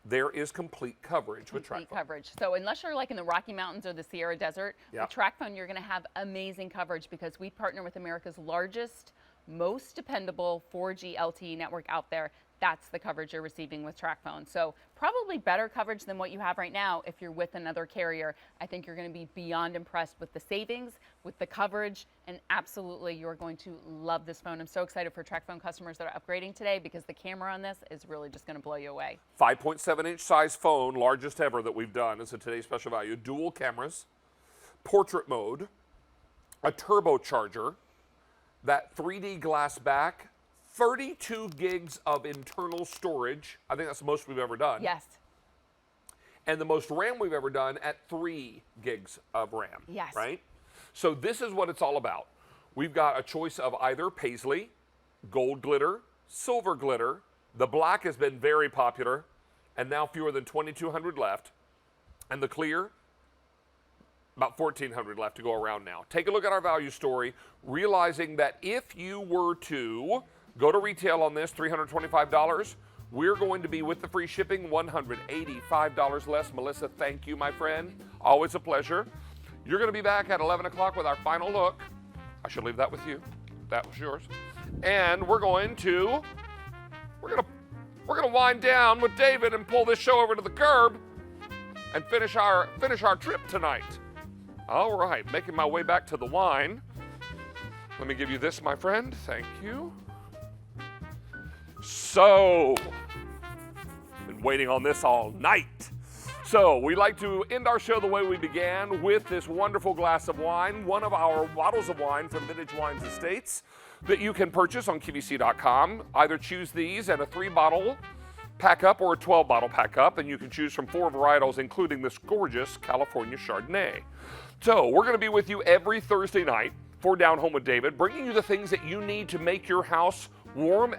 there is complete coverage with TracFone. Complete coverage. So unless you're like in the Rocky Mountains or the Sierra Desert, with TracFone, you're going to have amazing coverage because we partner with America's largest most dependable 4G LTE network out there. That's the coverage you're receiving with TracFone. So probably better coverage than what you have right now if you're with another carrier. I think you're going to be beyond impressed with the savings, with the coverage, and absolutely you're going to love this phone. I'm so excited for TracFone customers that are upgrading today because the camera on this is really just going to blow you away. 5.7-inch size phone, largest ever that we've done. It's a today's special value. Dual cameras, portrait mode, a turbocharger, that 3D glass back, 32 gigs of internal storage. I think that's the most we've ever done. Yes. And the most RAM we've ever done at 3 gigs of RAM. Yes. Right? So this is what it's all about. We've got a choice of either paisley, gold glitter, silver glitter. The black has been very popular, and now fewer than 2,200 left. And the clear, about 1,400 left to go around now. Take a look at our value story, realizing that if you were to go to retail on this, $325, we're going to be with the free shipping, $185 less. Melissa, thank you, my friend. Always a pleasure. You're going to be back at 11 o'clock with our final look. I should leave that with you. That was yours. And we're going to wind down with David and pull this show over to the curb and finish our trip tonight. All right, making my way back to the wine. Let me give you this, my friend. Thank you. So, been waiting on this all night. So, we like to end our show the way we began, with this wonderful glass of wine, one of our bottles of wine from Vintage Wines Estates that you can purchase on QVC.com. Either choose these and a 3-bottle pack up or a 12-bottle pack up, and you can choose from 4 varietals, including this gorgeous California Chardonnay. So, we're going to be with you every Thursday night for Down Home with David, bringing you the things that you need to make your house warm